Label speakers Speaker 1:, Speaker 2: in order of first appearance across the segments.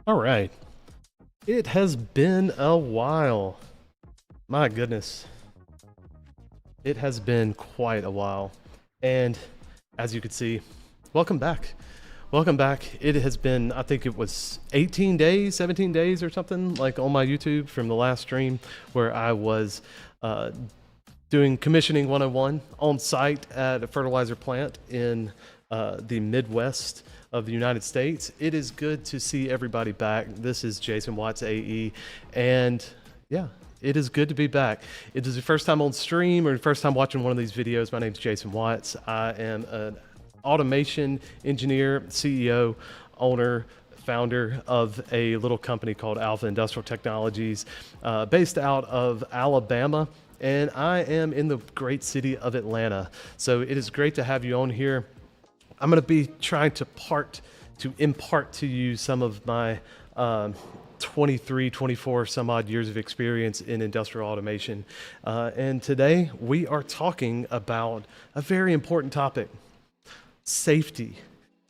Speaker 1: All right. It has been a while. My goodness. It has been quite a while. And as you can see, welcome back. Welcome back. It has been, I think it was 18 days, 17 days or something like on my YouTube from the last stream where I was doing commissioning 101 on site at a fertilizer plant in the Midwest of the United States. It is good to see everybody back. This is Jason Watts AE, and yeah, it is good to be back. It is your first time on stream or your first time watching one of these videos. My name is Jason Watts. I am an automation engineer, CEO, owner, founder of a little company called Alpha Industrial Technologies, based out of Alabama. And I am in the great city of Atlanta. So it is great to have you on here. I'm going to be trying to impart to you some of my 23, 24 some odd years of experience in industrial automation. And today we are talking about a very important topic, safety.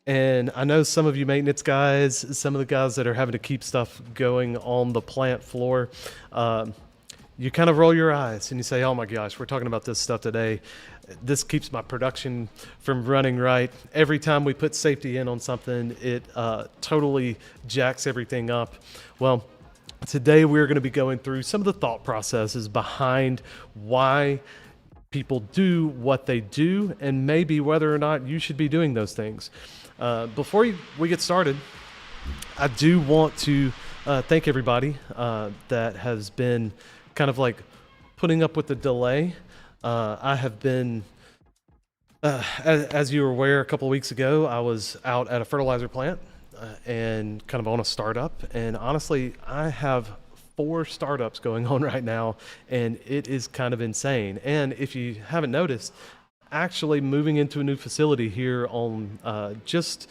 Speaker 1: And I know some of you maintenance guys, some of the guys that are having to keep stuff going on the plant floor, you kind of roll your eyes and you say, oh my gosh, we're talking about this stuff today. This keeps my production from running right. Every time we put safety in on something, it totally jacks everything up. Well, today we're going to be going through some of the thought processes behind why people do what they do and maybe whether or not you should be doing those things. Before we get started, I do want to thank everybody that has been kind of like putting up with the delay. I have been, as you were aware, a couple of weeks ago, I was out at a fertilizer plant and kind of on a startup. And honestly, I have 4 startups going on right now, and it is kind of insane. And if you haven't noticed, actually moving into a new facility here on just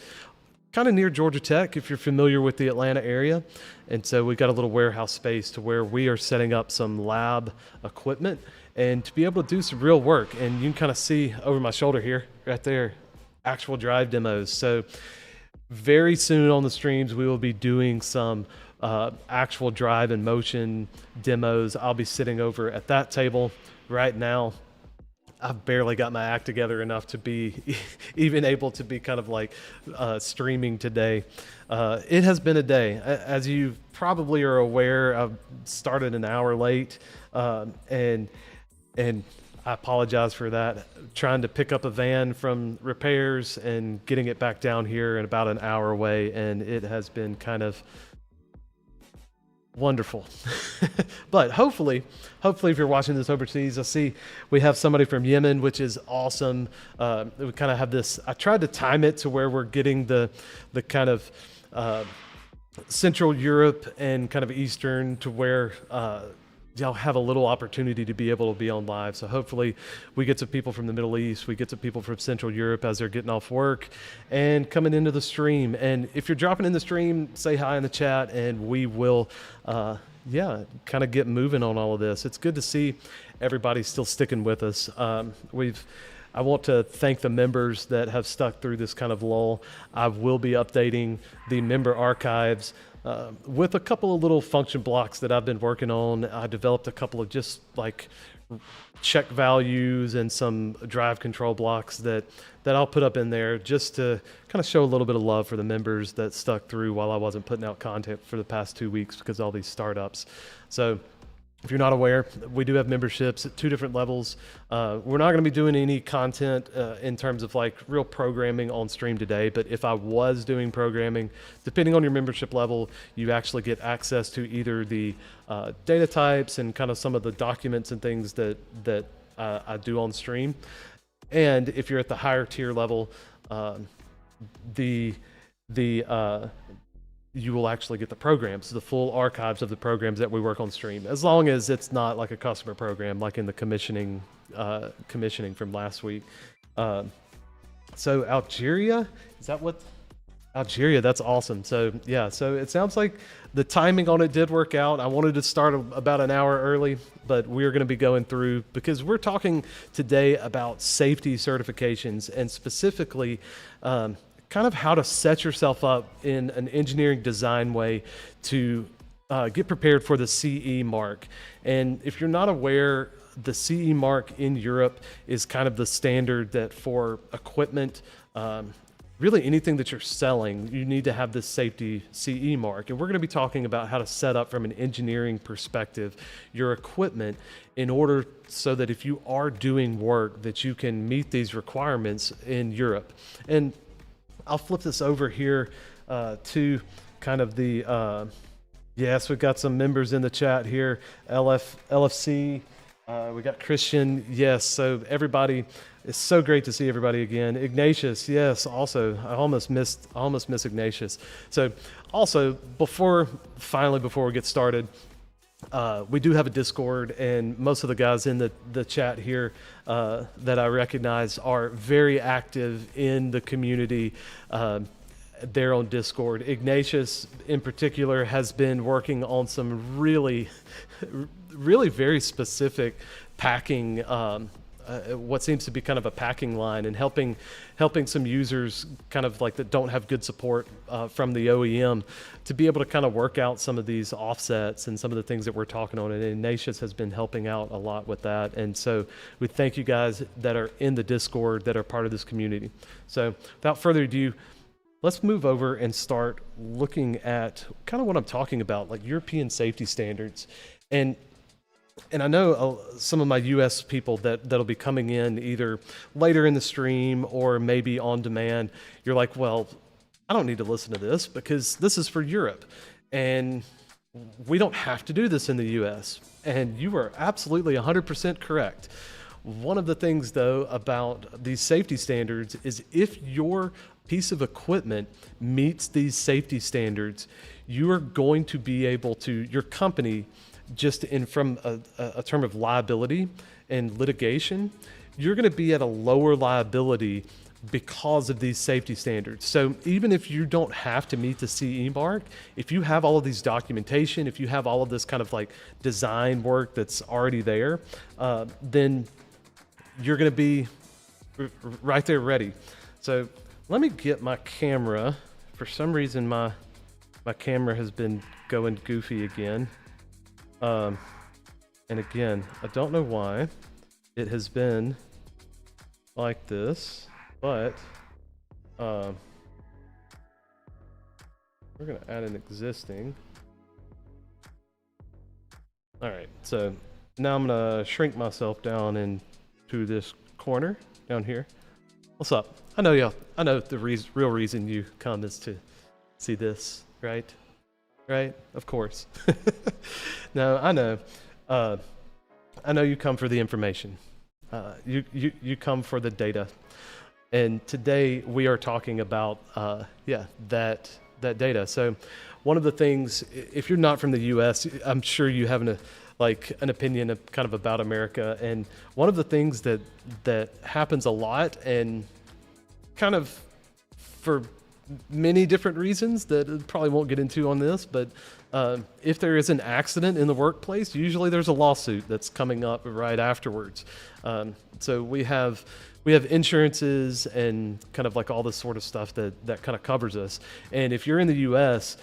Speaker 1: kind of near Georgia Tech, if you're familiar with the Atlanta area. And so we've got a little warehouse space to where we are setting up some lab equipment and to be able to do some real work. And you can kind of see over my shoulder here, right there, actual drive demos. So very soon on the streams, we will be doing some actual drive and motion demos. I'll be sitting over at that table right now. I've barely got my act together enough to be even able to be kind of like streaming today. It has been a day. As you probably are aware, I've started an hour late, and I apologize for that. Trying to pick up a van from repairs and getting it back down here in about an hour away, and it has been kind of wonderful. But hopefully if you're watching this overseas, I see we have somebody from Yemen, which is awesome. We kind of have this, I tried to time it to where we're getting the kind of Central Europe and kind of Eastern to where y'all have a little opportunity to be able to be on live. So hopefully we get some people from the Middle East, we get some people from Central Europe as they're getting off work and coming into the stream. And if you're dropping in the stream, say hi in the chat and we will, kind of get moving on all of this. It's good to see everybody still sticking with us. I want to thank the members that have stuck through this kind of lull. I will be updating the member archives with a couple of little function blocks that I've been working on. I developed a couple of just like check values and some drive control blocks that I'll put up in there just to kind of show a little bit of love for the members that stuck through while I wasn't putting out content for the past 2 weeks because of all these startups. So if you're not aware, we do have memberships at 2 different levels. We're not going to be doing any content in terms of like real programming on stream today, but if I was doing programming, depending on your membership level, you actually get access to either the data types and kind of some of the documents and things that I do on stream. And if you're at the higher tier level, you will actually get the programs, the full archives of the programs that we work on stream, as long as it's not like a customer program, like in the commissioning from last week. So Algeria, is that what? Algeria, that's awesome. So yeah, so it sounds like the timing on it did work out. I wanted to start about an hour early, but we're going to be going through, because we're talking today about safety certifications and specifically kind kind of how to set yourself up in an engineering design way to get prepared for the CE mark. And if you're not aware, the CE mark in Europe is kind of the standard that for equipment, really anything that you're selling, you need to have this safety CE mark. And we're going to be talking about how to set up from an engineering perspective your equipment in order so that if you are doing work that you can meet these requirements in Europe. And I'll flip this over here to kind of the, yes, we've got some members in the chat here, LFC, we got Christian, yes, so everybody, it's so great to see everybody again. Ignatius, yes, also, I almost missed Ignatius. So also, before we get started, we do have a Discord, and most of the guys in the chat here that I recognize are very active in the community there on Discord. Ignatius, in particular, has been working on some really very specific packing, what seems to be kind of a packing line, and helping some users kind of like that don't have good support from the OEM to be able to kind of work out some of these offsets and some of the things that we're talking on. And Ignatius has been helping out a lot with that. And so we thank you guys that are in the Discord that are part of this community. So without further ado, let's move over and start looking at kind of what I'm talking about, like European safety standards. And I know some of my US people that'll be coming in either later in the stream or maybe on demand. You're like, well, I don't need to listen to this because this is for Europe. And we don't have to do this in the US. And you are absolutely 100% correct. One of the things, though, about these safety standards is if your piece of equipment meets these safety standards, you are going to be able to, your company, just in from a term of liability and litigation, you're going to be at a lower liability because of these safety standards. So even if you don't have to meet the CE mark, if you have all of these documentation, if you have all of this kind of like design work that's already there, then you're going to be right there ready. So let me get my camera. For some reason, my camera has been going goofy again. And again, I don't know why it has been like this, but we're going to add an existing. All right, so now I'm going to shrink myself down into this corner down here. What's up? I know y'all. I know the real reason you come is to see this, right? Right? Of course. No, I know. I know you come for the information. You come for the data. And today we are talking about that data. So one of the things, if you're not from the US, I'm sure you have an opinion of kind of about America. And one of the things that happens a lot, and kind of for many different reasons that I probably won't get into on this, but if there is an accident in the workplace, usually there's a lawsuit that's coming up right afterwards. So we have insurances and kind of like all this sort of stuff that kind of covers us. And if you're in the US,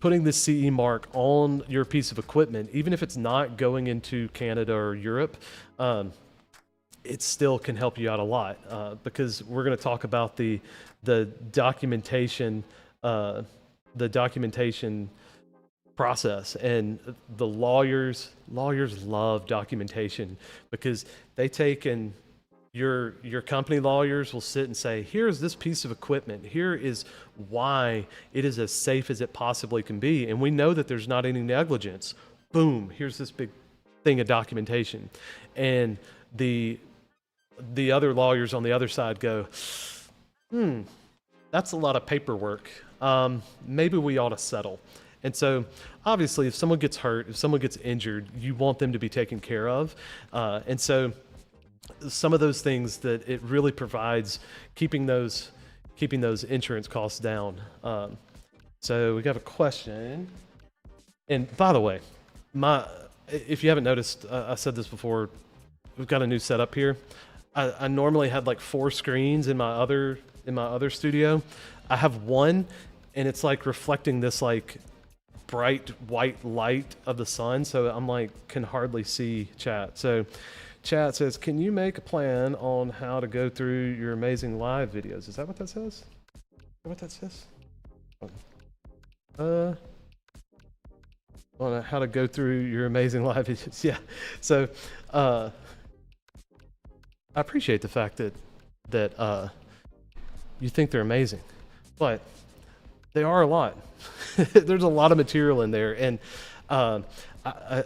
Speaker 1: putting the CE mark on your piece of equipment, even if it's not going into Canada or Europe, it still can help you out a lot, because we're going to talk about the documentation process. And the lawyers love documentation, because they take and your company lawyers will sit and say, here's this piece of equipment, here is why it is as safe as it possibly can be, and we know that there's not any negligence. Boom, here's this big thing of documentation. And the other lawyers on the other side go, that's a lot of paperwork. Maybe we ought to settle. And so obviously if someone gets hurt, if someone gets injured, you want them to be taken care of. And so some of those things that it really provides, keeping those insurance costs down. So we got a question. And by the way, if you haven't noticed, I said this before, we've got a new setup here. I normally had like 4 screens in my other in my other studio. I have one, and it's like reflecting this like bright white light of the sun, so I'm like can hardly see chat. So chat says, can you make a plan on how to go through your amazing live videos? Is that what that says? Is that what that says? On how to go through your amazing live videos. Yeah. So I appreciate the fact that you think they're amazing, but they are a lot. There's a lot of material in there, and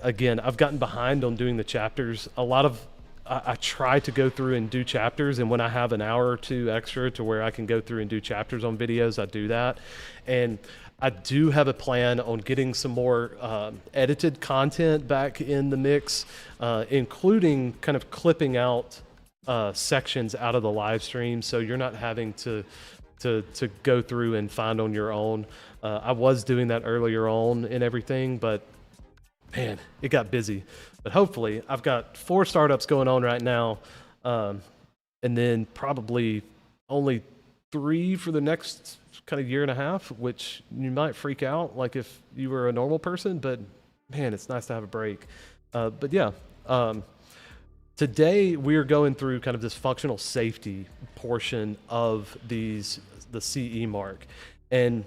Speaker 1: again, I've gotten behind on doing the chapters. I try to go through and do chapters, and when I have an hour or two extra to where I can go through and do chapters on videos, I do that. And I do have a plan on getting some more edited content back in the mix, including kind of clipping out sections out of the live stream, so you're not having to go through and find on your own. I was doing that earlier on and everything, but man, it got busy. But hopefully, I've got 4 startups going on right now, and then probably only 3 for the next kind of year and a half, which you might freak out like if you were a normal person, but man, it's nice to have a break. But yeah, today we're going through kind of this functional safety portion of the CE mark. And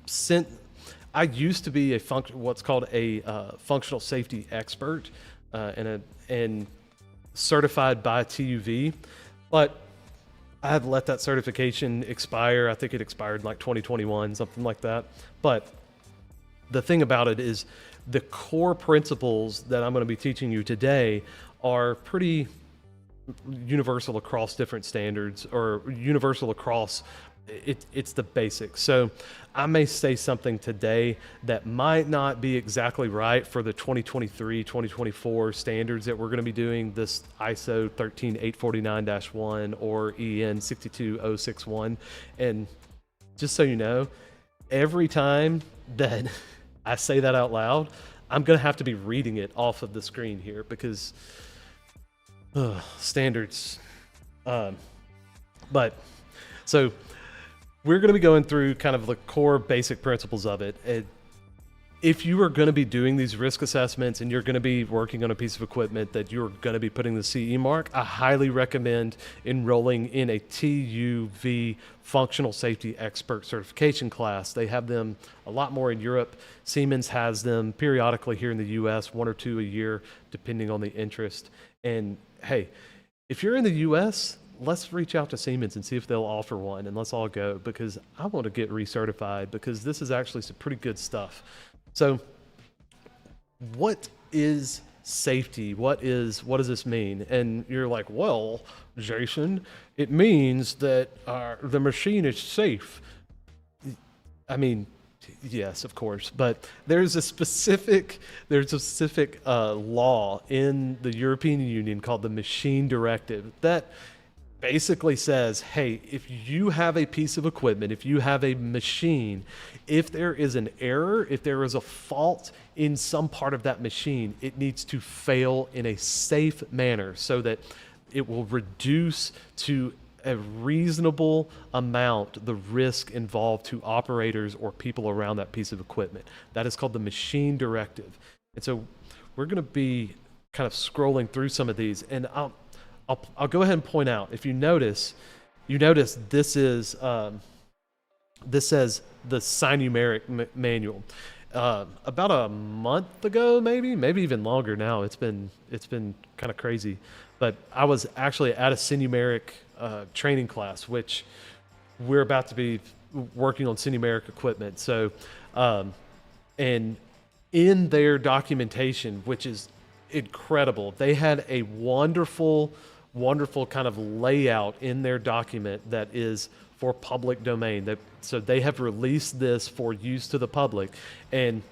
Speaker 1: since I used to be what's called a functional safety expert and certified by TUV, but I had let that certification expire. I think it expired in like 2021, something like that. But the thing about it is the core principles that I'm going to be teaching you today are pretty universal across different standards, or universal across it's the basics. So I may say something today that might not be exactly right for the 2023, 2024 standards that we're going to be doing, this ISO 13849-1 or EN 62061. And just so you know, every time that I say that out loud, I'm going to have to be reading it off of the screen here because standards. But so we're going to be going through kind of the core basic principles of it. If you are going to be doing these risk assessments and you're going to be working on a piece of equipment that you're going to be putting the CE mark, I highly recommend enrolling in a TUV functional safety expert certification class. They have them a lot more in Europe. Siemens has them periodically here in the US, 1 or 2 a year, depending on the interest. And hey, if you're in the US, let's reach out to Siemens and see if they'll offer one, and let's all go, because I want to get recertified, because this is actually some pretty good stuff. So what is safety? What does this mean? And you're like, well, Jason, it means that the machine is safe. I mean, yes, of course, but there's a specific law in the European Union called the Machine Directive that basically says, hey, if you have a piece of equipment, if you have a machine, if there is an error, if there is a fault in some part of that machine, it needs to fail in a safe manner so that it will reduce to a reasonable amount the risk involved to operators or people around that piece of equipment. That is called the Machine Directive. And so we're going to be kind of scrolling through some of these, and I'll go ahead and point out, if you notice this is this says the SINAMICS manual. About a month ago, maybe even longer now. It's been kind of crazy, but I was actually at a SINAMICS training class, which we're about to be working on SINAMICS equipment. So, and in their documentation, which is incredible, they had a wonderful kind of layout in their document that is for public domain. So they have released this for use to the public, and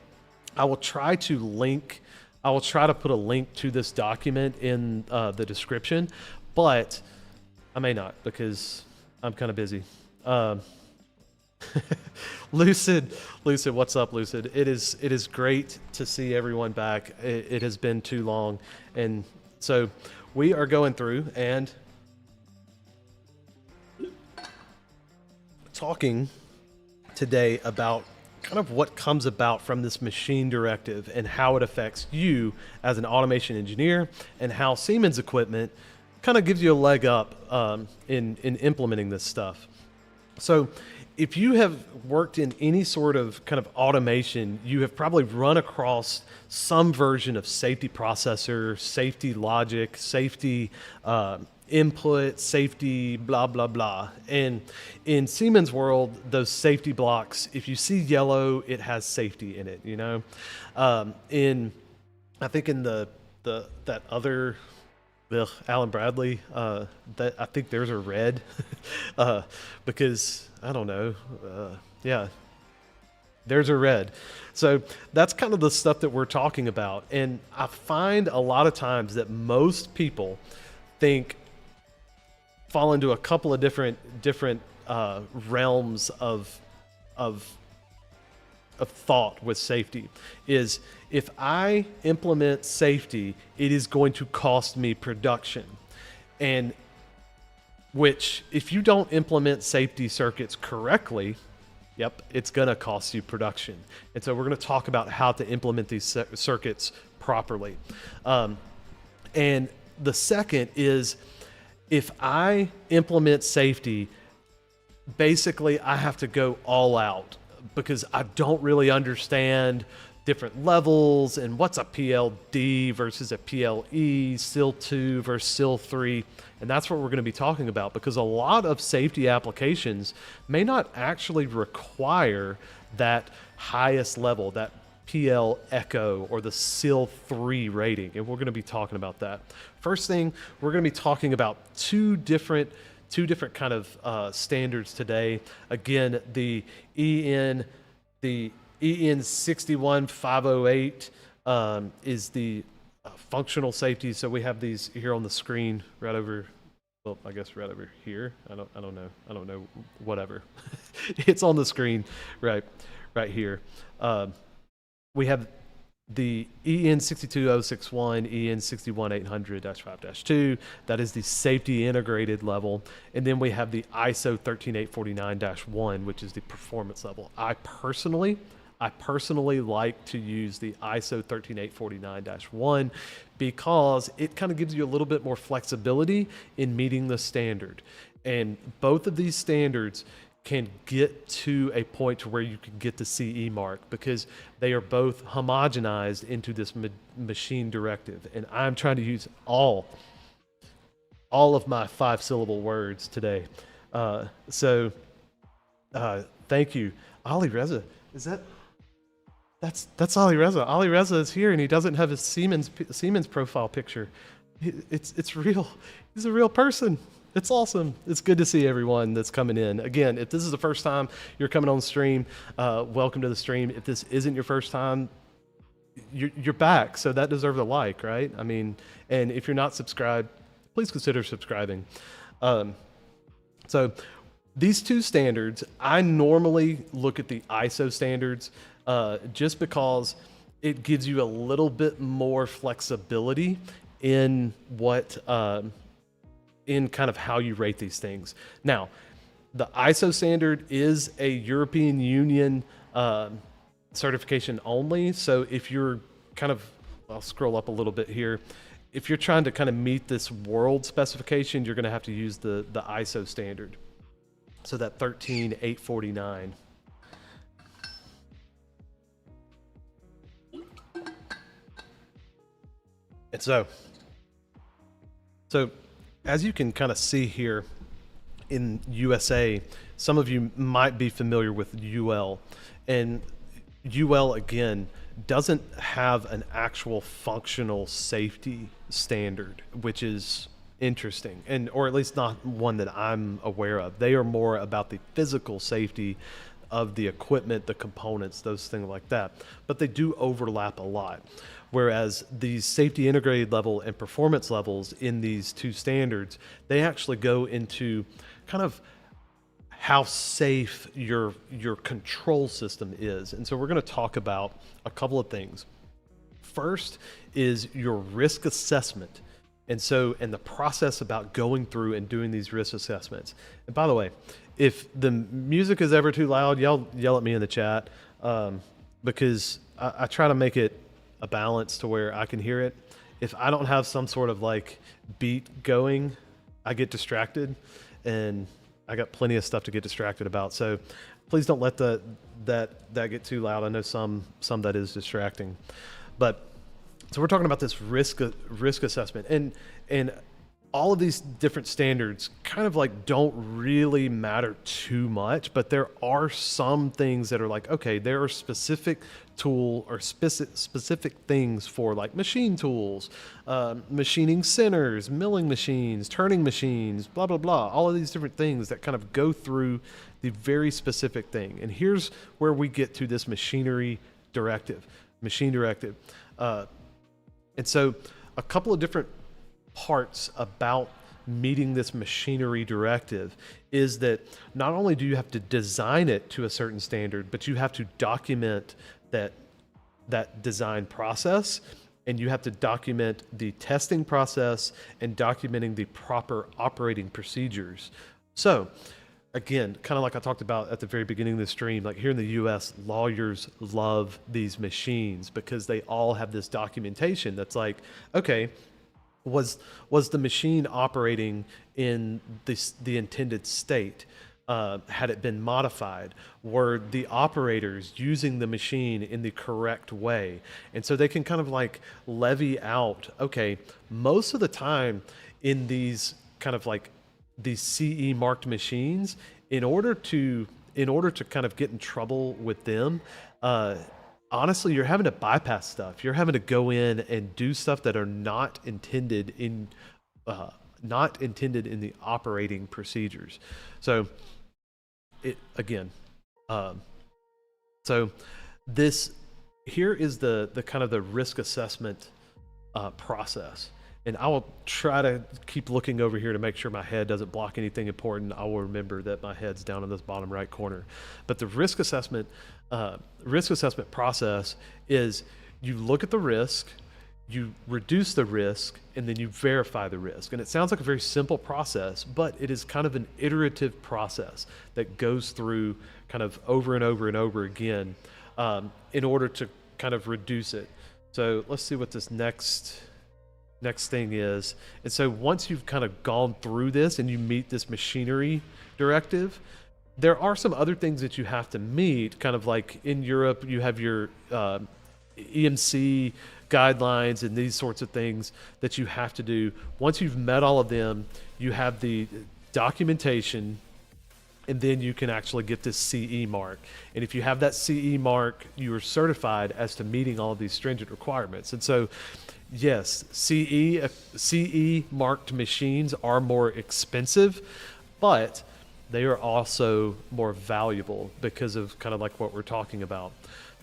Speaker 1: I will try to put a link to this document in the description, but I may not because I'm kind of busy. Lucid, what's up, Lucid? It is great to see everyone back. It has been too long, and so we are going through, and talking today about kind of what comes about from this machine directive and how it affects you as an automation engineer, and how Siemens equipment kind of gives you a leg up in implementing this stuff. So if you have worked in any sort of kind of automation, you have probably run across some version of safety processor, safety logic, safety input, safety, blah, blah, blah. And in Siemens world, those safety blocks, if you see yellow, it has safety in it, you know? I think in that other, Alan Bradley, that I think theirs are red, because I don't know, yeah, theirs are red. So that's kind of the stuff that we're talking about. And I find a lot of times that most people fall into a couple of different realms of thought with safety. Is if I implement safety, it is going to cost me production. And which, if you don't implement safety circuits correctly, yep, it's going to cost you production. And so we're going to talk about how to implement these circuits properly. And the second is, if I implement safety, basically I have to go all out because I don't really understand different levels and what's a PLD versus a PLE, SIL 2 versus SIL 3. And that's what we're going to be talking about, because a lot of safety applications may not actually require that highest level, that PL Echo or the SIL 3 rating. And we're going to be talking about that. First thing, we're going to be talking about two different kind of standards today. Again, the EN 61508 is the functional safety. So we have these here on the screen right over, well, I guess right over here. I don't know, whatever. It's on the screen right here. We have the EN 62061, EN 61800-5-2. That is the safety integrated level. And then we have the ISO 13849-1, which is the performance level. I personally like to use the ISO 13849-1 because it kind of gives you a little bit more flexibility in meeting the standard. And both of these standards can get to a point to where you can get the CE mark because they are both homogenized into this machine directive. And I'm trying to use all of my 5-syllable words today. So thank you. Ali Reza, that's Ali Reza. Ali Reza is here and he doesn't have his Siemens profile picture. It's real. He's a real person. It's awesome. It's good to see everyone that's coming in. Again, if this is the first time you're coming on the stream, welcome to the stream. If this isn't your first time, you're back, so that deserves a like, right? I mean, and if you're not subscribed, please consider subscribing. So these two standards, I normally look at the ISO standards just because it gives you a little bit more flexibility in what in kind of how you rate these things. Now, the ISO standard is a European Union certification only. So if you're kind of, I'll scroll up a little bit here. If you're trying to kind of meet this world specification, you're going to have to use the ISO standard. So that 13849. And so as you can kind of see here in USA, some of you might be familiar with UL. And UL, again, doesn't have an actual functional safety standard, which is interesting, or at least not one that I'm aware of. They are more about the physical safety of the equipment, the components, those things like that. But they do overlap a lot. Whereas the safety integrated level and performance levels in these two standards, they actually go into kind of how safe your control system is. And so we're going to talk about a couple of things. First is your risk assessment And so, and the process about going through and doing these risk assessments. And by the way, if the music is ever too loud, y'all yell at me in the chat, because I try to make it a balance to where I can hear it. If I don't have some sort of like beat going, I get distracted, and I got plenty of stuff to get distracted about. So please don't let that get too loud. I know some that is distracting, but so we're talking about this risk assessment, and all of these different standards kind of like don't really matter too much, but there are some things that are like, okay, there are specific tool or specific things for like machine tools, machining centers, milling machines, turning machines, blah, blah, blah. All of these different things that kind of go through the very specific thing. And here's where we get to this machine directive. And so a couple of different parts about meeting this machinery directive is that not only do you have to design it to a certain standard, but you have to document that design process, and you have to document the testing process and documenting the proper operating procedures. So again, kind of like I talked about at the very beginning of the stream, like here in the US, lawyers love these machines because they all have this documentation that's like, okay, was the machine operating in the intended state? Had it been modified? Were the operators using the machine in the correct way? And so they can kind of like levy out, okay, most of the time in these kind of like these CE marked machines, in order to kind of get in trouble with them, honestly, you're having to bypass stuff. You're having to go in and do stuff that are not intended in the operating procedures. So so this here is the kind of the risk assessment process. And I will try to keep looking over here to make sure my head doesn't block anything important. I will remember that my head's down in this bottom right corner. But the risk assessment process is you look at the risk, you reduce the risk, and then you verify the risk. And it sounds like a very simple process, but it is kind of an iterative process that goes through kind of over and over and over again in order to kind of reduce it. So let's see what this next thing is. And so once you've kind of gone through this and you meet this machinery directive, there are some other things that you have to meet, kind of like in Europe, you have your EMC guidelines and these sorts of things that you have to do. Once you've met all of them, you have the documentation, and then you can actually get this CE mark. And if you have that CE mark, you are certified as to meeting all of these stringent requirements. And so, yes, CE marked machines are more expensive, but they are also more valuable because of kind of like what we're talking about.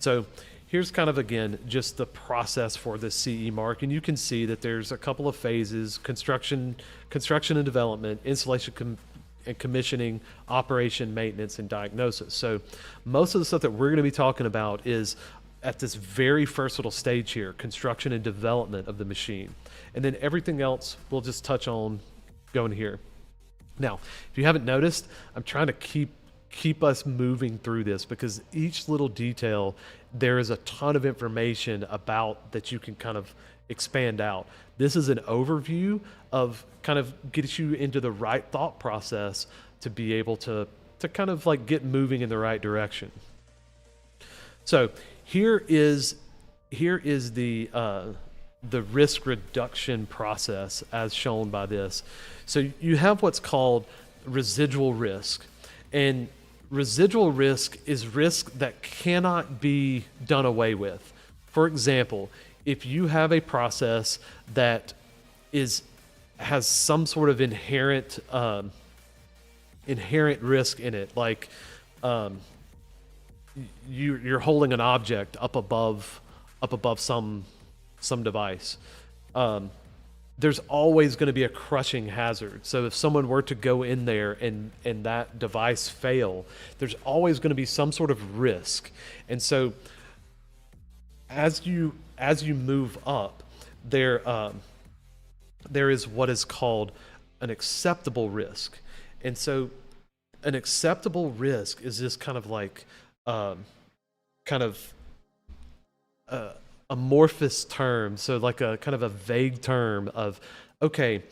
Speaker 1: So here's kind of, again, just the process for the CE mark. And you can see that there's a couple of phases: construction and development, installation and commissioning, operation, maintenance, and diagnosis. So most of the stuff that we're going to be talking about is at this very first little stage here, construction and development of the machine. And then everything else we'll just touch on going here. Now, if you haven't noticed, I'm trying to keep us moving through this because each little detail, there is a ton of information about that you can kind of expand out. This is an overview of kind of gets you into the right thought process to be able to kind of like get moving in the right direction. So here is the risk reduction process as shown by this. So you have what's called residual risk, and residual risk is risk that cannot be done away with. For example, if you have a process that has some sort of inherent risk in it, like you're holding an object up above some device, there's always going to be a crushing hazard. So if someone were to go in there and that device fail, there's always going to be some sort of risk. And so as you move up there, there is what is called an acceptable risk. And so an acceptable risk is this kind of like kind of amorphous term, so like a kind of a vague term of, okay,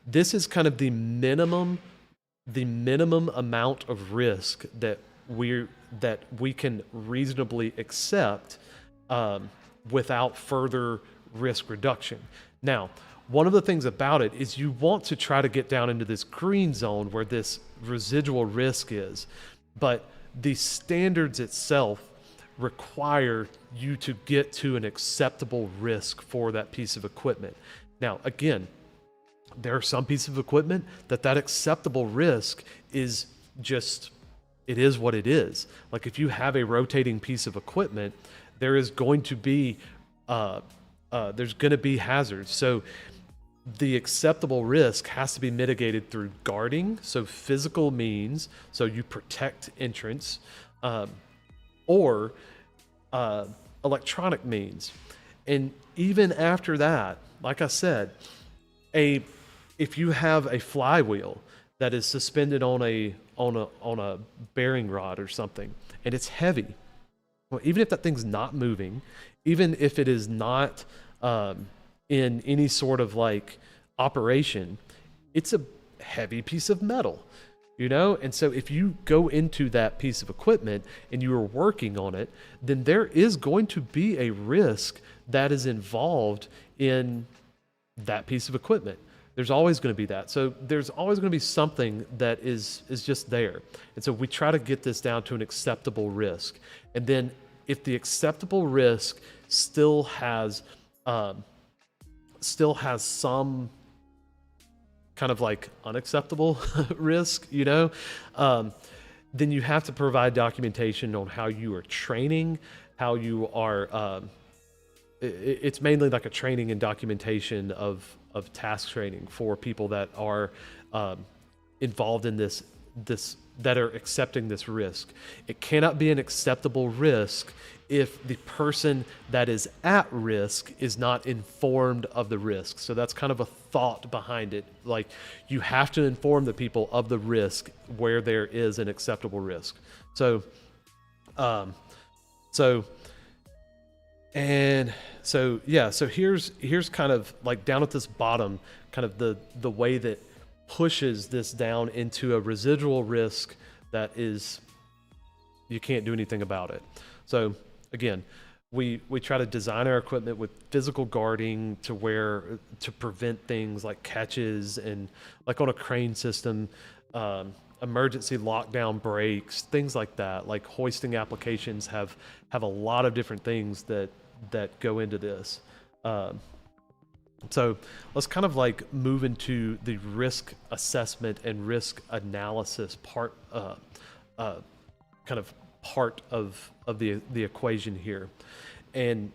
Speaker 1: this is kind of the minimum amount of risk that we can reasonably accept without further risk reduction. Now, one of the things about it is you want to try to get down into this green zone where this residual risk is, but the standards itself require you to get to an acceptable risk for that piece of equipment. Now, again, there are some pieces of equipment that acceptable risk is just, it is what it is. Like if you have a rotating piece of equipment, there is going to be hazards. So the acceptable risk has to be mitigated through guarding, so physical means, so you protect entrance, or electronic means. And even after that, like I said, if you have a flywheel that is suspended on a bearing rod or something, and it's heavy, well, even if that thing's not moving, even if it is not in any sort of like operation, it's a heavy piece of metal, you know? And so if you go into that piece of equipment and you are working on it, then there is going to be a risk that is involved in that piece of equipment. There's always going to be that. So there's always going to be something that is just there. And so we try to get this down to an acceptable risk. And then if the acceptable risk still has some kind of like unacceptable risk, you know, then you have to provide documentation on how you are training, how you are, it's mainly like a training and documentation of task training for people that are involved in this that are accepting this risk. It cannot be an acceptable risk if the person that is at risk is not informed of the risk. So that's kind of a thought behind it. Like you have to inform the people of the risk where there is an acceptable risk. So here's kind of like down at this bottom, kind of the way that pushes this down into a residual risk that is, you can't do anything about it. So again, we try to design our equipment with physical guarding to prevent things like catches, and like on a crane system, emergency lockdown brakes, things like that. Like hoisting applications have a lot of different things that go into this. So let's kind of like move into the risk assessment and risk analysis part, kind of part of the equation here. And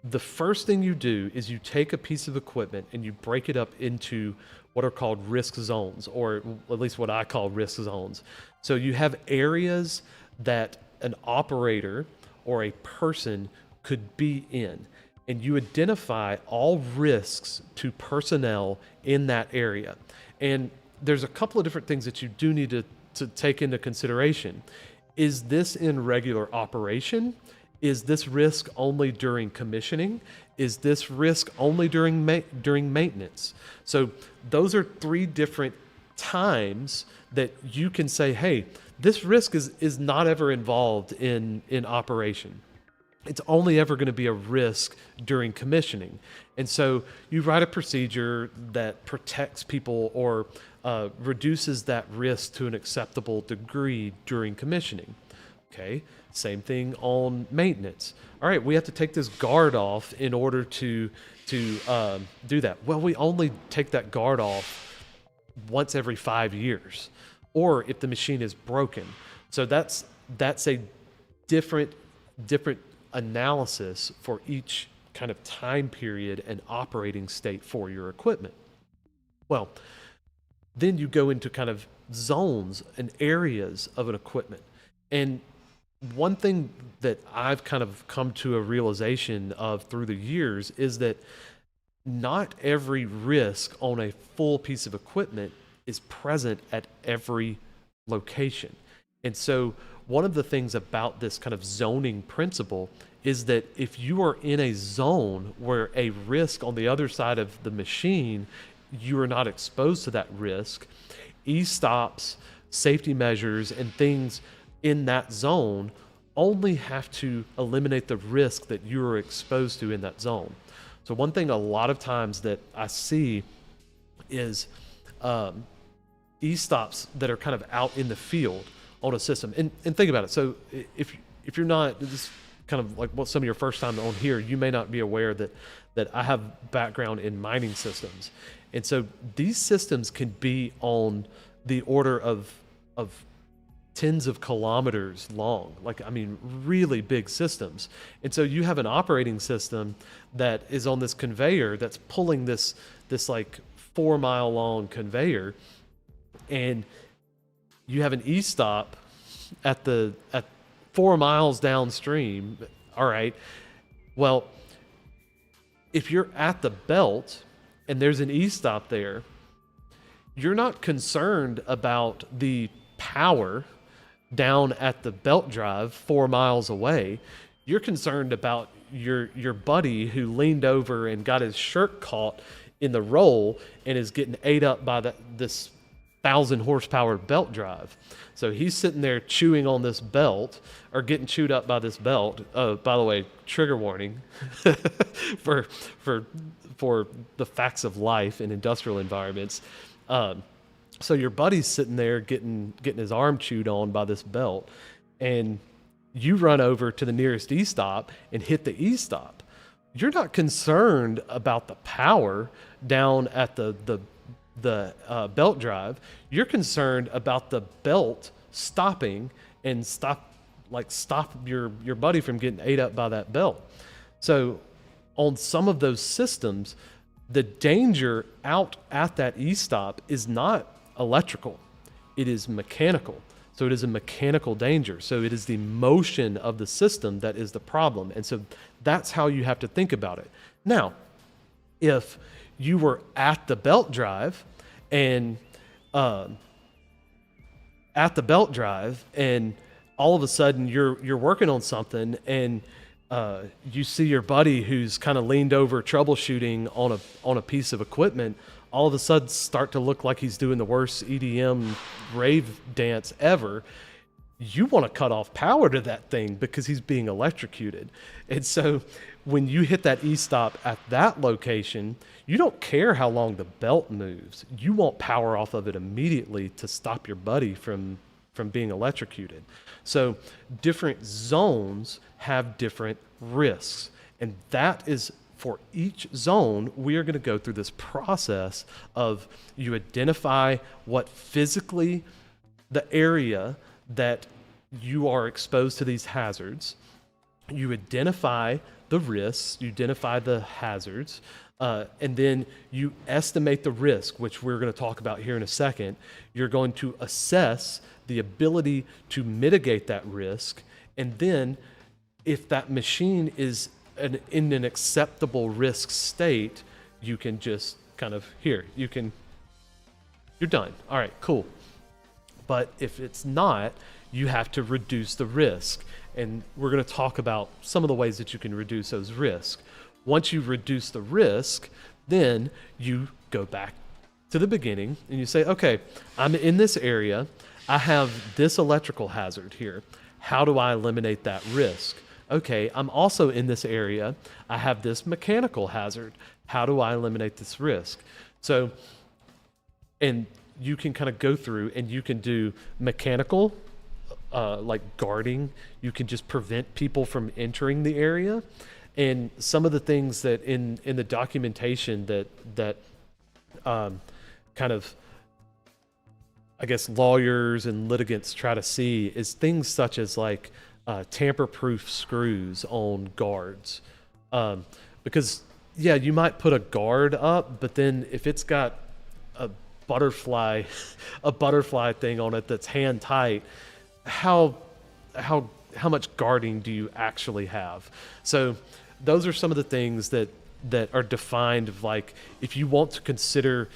Speaker 1: the first thing you do is you take a piece of equipment and you break it up into what are called risk zones, or at least what I call risk zones. So you have areas that an operator or a person could be in, and you identify all risks to personnel in that area. And there's a couple of different things that you do need to take into consideration. Is this in regular operation? Is this risk only during commissioning? Is this risk only during maintenance? So those are three different times that you can say, hey, this risk is not ever involved in operation. It's only ever going to be a risk during commissioning. And so you write a procedure that protects people or reduces that risk to an acceptable degree during commissioning. Okay, same thing on maintenance. All right, we have to take this guard off in order to do that. Well, we only take that guard off once every 5 years, or if the machine is broken. So that's a different analysis for each kind of time period and operating state for your equipment. Well, then you go into kind of zones and areas of an equipment. And one thing that I've kind of come to a realization of through the years is that not every risk on a full piece of equipment is present at every location. And so one of the things about this kind of zoning principle is that if you are in a zone where a risk on the other side of the machine, you are not exposed to that risk, e-stops, safety measures, and things in that zone only have to eliminate the risk that you are exposed to in that zone. So one thing a lot of times that I see is e-stops that are kind of out in the field on a system. And think about it. So if you're not, this is kind of like what some of your first time on here, you may not be aware that I have background in mining systems. And so these systems can be on the order of tens of kilometers long, like, I mean, really big systems. And so you have an operating system that is on this conveyor that's pulling this like 4 mile long conveyor, and you have an e-stop at 4 miles downstream. All right. Well, if you're at the belt and there's an e-stop there, you're not concerned about the power down at the belt drive 4 miles away. You're concerned about your buddy who leaned over and got his shirt caught in the roll and is getting ate up by this 1,000 horsepower belt drive. So he's sitting there chewing on this belt, or getting chewed up by this belt. Oh, by the way, trigger warning for the facts of life in industrial environments. So your buddy's sitting there getting his arm chewed on by this belt, and you run over to the nearest e-stop and hit the e-stop. You're not concerned about the power down at the belt drive. You're concerned about the belt stopping and stop your buddy from getting ate up by that belt. So on some of those systems, the danger out at that e-stop is not electrical, it is mechanical. So it is a mechanical danger. So it is the motion of the system that is the problem. And so that's how you have to think about it. Now, if you were at the belt drive and all of a sudden you're working on something, and you see your buddy who's kind of leaned over troubleshooting on a piece of equipment, all of a sudden start to look like he's doing the worst EDM rave dance ever. You want to cut off power to that thing because he's being electrocuted. And so when you hit that e-stop at that location, you don't care how long the belt moves. You want power off of it immediately to stop your buddy from being electrocuted. So different zones have different risks, and that is for each zone. We are going to go through this process of you identify what physically the area that you are exposed to these hazards, you identify the risks, you identify the hazards, and then you estimate the risk, which we're going to talk about here in a second. You're going to assess the ability to mitigate that risk, and then if that machine is in an acceptable risk state, you can just kind of, you're done. All right, cool. But if it's not, you have to reduce the risk. And we're going to talk about some of the ways that you can reduce those risks. Once you reduce the risk, then you go back to the beginning and you say, okay, I'm in this area. I have this electrical hazard here. How do I eliminate that risk? Okay, I'm also in this area. I have this mechanical hazard. How do I eliminate this risk? So, and you can kind of go through and you can do mechanical, like guarding. You can just prevent people from entering the area. And some of the things that in the documentation that kind of, I guess, lawyers and litigants try to see is things such as like tamper-proof screws on guards. Because, yeah, you might put a guard up, but then if it's got a butterfly thing on it that's hand tight, how much guarding do you actually have? So those are some of the things that that are defined of like, if you want to consider,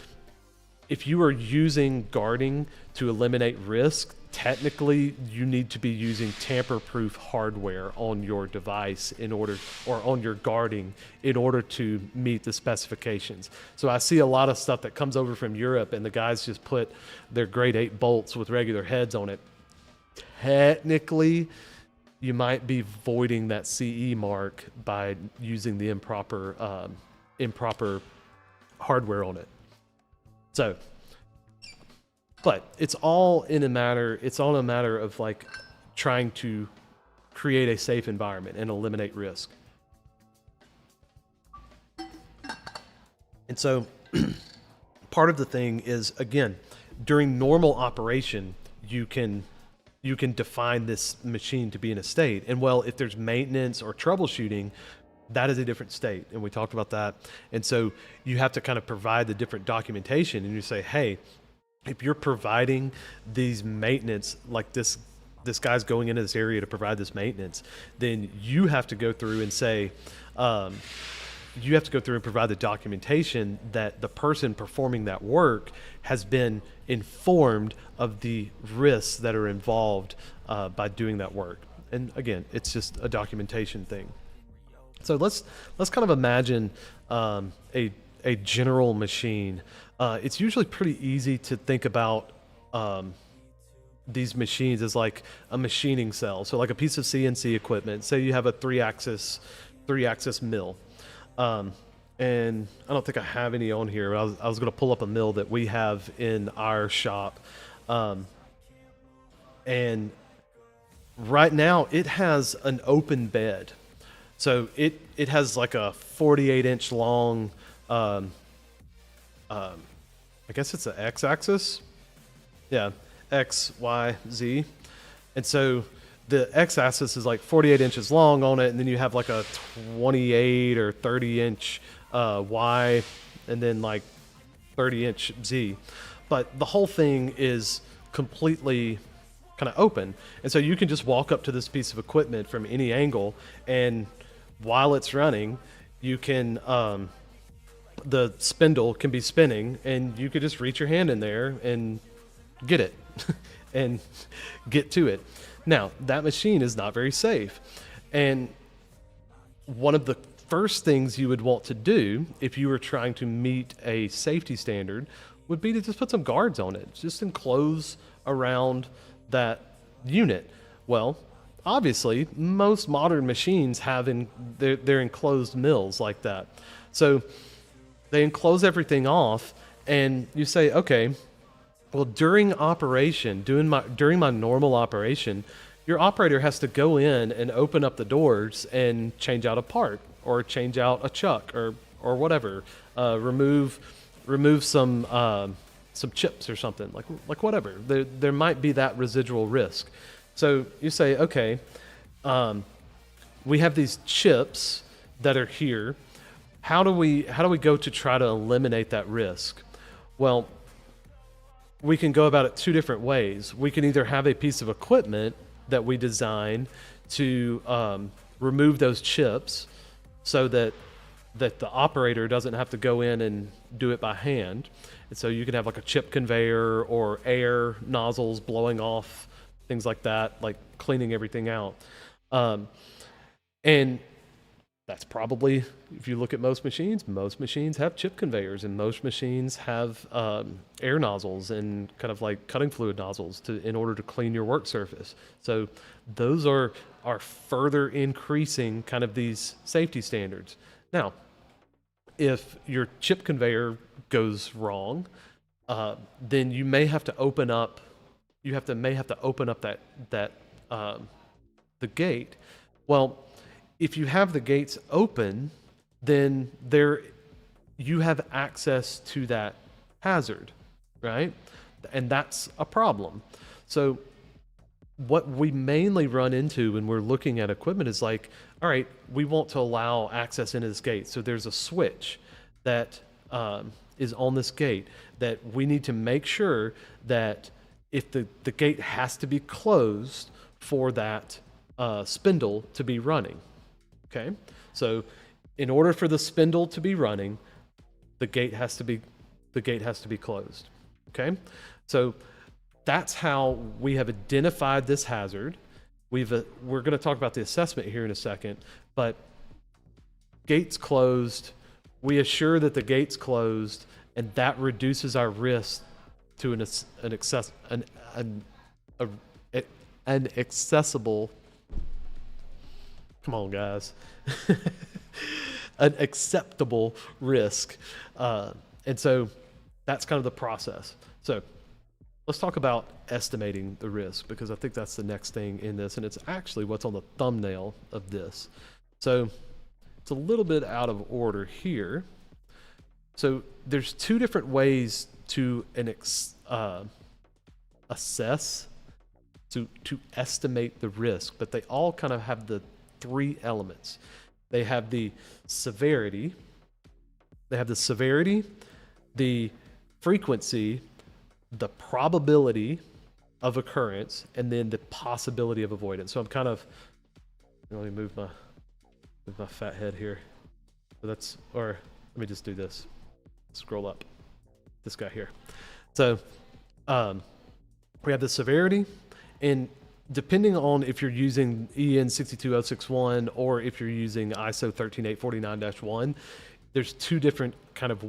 Speaker 1: if you are using guarding to eliminate risk, technically you need to be using tamper-proof hardware on your device in order, or on your guarding, in order to meet the specifications. So I see a lot of stuff that comes over from Europe and the guys just put their grade 8 bolts with regular heads on it. Technically, you might be voiding that CE mark by using the improper hardware on it. So, but it's all in a matter of like trying to create a safe environment and eliminate risk. And so part of the thing is, again, during normal operation, you can define this machine to be in a state. And well, if there's maintenance or troubleshooting, that is a different state. And we talked about that. And so you have to kind of provide the different documentation, and you say, hey, if you're providing these maintenance, like this guy's going into this area to provide this maintenance, then you have to go through and say, you have to go through and provide the documentation that the person performing that work has been informed of the risks that are involved by doing that work. And again, it's just a documentation thing. So let's kind of imagine a general machine. It's usually pretty easy to think about these machines as like a machining cell. So like a piece of CNC equipment. Say you have a three-axis mill. And I don't think I have any on here. I was going to pull up a mill that we have in our shop. And right now it has an open bed. So it has like a 48-inch long, I guess it's an x-axis. Yeah, X, Y, Z. And so the x-axis is like 48 inches long on it, and then you have like a 28 or 30-inch Y, and then like 30-inch Z. But the whole thing is completely kind of open. And so you can just walk up to this piece of equipment from any angle, and while it's running, you can, the spindle can be spinning, and you could just reach your hand in there and get it and get to it. Now, that machine is not very safe. And one of the first things you would want to do if you were trying to meet a safety standard would be to just put some guards on it, just enclose around that unit. Well, obviously, most modern machines have they're enclosed mills like that. So they enclose everything off, and you say, okay, well, during operation, during my normal operation, your operator has to go in and open up the doors and change out a part, or change out a chuck, or whatever, remove some chips or something, like whatever. There might be that residual risk. So you say, okay, we have these chips that are here. How do we go to try to eliminate that risk? Well, we can go about it two different ways. We can either have a piece of equipment that we design to remove those chips so that the operator doesn't have to go in and do it by hand. And so you can have like a chip conveyor or air nozzles blowing off, things like that, like cleaning everything out. And that's probably, if you look at most machines have chip conveyors, and most machines have air nozzles and kind of like cutting fluid nozzles in order to clean your work surface. So those are further increasing kind of these safety standards. Now, if your chip conveyor goes wrong, then you may have to open up. May have to open up the gate. Well, if you have the gates open, then you have access to that hazard, right? And that's a problem. So what we mainly run into when we're looking at equipment is like, all right, we want to allow access into this gate. So there's a switch that is on this gate that we need to make sure that if the gate has to be closed for that spindle to be running. Okay, so in order for the spindle to be running, the gate has to be closed. Okay, so that's how we have identified this hazard. We're going to talk about the assessment here in a second, but gate's closed. We assure that the gate's closed, and that reduces our risk to an accessible. Come on, guys. An acceptable risk. And so that's kind of the process. So let's talk about estimating the risk, because I think that's the next thing in this, and it's actually what's on the thumbnail of this. So it's a little bit out of order here. So there's two different ways to assess, to estimate the risk, but they all kind of have the three elements. They have the severity, the frequency, the probability of occurrence, and then the possibility of avoidance. So I'm kind of, let me move my fat head here. So or let me just do this. Scroll up. This guy here. So we have the severity, and depending on if you're using EN 62061 or if you're using ISO 13849-1, there's two different kind of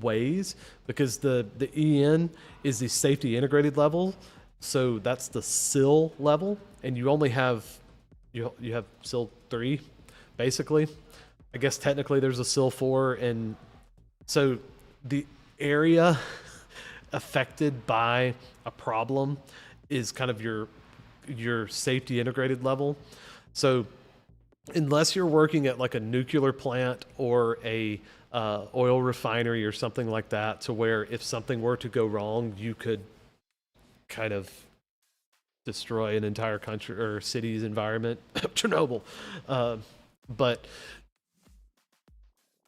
Speaker 1: ways, because the EN is the safety integrated level. So that's the SIL level, and you only have, you have SIL 3, basically. I guess technically there's a SIL 4, and so the area affected by a problem is kind of your safety integrated level. So unless you're working at like a nuclear plant or a oil refinery or something like that, to where if something were to go wrong, you could kind of destroy an entire country or city's environment, Chernobyl. But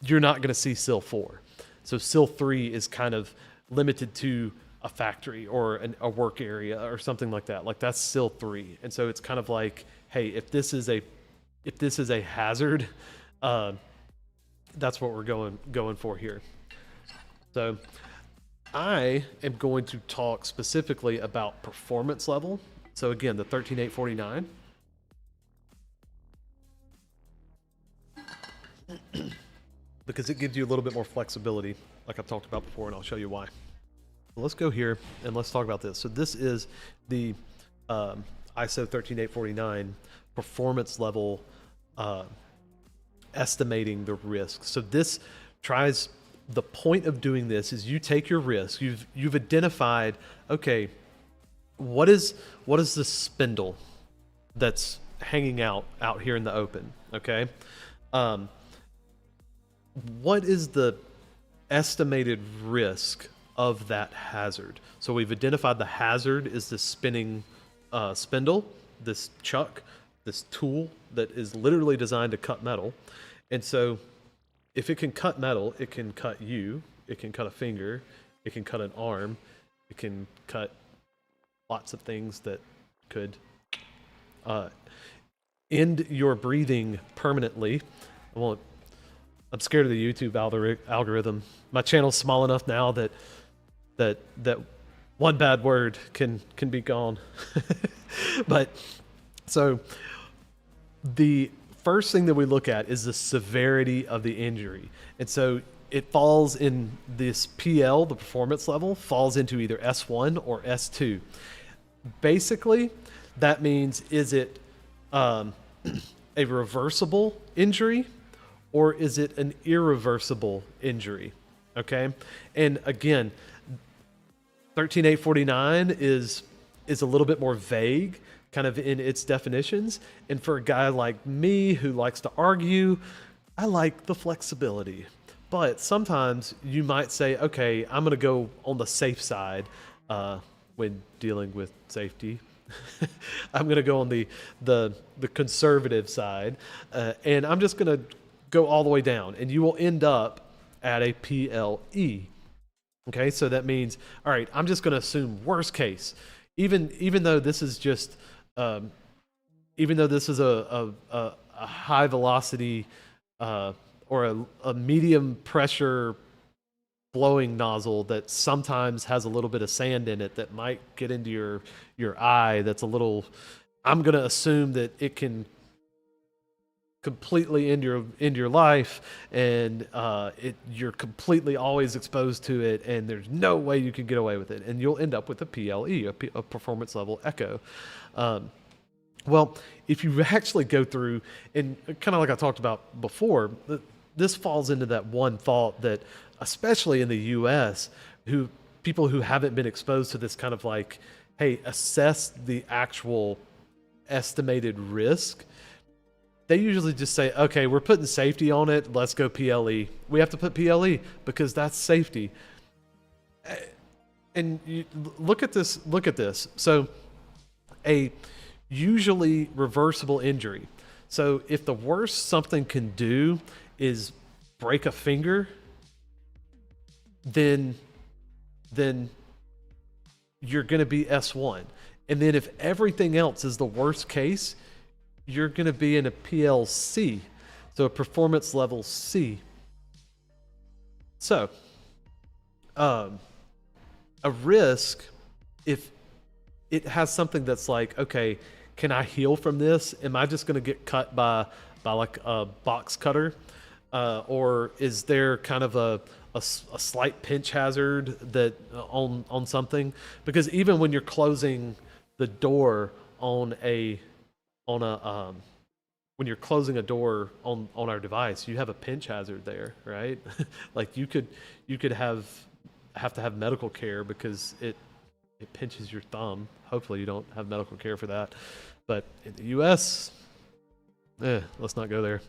Speaker 1: you're not going to see SIL 4. So SIL 3 is kind of limited to a factory or a work area or something like that. Like that's SIL 3. And so it's kind of like, hey, if this is a hazard, that's what we're going for here. So I am going to talk specifically about performance level. So again, the 13849. Because it gives you a little bit more flexibility, like I've talked about before, and I'll show you why. Let's go here and let's talk about this. So this is the ISO 13849 performance level estimating the risk. So this tries, the point of doing this is you take your risk, you've identified, okay, what is the spindle that's hanging out here in the open, okay? What is the estimated risk of that hazard? So we've identified the hazard is this spinning spindle, this chuck, this tool that is literally designed to cut metal. And so if it can cut metal, it can cut you, it can cut a finger, it can cut an arm, it can cut lots of things that could end your breathing permanently. I'm scared of the YouTube algorithm. My channel's small enough now that one bad word can be gone. But so the first thing that we look at is the severity of the injury. And so it falls in this PL, the performance level, falls into either S1 or S2. Basically, that means, is it a reversible injury, or is it an irreversible injury? Okay. And again, 13849 is a little bit more vague kind of in its definitions. And for a guy like me who likes to argue, I like the flexibility. But sometimes you might say, okay, I'm going to go on the safe side when dealing with safety. I'm going to go on the conservative side, and I'm just going to go all the way down, and you will end up at a PLE. Okay, so that means, all right, I'm just going to assume worst case, even though this is just, even though this is a high velocity a medium pressure blowing nozzle that sometimes has a little bit of sand in it that might get into your eye. That's a little. I'm gonna assume that it can completely end your life, and you're completely always exposed to it, and there's no way you can get away with it, and you'll end up with a PLE, a performance level echo. Well, if you actually go through, and kind of like I talked about before, this falls into that one thought that, especially in the US, people who haven't been exposed to this kind of like, hey, assess the actual estimated risk. They usually just say, okay, we're putting safety on it, let's go PLE. We have to put PLE because that's safety. And you look at this. So a usually reversible injury. So if the worst something can do is break a finger, then you're going to be S1. And then if everything else is the worst case, you're going to be in a PLC, so a performance level C. So, a risk, if it has something that's like, okay, can I heal from this? Am I just going to get cut by like a box cutter? Or is there kind of a slight pinch hazard that on something? Because even when you're closing the door when you're closing a door on our device, you have a pinch hazard there, right? Like you could have to have medical care because it pinches your thumb. Hopefully you don't have medical care for that. But in the US, let's not go there.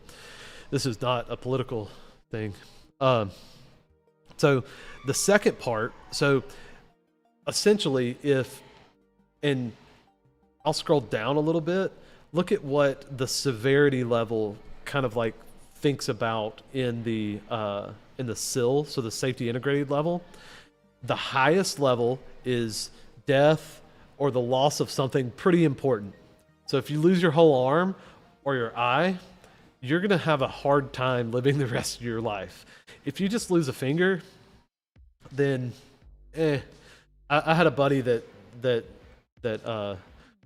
Speaker 1: This is not a political thing. So the second part, so essentially and I'll scroll down a little bit, look at what the severity level kind of like thinks about in the SIL, so the safety integrated level. The highest level is death or the loss of something pretty important. So if you lose your whole arm or your eye, you're gonna have a hard time living the rest of your life. If you just lose a finger, then I had a buddy that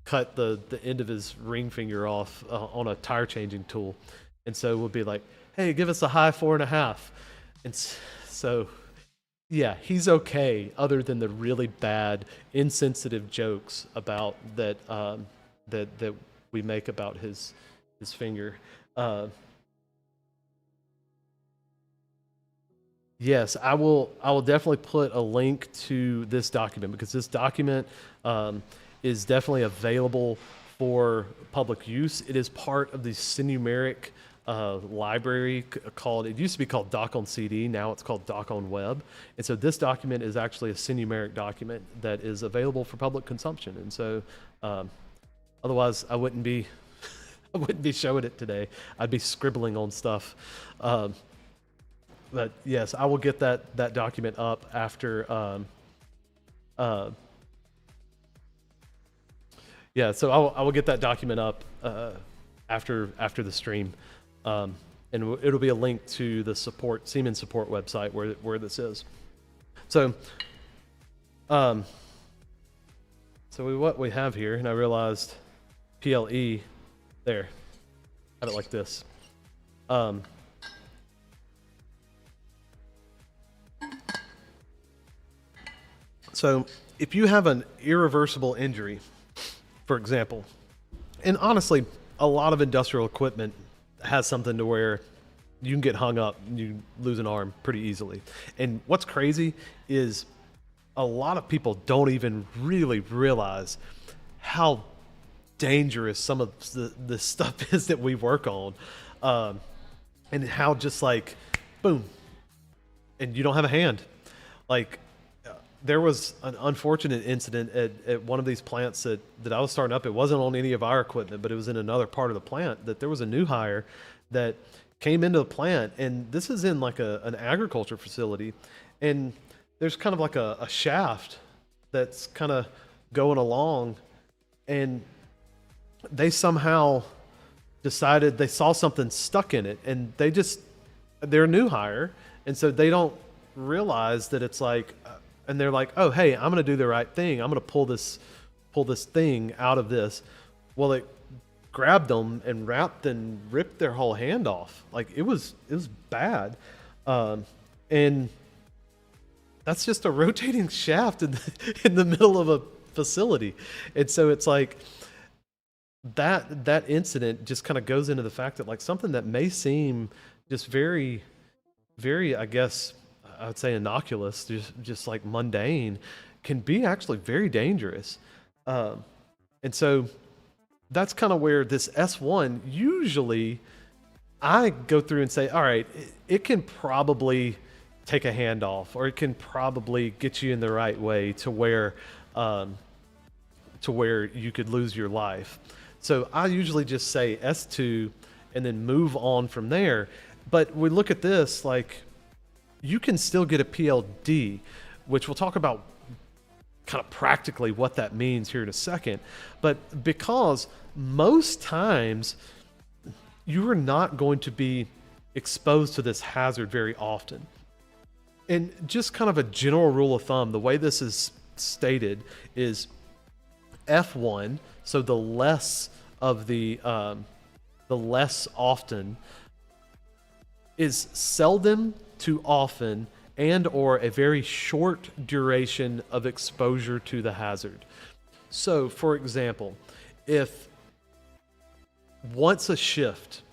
Speaker 1: cut the end of his ring finger off on a tire changing tool, and so we'll be like, hey, give us a high 4.5, and so yeah, he's okay, other than the really bad insensitive jokes about that that we make about his finger. Yes, I will definitely put a link to this document, because this document is definitely available for public use. It is part of the SINAMICS library it used to be called Doc on CD, now it's called Doc on Web. And so this document is actually a SINAMICS document that is available for public consumption. And so otherwise I wouldn't be showing it today. I'd be scribbling on stuff. But yes, I will get that document up after. Yeah, so I will get that document up after the stream, and it'll be a link to the Siemens support website where this is. So, what we have here, and I realized PLE there. Have it like this. So if you have an irreversible injury, for example, and honestly, a lot of industrial equipment has something to where you can get hung up and you lose an arm pretty easily. And what's crazy is a lot of people don't even really realize how dangerous some of the stuff is that we work on, and how just like, boom, and you don't have a hand. Like, there was an unfortunate incident at one of these plants that I was starting up. It wasn't on any of our equipment, but it was in another part of the plant, that there was a new hire that came into the plant, and this is in like an agriculture facility, and there's kind of like a shaft that's kind of going along, and they somehow decided they saw something stuck in it, and they just they're a new hire, and so they don't realize that it's like, and they're like, oh hey, I'm gonna do the right thing. I'm gonna pull this thing out of this. Well, it grabbed them and wrapped and ripped their whole hand off. Like it was bad, and that's just a rotating shaft in the middle of a facility. And so it's like that incident just kind of goes into the fact that like something that may seem just very, very, I guess I would say innocuous, just like mundane, can be actually very dangerous. And so that's kind of where this S1, usually I go through and say, all right, it can probably take a hand off, or it can probably get you in the right way to where you could lose your life. So I usually just say S2 and then move on from there. But we look at this, like you can still get a PLD, which we'll talk about kind of practically what that means here in a second. But because most times you are not going to be exposed to this hazard very often. And just kind of a general rule of thumb, the way this is stated is F1, so the less of the less often is seldom to often and or a very short duration of exposure to the hazard. So for example, if once a shift,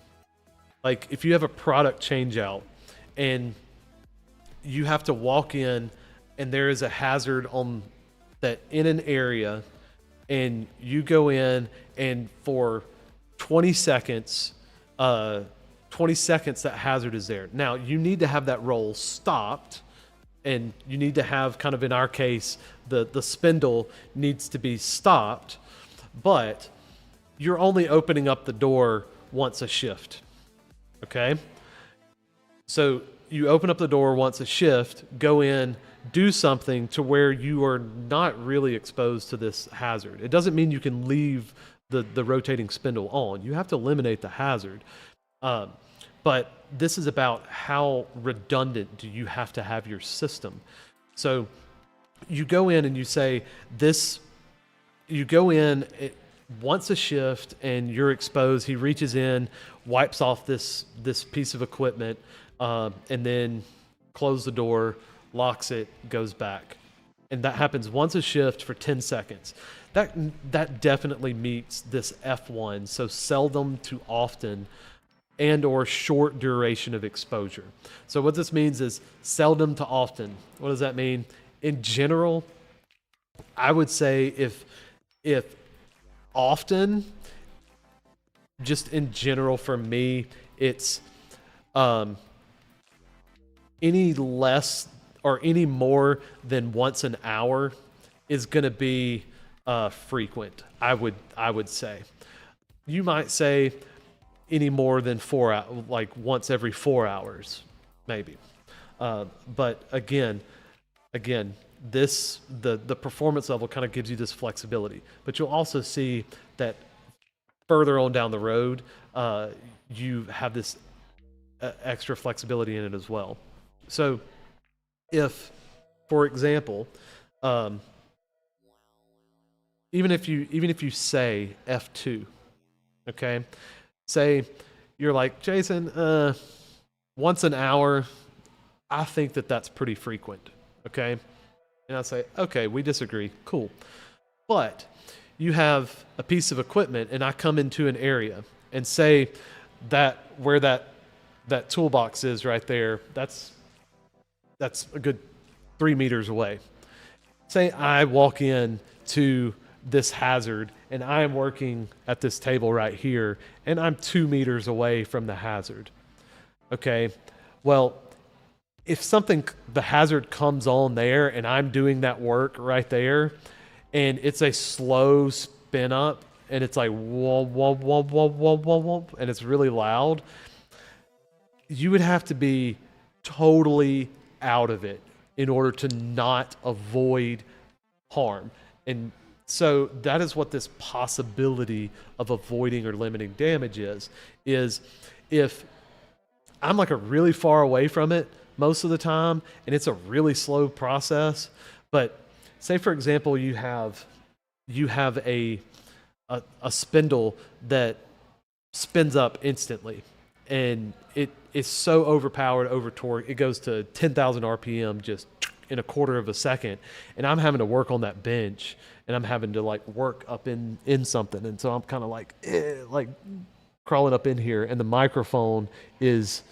Speaker 1: like if you have a product change out and you have to walk in and there is a hazard on that in an area, and you go in and for 20 seconds that hazard is there. Now you need to have that roll stopped, and you need to have, kind of in our case, the spindle needs to be stopped, but you're only opening up the door once a shift. Okay? So you open up the door once a shift, go in, do something to where you are not really exposed to this hazard. It doesn't mean you can leave the rotating spindle on. You have to eliminate the hazard. But this is about how redundant do you have to have your system. So you go in and you say this, you go in once a shift and you're exposed. He reaches in, wipes off this piece of equipment, and then close the door, locks it, goes back. And that happens once a shift for 10 seconds. That definitely meets this F1, so seldom to often and or short duration of exposure. So what this means is seldom to often. What does that mean? In general, I would say if often, just in general for me, it's any less or any more than once an hour is going to be frequent. I would say. You might say any more than 4 hours, like once every 4 hours, maybe. But again, this the performance level kind of gives you this flexibility. But you'll also see that further on down the road, you have this extra flexibility in it as well. So if, for example, even if you say F2, okay, say you're like, Jason, once an hour, I think that's pretty frequent, okay? And I say, okay, we disagree, cool. But you have a piece of equipment and I come into an area and say that where that toolbox is right there, that's a good 3 meters away. Say I walk in to this hazard and I am working at this table right here and I'm 2 meters away from the hazard. Okay, well, if the hazard comes on there and I'm doing that work right there and it's a slow spin up and it's like whoa, whoa, whoa, whoa, whoa, whoa, whoa, and it's really loud, you would have to be totally out of it in order to not avoid harm. And so that is what this possibility of avoiding or limiting damage is if I'm like a really far away from it most of the time, and it's a really slow process. But say for example, you have a spindle that spins up instantly, and it is so overpowered, over torque, it goes to 10,000 RPM just in a quarter of a second, and I'm having to work on that bench, and I'm having to like work up in something, and so I'm kind of like crawling up in here, and the microphone is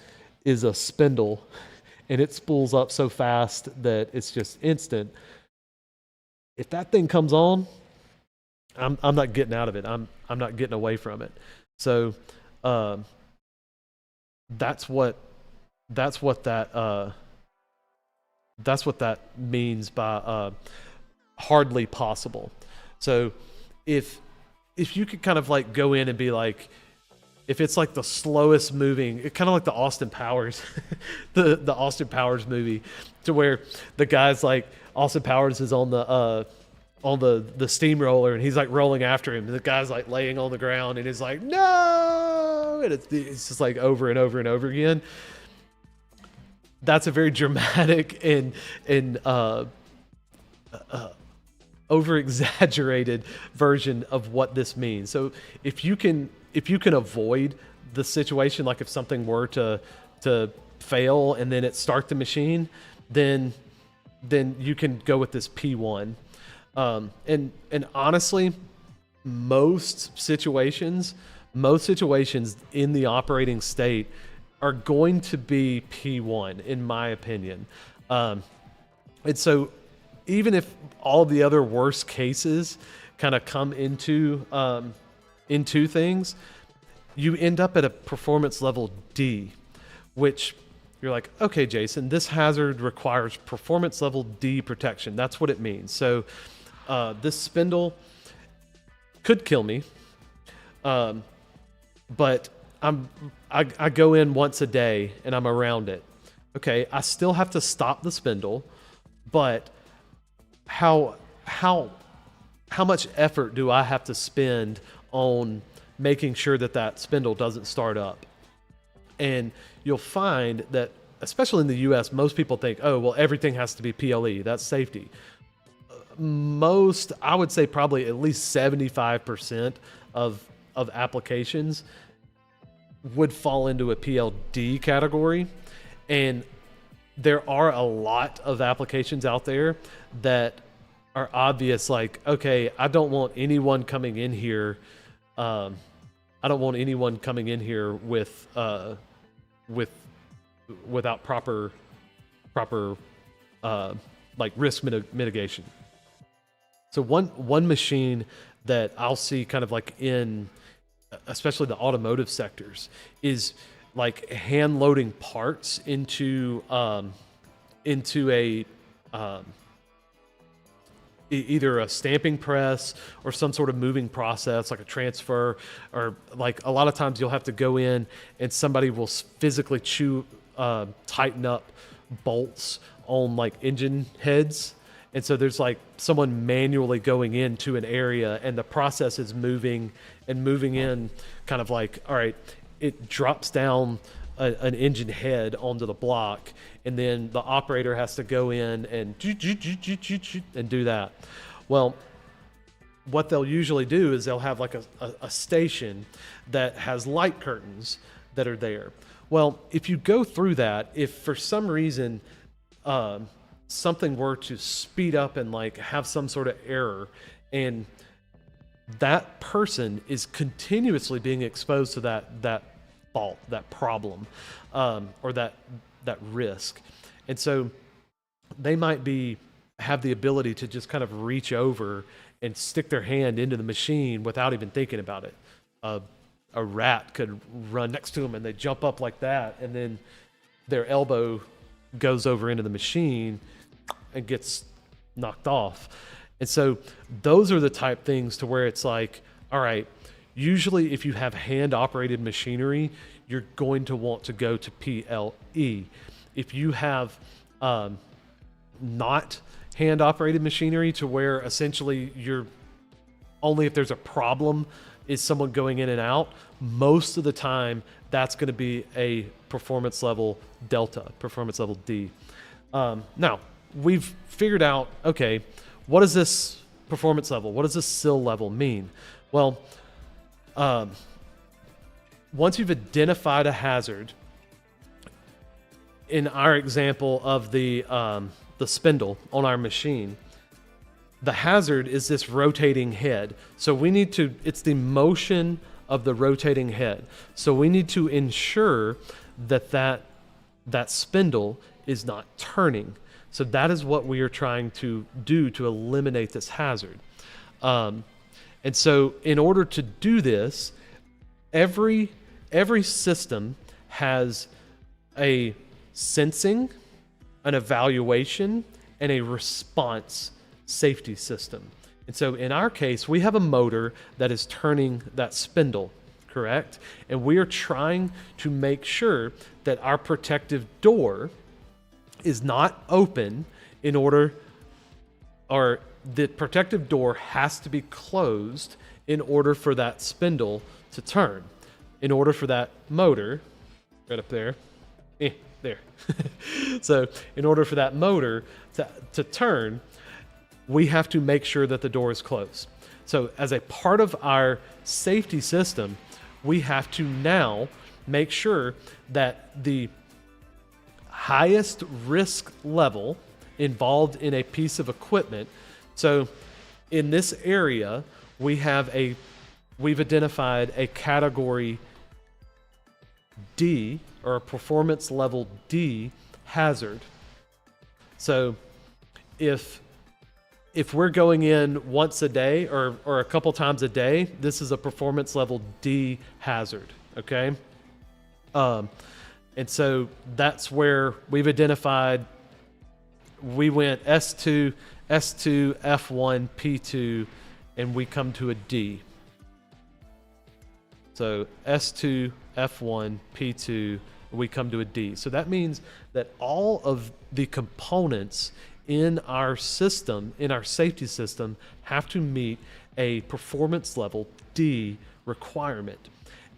Speaker 1: a spindle, and it spools up so fast that it's just instant. If that thing comes on, I'm not getting out of it. I'm not getting away from it. So that's what that means by hardly possible. So if you could kind of like go in and be like, if it's like the slowest moving, it kind of like the Austin Powers, the Austin Powers movie, to where the guy's like, Austin Powers is on the steamroller, and he's like rolling after him, and the guy's like laying on the ground, and he's like, no, and it's just like over and over and over again. That's a very dramatic and over exaggerated version of what this means. So if you can avoid the situation, like if something were to fail and then it start the machine, then you can go with this P1. And honestly, most situations in the operating state are going to be P1, in my opinion. And so even if all the other worst cases kind of come into things, you end up at a performance level D, which you're like, okay, Jason, this hazard requires performance level D protection. That's what it means. So this spindle could kill me, but I go in once a day and I'm around it. Okay, I still have to stop the spindle, but how much effort do I have to spend on making sure that spindle doesn't start up? And you'll find that, especially in the US, most people think, oh, well, everything has to be PLE. That's safety. I would say probably at least 75% of applications would fall into a PLD category. And there are a lot of applications out there that are obvious, like, okay, I don't want anyone coming in here. I don't want anyone coming in here without proper like risk mitigation. So one machine that I'll see kind of like in, especially the automotive sectors, is like hand loading parts into a either a stamping press or some sort of moving process, like a transfer, or like a lot of times you'll have to go in and somebody will physically tighten up bolts on like engine heads. And so there's like someone manually going into an area, and the process is moving in kind of like, all right, it drops down an engine head onto the block, and then the operator has to go in and do that. Well, what they'll usually do is they'll have like a station that has light curtains that are there. Well, if you go through that, if for some reason something were to speed up and like have some sort of error, and that person is continuously being exposed to that fault, that problem, or that risk. And so they might have the ability to just kind of reach over and stick their hand into the machine without even thinking about it. A rat could run next to them and they jump up like that, and then their elbow goes over into the machine and gets knocked off. And so those are the type things to where it's like, all right, usually if you have hand operated machinery, you're going to want to go to PLE. If you have not hand operated machinery, to where essentially you're only if there's a problem is someone going in and out, most of the time that's going to be a performance level delta, performance level D. Now, we've figured out, okay, what does this performance level, what does this SIL level mean? Well, once you've identified a hazard, in our example of the spindle on our machine, the hazard is this rotating head. So we need to, it's the motion of the rotating head. So we need to ensure that that spindle is not turning. So that is what we are trying to do to eliminate this hazard. And so in order to do this, every system has a sensing, an evaluation, and a response safety system. And so in our case, we have a motor that is turning that spindle, correct? And we are trying to make sure that our protective door is not open in order, or the protective door has to be closed in order for that spindle to turn. In order for that motor, right up there, there. So in order for that motor to turn, we have to make sure that the door is closed. So as a part of our safety system, we have to now make sure that the highest risk level involved in a piece of equipment. So in this area, we've identified a category D, or a performance level D hazard. So if we're going in once a day or a couple times a day, this is a performance level D hazard, okay? And so that's where we've identified, we went S2, F1, P2, and we come to a D. So S2, F1, P2, we come to a D. So that means that all of the components in our system, in our safety system, have to meet a performance level D requirement.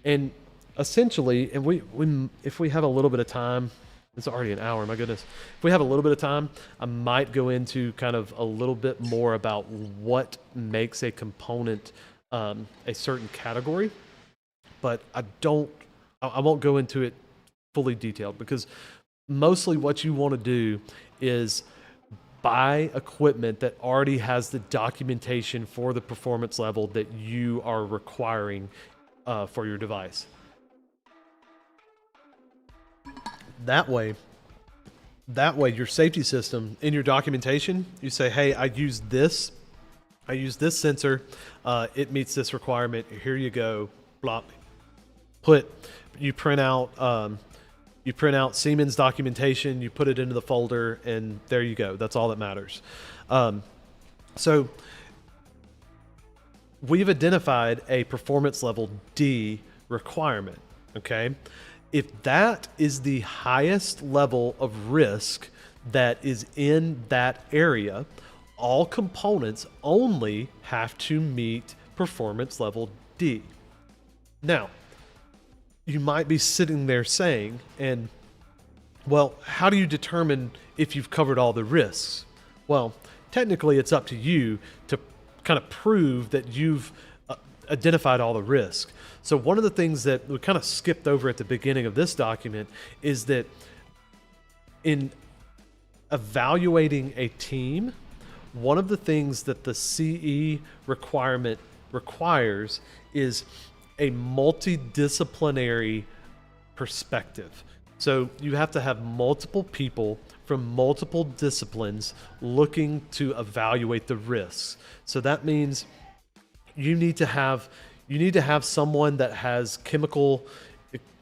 Speaker 1: And essentially, and if we have a little bit of time, it's already an hour, my goodness. If we have a little bit of time, I might go into kind of a little bit more about what makes a component a certain category, but I won't go into it fully detailed, because mostly what you want to do is buy equipment that already has the documentation for the performance level that you are requiring for your device. That way your safety system, in your documentation, you say, hey, I use this sensor, it meets this requirement, here you go, blop. You print out Siemens documentation, you put it into the folder, and there you go. That's all that matters. So we've identified a performance level D requirement, okay? If that is the highest level of risk that is in that area, all components only have to meet performance level D. Now, you might be sitting there saying, and well, how do you determine if you've covered all the risks? Well, technically it's up to you to kind of prove that you've identified all the risk. So one of the things that we kind of skipped over at the beginning of this document is that in evaluating a team, one of the things that the CE requirement requires is a multidisciplinary perspective. So you have to have multiple people from multiple disciplines looking to evaluate the risks. So that means you need to have someone that has chemical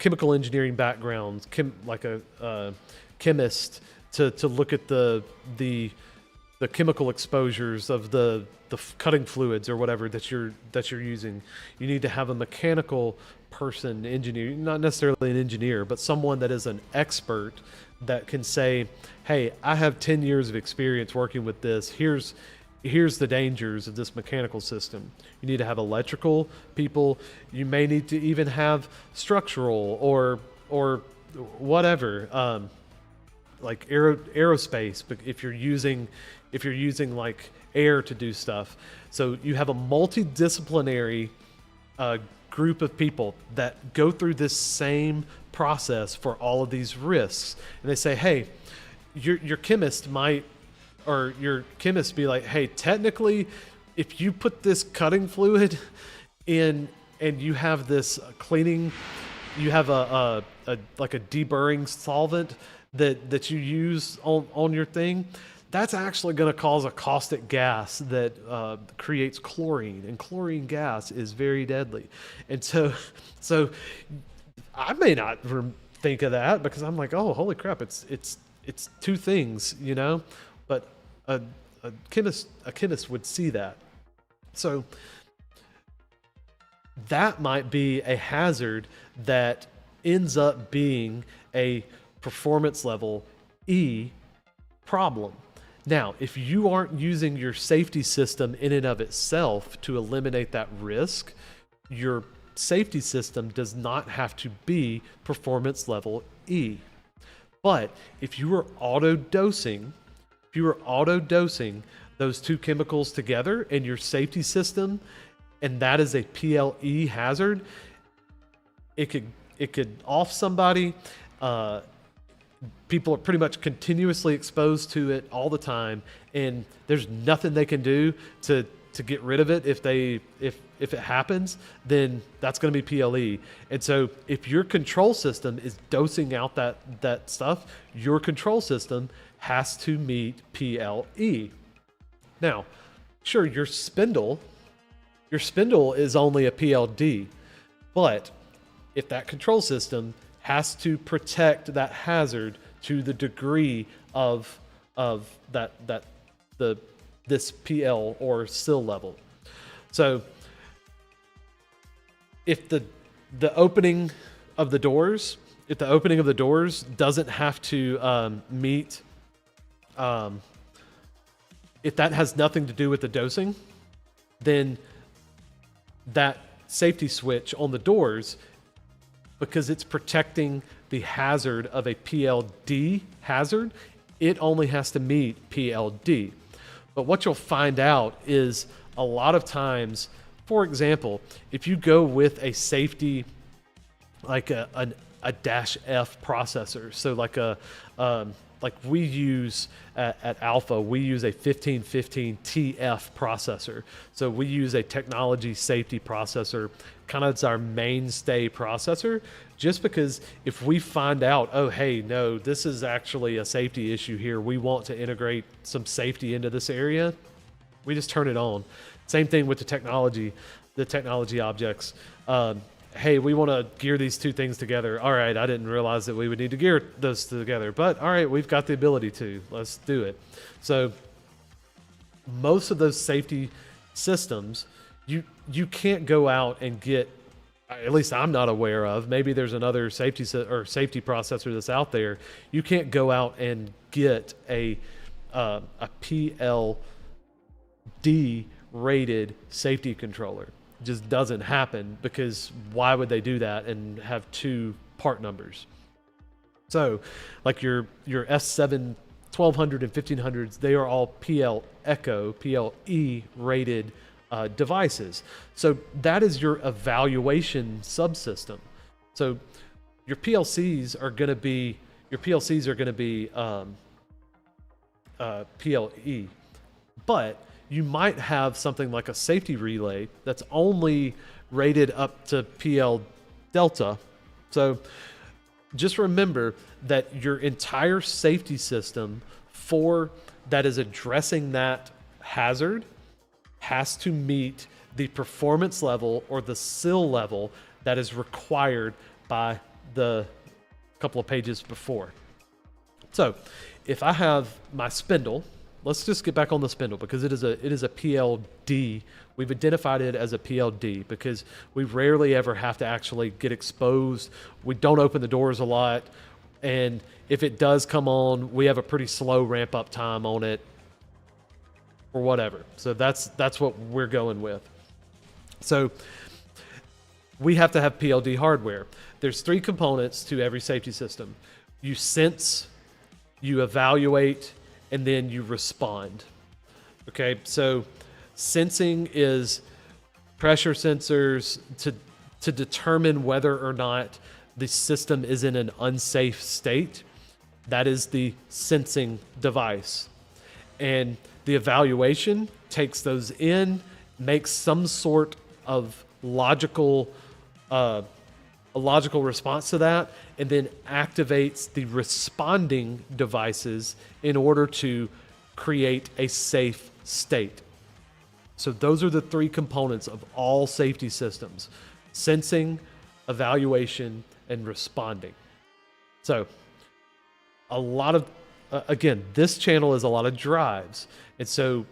Speaker 1: engineering background, like a chemist, to look at the chemical exposures of the cutting fluids or whatever that you're using. You need to have a mechanical person, engineer, not necessarily an engineer, but someone that is an expert that can say, hey, I have 10 years of experience working with this. Here's here's the dangers of this mechanical system. You need to have electrical people. You may need to even have structural or whatever, like aerospace. But if you're using like air to do stuff, so you have a multidisciplinary group of people that go through this same process for all of these risks, and they say, hey, your chemist might, or your chemist be like, hey, technically, if you put this cutting fluid in and you have this cleaning, you have a like a deburring solvent that you use on your thing, that's actually going to cause a caustic gas that creates chlorine, and chlorine gas is very deadly. And so I may not think of that because I'm like, oh, holy crap, it's two things, you know, but a chemist would see that. So that might be a hazard that ends up being a performance level E problem. Now, if you aren't using your safety system in and of itself to eliminate that risk, your safety system does not have to be performance level E. But if you are auto-dosing those two chemicals together in your safety system, and that is a PLE hazard, it could off somebody. People are pretty much continuously exposed to it all the time, and there's nothing they can do to get rid of it. If it happens, then that's going to be PLE. And so if your control system is dosing out that stuff, your control system has to meet PLE. Now, sure, your spindle is only a PLD, but if that control system has to protect that hazard to the degree of this PL or SIL level. So if the opening of the doors doesn't have to meet, if that has nothing to do with the dosing, then that safety switch on the doors, because it's protecting the hazard of a PLD hazard, it only has to meet PLD. But what you'll find out is a lot of times, for example, if you go with a safety, like a -F processor, so like we use at Alpha, we use a 1515 TF processor. So we use a technology safety processor, kind of it's our mainstay processor, just because if we find out, oh, hey, no, this is actually a safety issue here, we want to integrate some safety into this area, we just turn it on. Same thing with the technology objects. Hey, we want to gear these two things together. All right, I didn't realize that we would need to gear those together, but all right, we've got the ability to. Let's do it. So most of those safety systems, you can't go out and get, at least I'm not aware of, maybe there's another safety processor that's out there. You can't go out and get a PLD rated safety controller. Just doesn't happen, because why would they do that and have two part numbers? So like your S7 1200 and 1500s, they are all PLE rated devices. So that is your evaluation subsystem. So your PLCs are going to be PLE, but you might have something like a safety relay that's only rated up to PL Delta. So just remember that your entire safety system that is addressing that hazard has to meet the performance level or the SIL level that is required by the couple of pages before. So if I have my spindle, let's just get back on the spindle, because it is a PLD. We've identified it as a PLD because we rarely ever have to actually get exposed. We don't open the doors a lot. And if it does come on, we have a pretty slow ramp up time on it. or whatever. So that's what we're going with. So we have to have PLD hardware. There's 3 components to every safety system. You sense, you evaluate, and then you respond. Okay, so sensing is pressure sensors to determine whether or not the system is in an unsafe state. That is the sensing device. And the evaluation takes those in, makes some sort of logical a logical response to that, and then activates the responding devices in order to create a safe state. So those are the 3 components of all safety systems: sensing, evaluation, and responding. So a lot of, again, this channel is a lot of drives. And so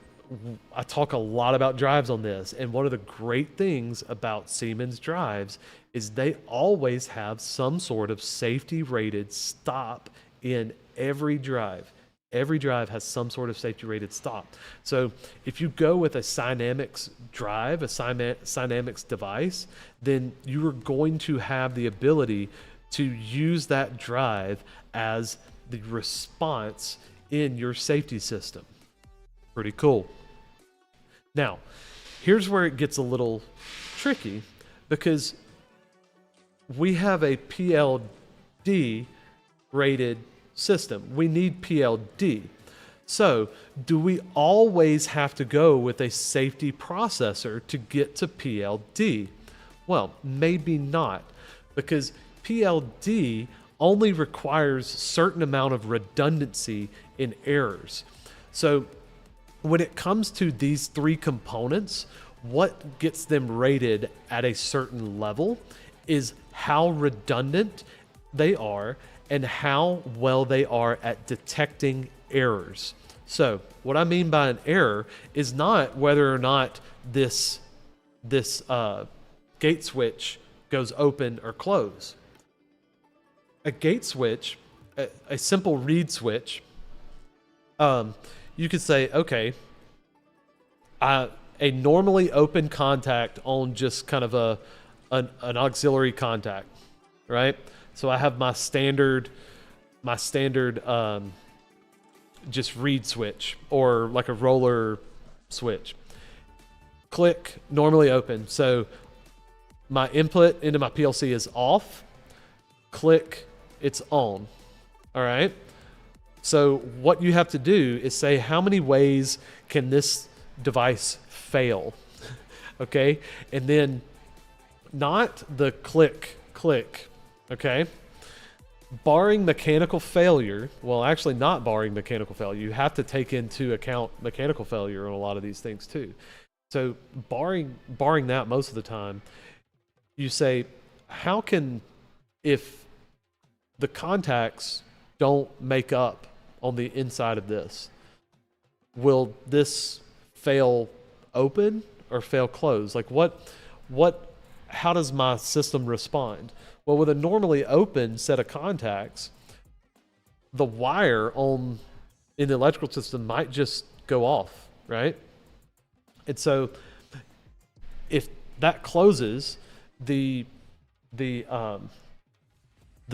Speaker 1: I talk a lot about drives on this. And one of the great things about Siemens drives is they always have some sort of safety rated stop in every drive. Every drive has some sort of safety rated stop. So if you go with a SINAMICS drive, a SINAMICS device, then you are going to have the ability to use that drive as the response in your safety system. Pretty cool. Now, here's where it gets a little tricky, because we have a PLD rated system. We need PLD. So, do we always have to go with a safety processor to get to PLD? Well, maybe not, because PLD only requires a certain amount of redundancy in errors. So when it comes to these 3 components, what gets them rated at a certain level is how redundant they are and how well they are at detecting errors. So what I mean by an error is not whether or not this gate switch goes open or close. A gate switch, a simple read switch, you could say, okay, a normally open contact on just kind of an auxiliary contact, right? So I have my standard just read switch, or like a roller switch. Click, normally open. So my input into my PLC is off. Click, it's on. All right. So what you have to do is say, how many ways can this device fail? Okay. And then not the click, okay? Barring mechanical failure, well, actually not barring mechanical failure, you have to take into account mechanical failure on a lot of these things too. So barring that most of the time, you say, how can, if the contacts don't make up on the inside of this, will this fail open or fail close? Like how does my system respond? Well, with a normally open set of contacts, the wire in the electrical system might just go off, right? And so if that closes, the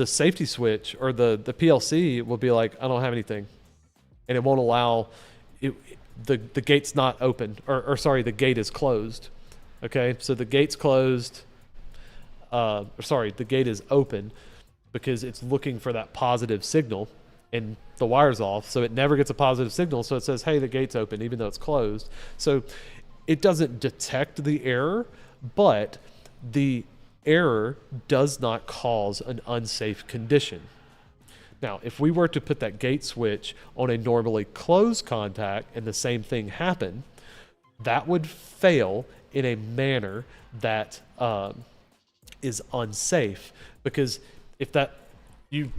Speaker 1: safety switch or the PLC will be like, I don't have anything, and it won't allow it, the gate's not open, or sorry, the gate is closed. Okay, so the gate's closed. The gate is open because it's looking for that positive signal, and the wire's off, so it never gets a positive signal. So it says, hey, the gate's open, even though it's closed. So it doesn't detect the error, but the error does not cause an unsafe condition. Now, if we were to put that gate switch on a normally closed contact and the same thing happened, that would fail in a manner that is unsafe, because if you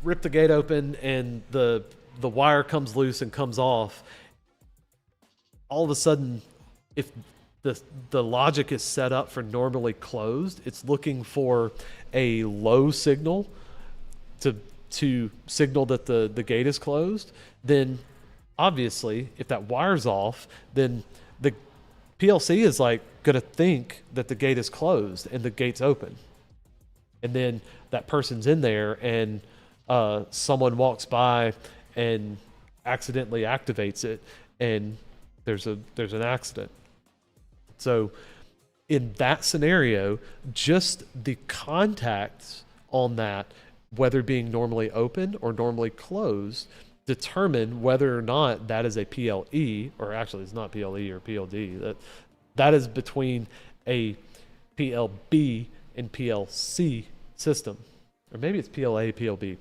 Speaker 1: rip the gate open and the wire comes loose and comes off, all of a sudden, if the logic is set up for normally closed, it's looking for a low signal to signal that the gate is closed, then obviously, if that wire's off, then the PLC is like going to think that the gate is closed and the gate's open. And then that person's in there and someone walks by and accidentally activates it, and there's an accident. So in that scenario, just the contacts on that, whether being normally open or normally closed, determine whether or not that is a PLE, or actually it's not PLE or PLD. That is between a PLB and PLC system, or maybe it's PLA, PLB.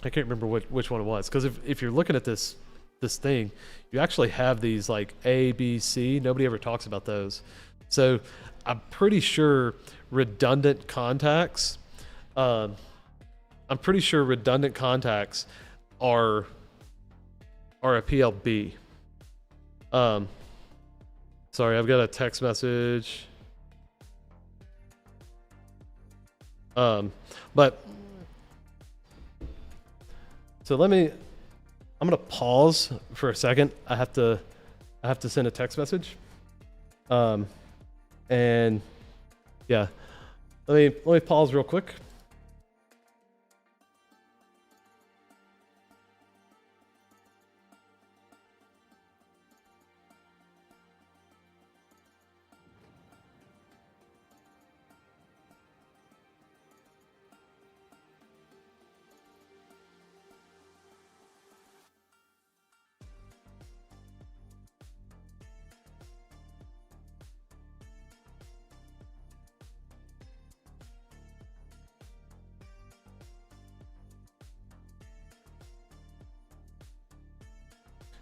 Speaker 1: I can't remember which one it was, because if you're looking at this thing, you actually have these like A, B, C. Nobody ever talks about those. So I'm pretty sure redundant contacts. I'm pretty sure redundant contacts are a PLB. Sorry, I've got a text message. But so I'm gonna pause for a second. I have to send a text message. And yeah, let me pause real quick.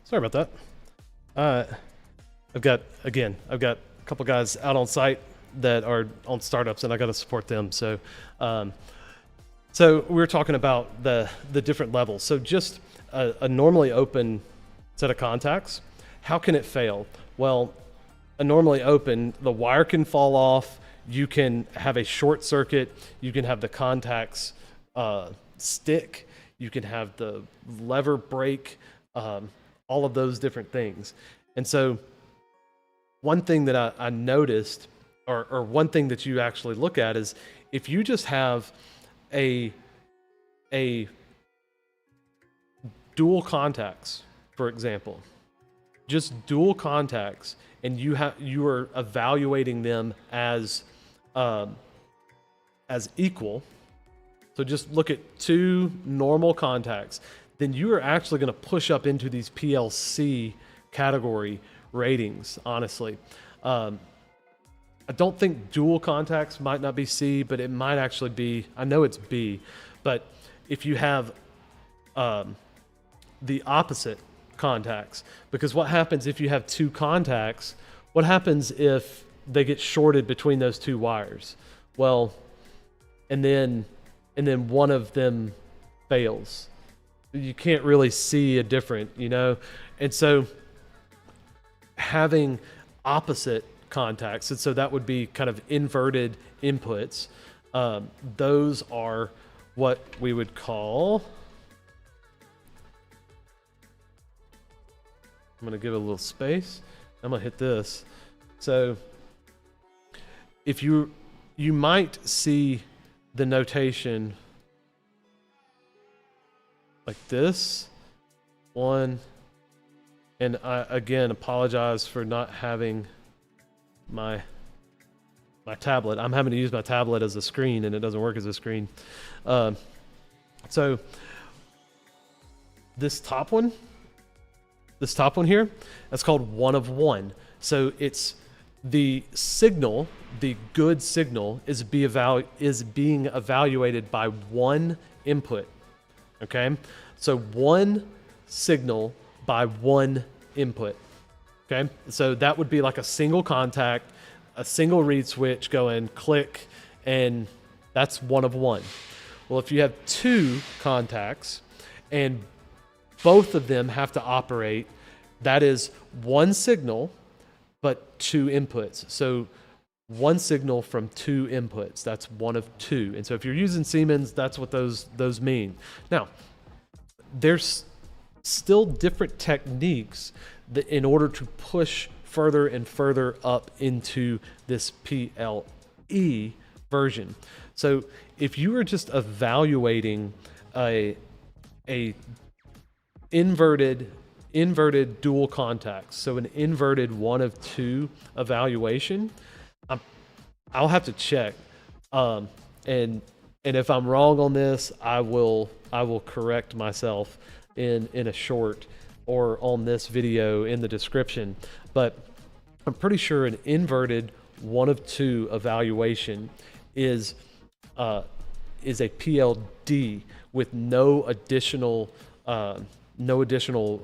Speaker 1: Sorry about that. I've got a couple guys out on site that are on startups, and I got to support them. So, so we were talking about the different levels. So just a normally open set of contacts, how can it fail? Well, a normally open, the wire can fall off. You can have a short circuit. You can have the contacts stick. You can have the lever break. All of those different things. And so one thing that I noticed, or one thing that you actually look at, is if you just have a dual contacts, for example, just dual contacts, and you are evaluating them as equal. So just look at two normal contacts, then you are actually going to push up into these PLC category ratings, honestly. I don't think dual contacts might not be C, but it might actually be, I know it's B, but if you have the opposite contacts, because what happens if you have two contacts, what happens if they get shorted between those two wires? Well, and then one of them fails. You can't really see a difference, you know? And so having opposite contacts, and so that would be kind of inverted inputs, those are what we would call, I'm going to give it a little space. I'm going to hit this. So if you might see the notation like this one, and I again apologize for not having my tablet. I'm having to use my tablet as a screen, and it doesn't work as a screen. So this top one here, that's called 1 of 1. So it's the signal, the good signal is being evaluated by one input. Okay, so one signal by one input. Okay, so that would be like a single contact, a single reed switch going click, and that's 1 of 1. Well, if you have two contacts and both of them have to operate, that is one signal but two inputs. So one signal from two inputs, that's 1 of 2. And so if you're using Siemens, that's what those mean. Now, there's still different techniques that in order to push further and further up into this PLe version. So if you are just evaluating a inverted dual contacts, so an inverted 1 of 2 evaluation, I'll have to check, and if I'm wrong on this, I will correct myself in a short or on this video in the description. But I'm pretty sure an inverted 1 of 2 evaluation is a PLD with no additional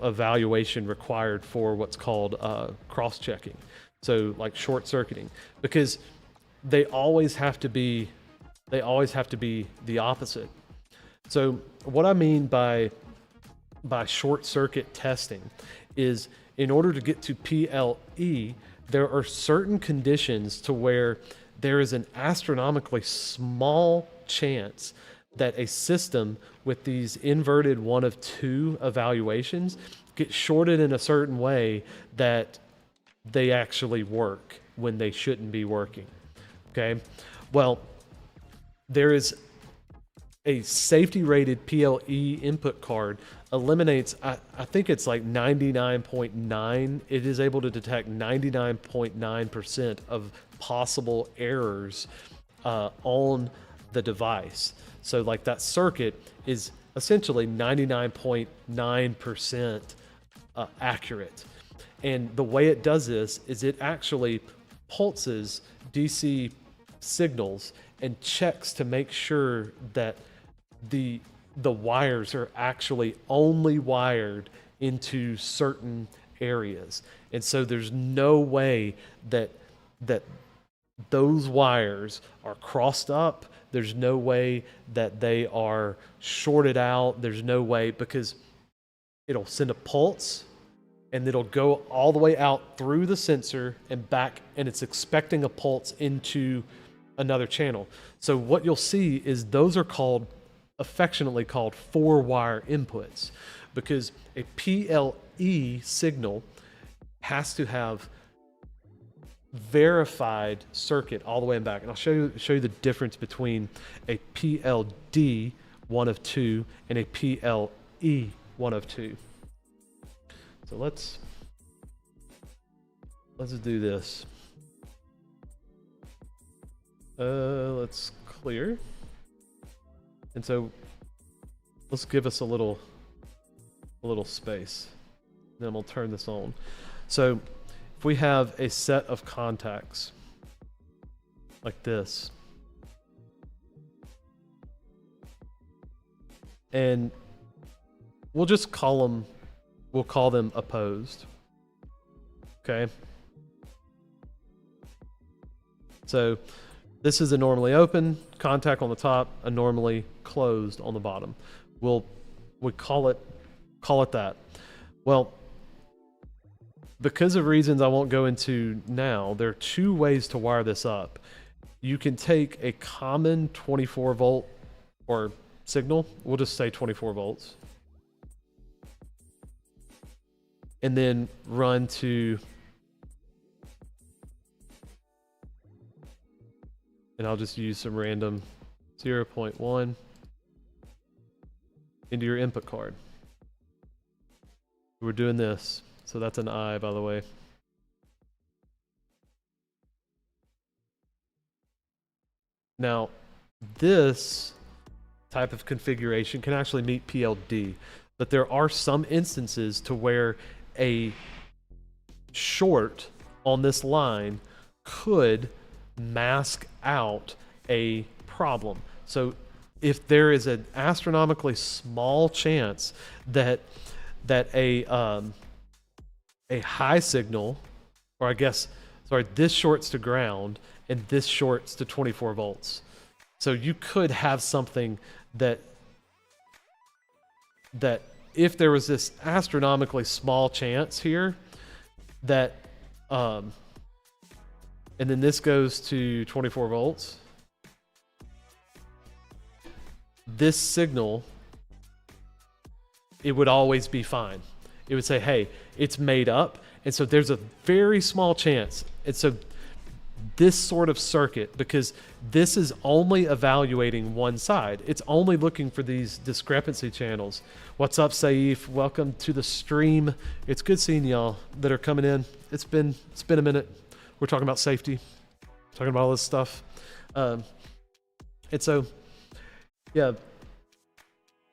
Speaker 1: evaluation required for what's called cross-checking. So like short circuiting, because they always have to be the opposite. So what I mean by short circuit testing is, in order to get to PLE, there are certain conditions to where there is an astronomically small chance that a system with these inverted 1 of 2 evaluations get shorted in a certain way that they actually work when they shouldn't be working. Okay, well, there is a safety rated PLE input card eliminates, I think it's like 99.9, it is able to detect 99.9% of possible errors on the device. So like that circuit is essentially 99.9% accurate. And the way it does this is it actually pulses DC signals and checks to make sure that the wires are actually only wired into certain areas. And so there's no way that those wires are crossed up. There's no way that they are shorted out. There's no way, because it'll send a pulse and it'll go all the way out through the sensor and back, and it's expecting a pulse into another channel. So what you'll see is those are affectionately called 4-wire inputs, because a PLE signal has to have verified circuit all the way and back. And I'll show you the difference between a PLD 1 of 2 and a PLE 1 of 2. So let's do this. Let's clear. And so let's give us a little space. Then we'll turn this on. So if we have a set of contacts like this, and we'll call them opposed. Okay. So this is a normally open contact on the top, a normally closed on the bottom. We call it that. Well, because of reasons I won't go into now, there are 2 ways to wire this up. You can take a common 24 volt or signal, we'll just say 24 volts, and then run to, and I'll just use some random 0.1 into your input card. We're doing this, so that's an I, by the way. Now, this type of configuration can actually meet PLD, but there are some instances to where a short on this line could mask out a problem. So if there is an astronomically small chance that a high signal, or this shorts to ground and this shorts to 24 volts. So you could have something that if there was this astronomically small chance here that and then this goes to 24 volts, this signal it would always be fine. It would say, hey, it's made up. And so there's a very small chance. And so this sort of circuit, because this is only evaluating one side. It's only looking for these discrepancy channels. What's up, Saif? Welcome to the stream. It's good seeing y'all that are coming in. It's been a minute. We're talking about safety, talking about all this stuff. And so, yeah.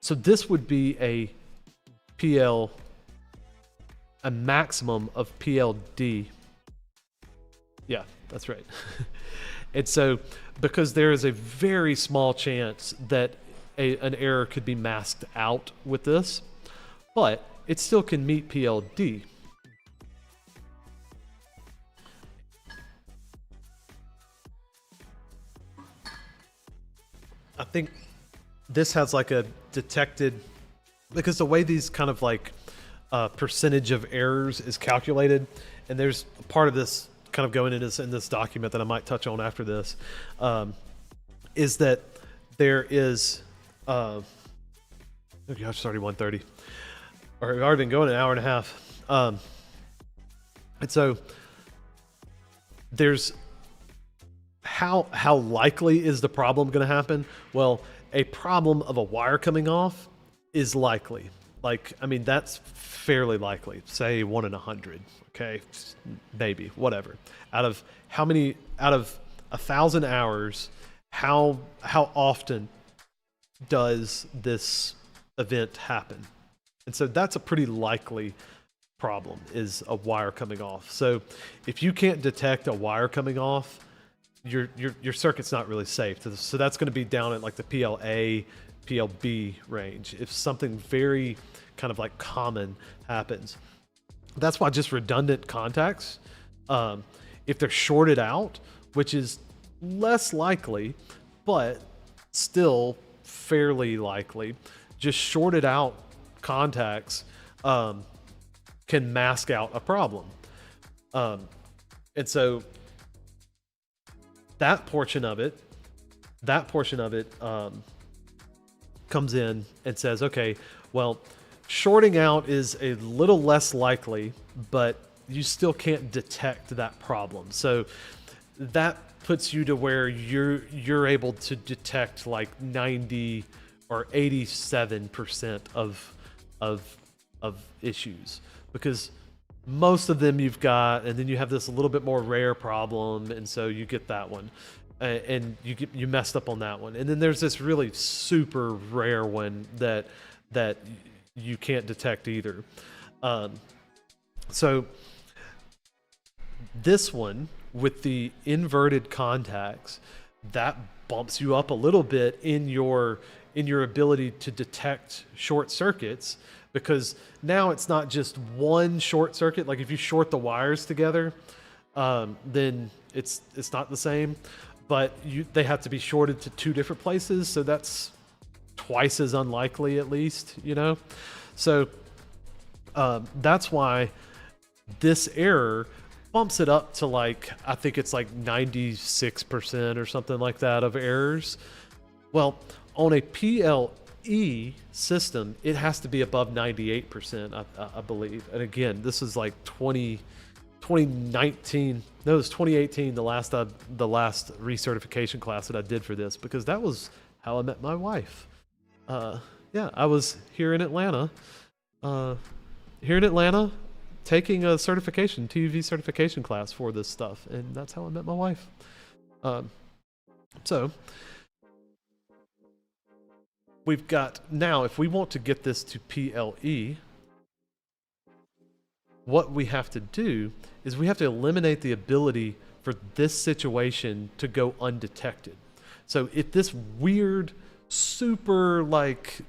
Speaker 1: So this would be a maximum of PLD. Yeah, that's right. And so, because there is a very small chance that an error could be masked out with this, but it still can meet PLD. I think this has like a detected, because the way these kind of like percentage of errors is calculated, and there's a part of this kind of going in this document that I might touch on after this, is that there is, oh gosh, it's already 1:30, or we've already been going an hour and a half. And so there's how likely is the problem going to happen? Well, a problem of a wire coming off is likely. Like, I mean, that's fairly likely. Say 1 in 100. Okay, maybe, whatever. Out of 1,000 hours, how often does this event happen? And so that's a pretty likely problem, is a wire coming off. So if you can't detect a wire coming off, your circuit's not really safe. So that's going to be down at like the PLA, PLB range. If something very kind of like common happens, that's why just redundant contacts, if they're shorted out, which is less likely, but still fairly likely, just shorted out contacts can mask out a problem. And so that portion of it comes in and says, okay, well, shorting out is a little less likely, but you still can't detect that problem. So that puts you to where you're able to detect like 90 or 87% of issues, because most of them you've got, and then you have this a little bit more rare problem, and so you get that one, and you messed up on that one, and then there's this really super rare one that you can't detect either. So this one with the inverted contacts, that bumps you up a little bit in your ability to detect short circuits, because now it's not just one short circuit. Like if you short the wires together, then it's not the same, but they have to be shorted to 2 different places. So that's twice as unlikely, at least, you know? So that's why this error bumps it up to like, I think it's like 96% or something like that of errors. Well, on a PLE system, it has to be above 98%, I believe. And again, this is like 2019. No, it was 2018, the last recertification class that I did for this, because that was how I met my wife. Yeah, I was here in Atlanta, taking a certification, TUV certification class for this stuff, and that's how I met my wife. So we've got, now if we want to get this to PLE, what we have to do is we have to eliminate the ability for this situation to go undetected. So if this weird, super like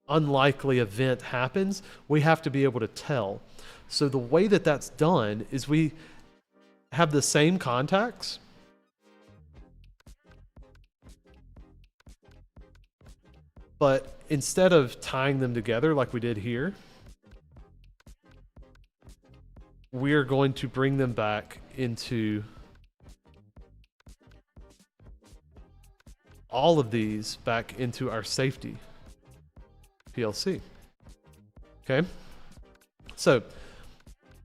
Speaker 1: unlikely event happens, we have to be able to tell. So the way that that's done is we have the same contacts, but instead of tying them together like we did here, we're going to bring them back into all of these back into our safety PLC. Okay. So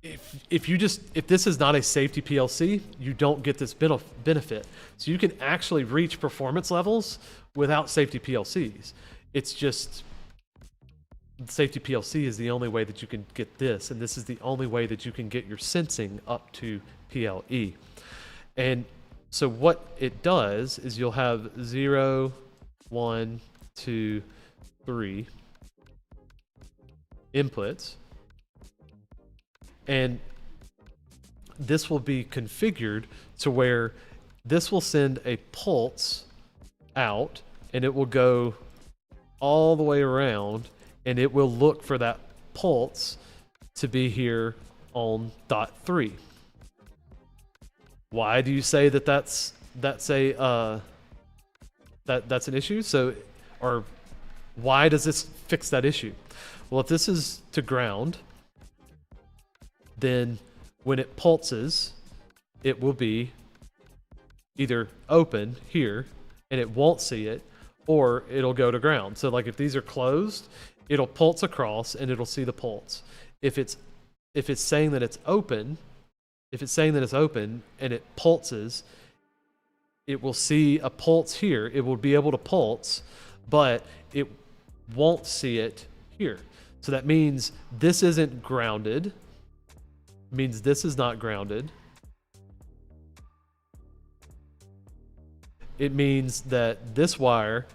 Speaker 1: if this is not a safety PLC, you don't get this benefit. So you can actually reach performance levels without safety PLCs. It's just safety PLC is the only way that you can get this, and this is the only way that you can get your sensing up to PLE. And so what it does is you'll have 0, 1, 2, 3 inputs, and this will be configured to where this will send a pulse out, and it will go all the way around, and it will look for that pulse to be here on dot 3. Why do you say that that's an issue? So, or why does this fix that issue? Well, if this is to ground, then when it pulses, it will be either open here and it won't see it, or it'll go to ground. So like if these are closed, it'll pulse across and it'll see the pulse. If it's saying that it's open, and it pulses, it will see a pulse here. It will be able to pulse, but it won't see it here. So that means this isn't grounded. Means this is not grounded. It means that this wire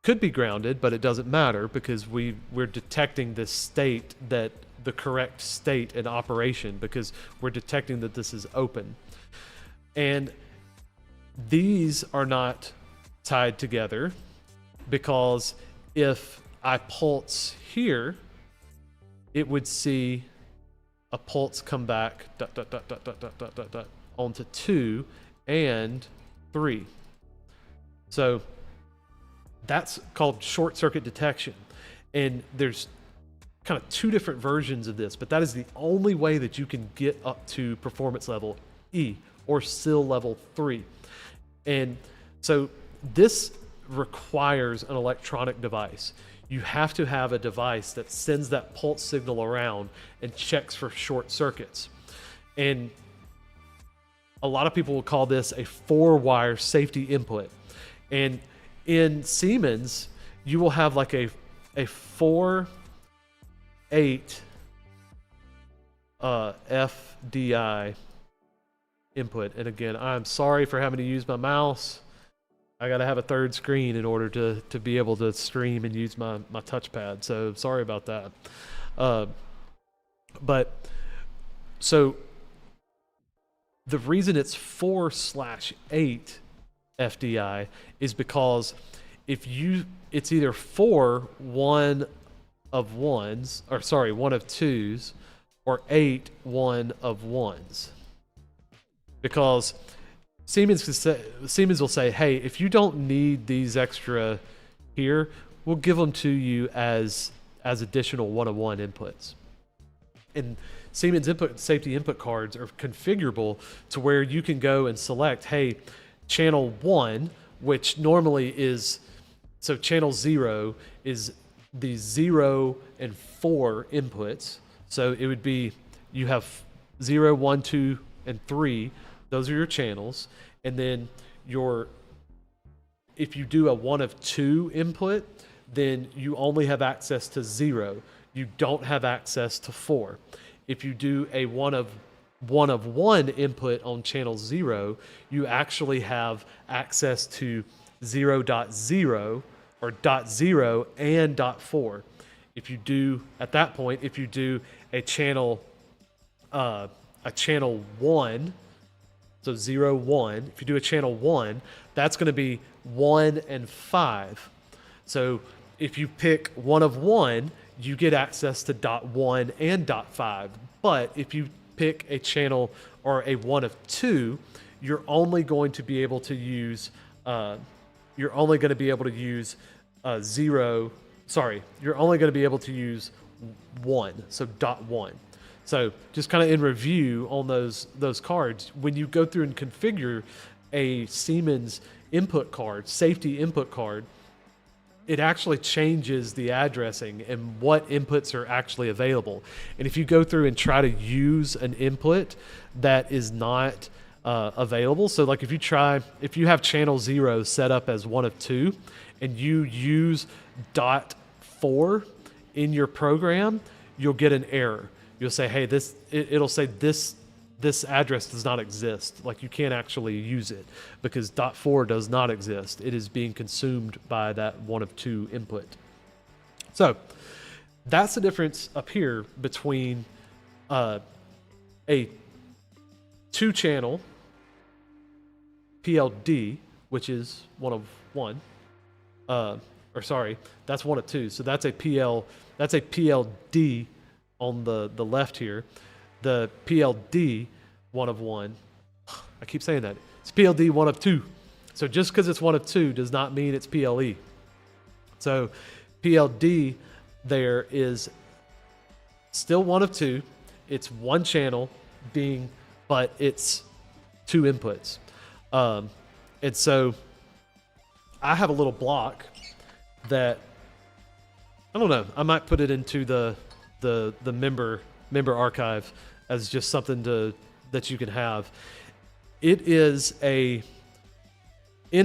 Speaker 1: could be grounded, but it doesn't matter because we're detecting this state, that the correct state in operation, because we're detecting that this is open. And these are not tied together because if I pulse here, it would see a pulse come back onto 2 and 3. So that's called short circuit detection. And there's kind of 2 different versions of this, but that is the only way that you can get up to performance level E or SIL level 3. And so this requires an electronic device. You have to have a device that sends that pulse signal around and checks for short circuits. And a lot of people will call this a 4-wire safety input. And in Siemens, you will have like a 4-8 FDI input. And again, I'm sorry for having to use my mouse. I got to have a third screen in order to be able to stream and use my touchpad. So sorry about that. But so the reason it's 4/8 FDI is because it's either 4 1 of 1s, or sorry, 1 of 2s, or 8 1 of 1s. Because Siemens will say, hey, if you don't need these extra here, we'll give them to you as additional 1 of 1 inputs. And Siemens safety input cards are configurable to where you can go and select, hey, channel 1, which normally is, so channel 0 is the 0 and 4 inputs. So it would be, you have 0, 1, 2, and 3. Those are your channels. And then if you do a 1 of 2 input, then you only have access to 0. You don't have access to 4. If you do a 1 of 1 input on channel 0, you actually have access to 0.0 or .0 and .4. If you do, at that point, if you do a channel 1, so 0, 1, if you do a channel 1, that's going to be 1 and 5. So if you pick 1 of 1, you get access to .1 and .5. But if you pick a channel or a 1 of 2, you're only going to be able to use 0. You're only going to be able to use 1, so .1. So just kind of in review on those cards, when you go through and configure a Siemens input card, safety input card, it actually changes the addressing and what inputs are actually available. And if you go through and try to use an input that is not available, so like if you have channel 0 set up as 1 of 2 and you use .4 in your program, you'll get an error. You'll say, hey, it'll say this address does not exist. Like, you can't actually use it because .4 does not exist. It is being consumed by that 1 of 2 input. So that's the difference up here between a 2-channel PLD, which is 1 of 1, that's 1 of 2. So that's a PLD on the left here. The PLD 1 of 1, I keep saying that, it's PLD 1 of 2. So just because it's 1 of 2 does not mean it's PLE. So PLD there is still 1 of 2. It's 1 channel but it's 2 inputs. And so I have a little block that, I don't know, I might put it into the member archive as just something that you can have. It is in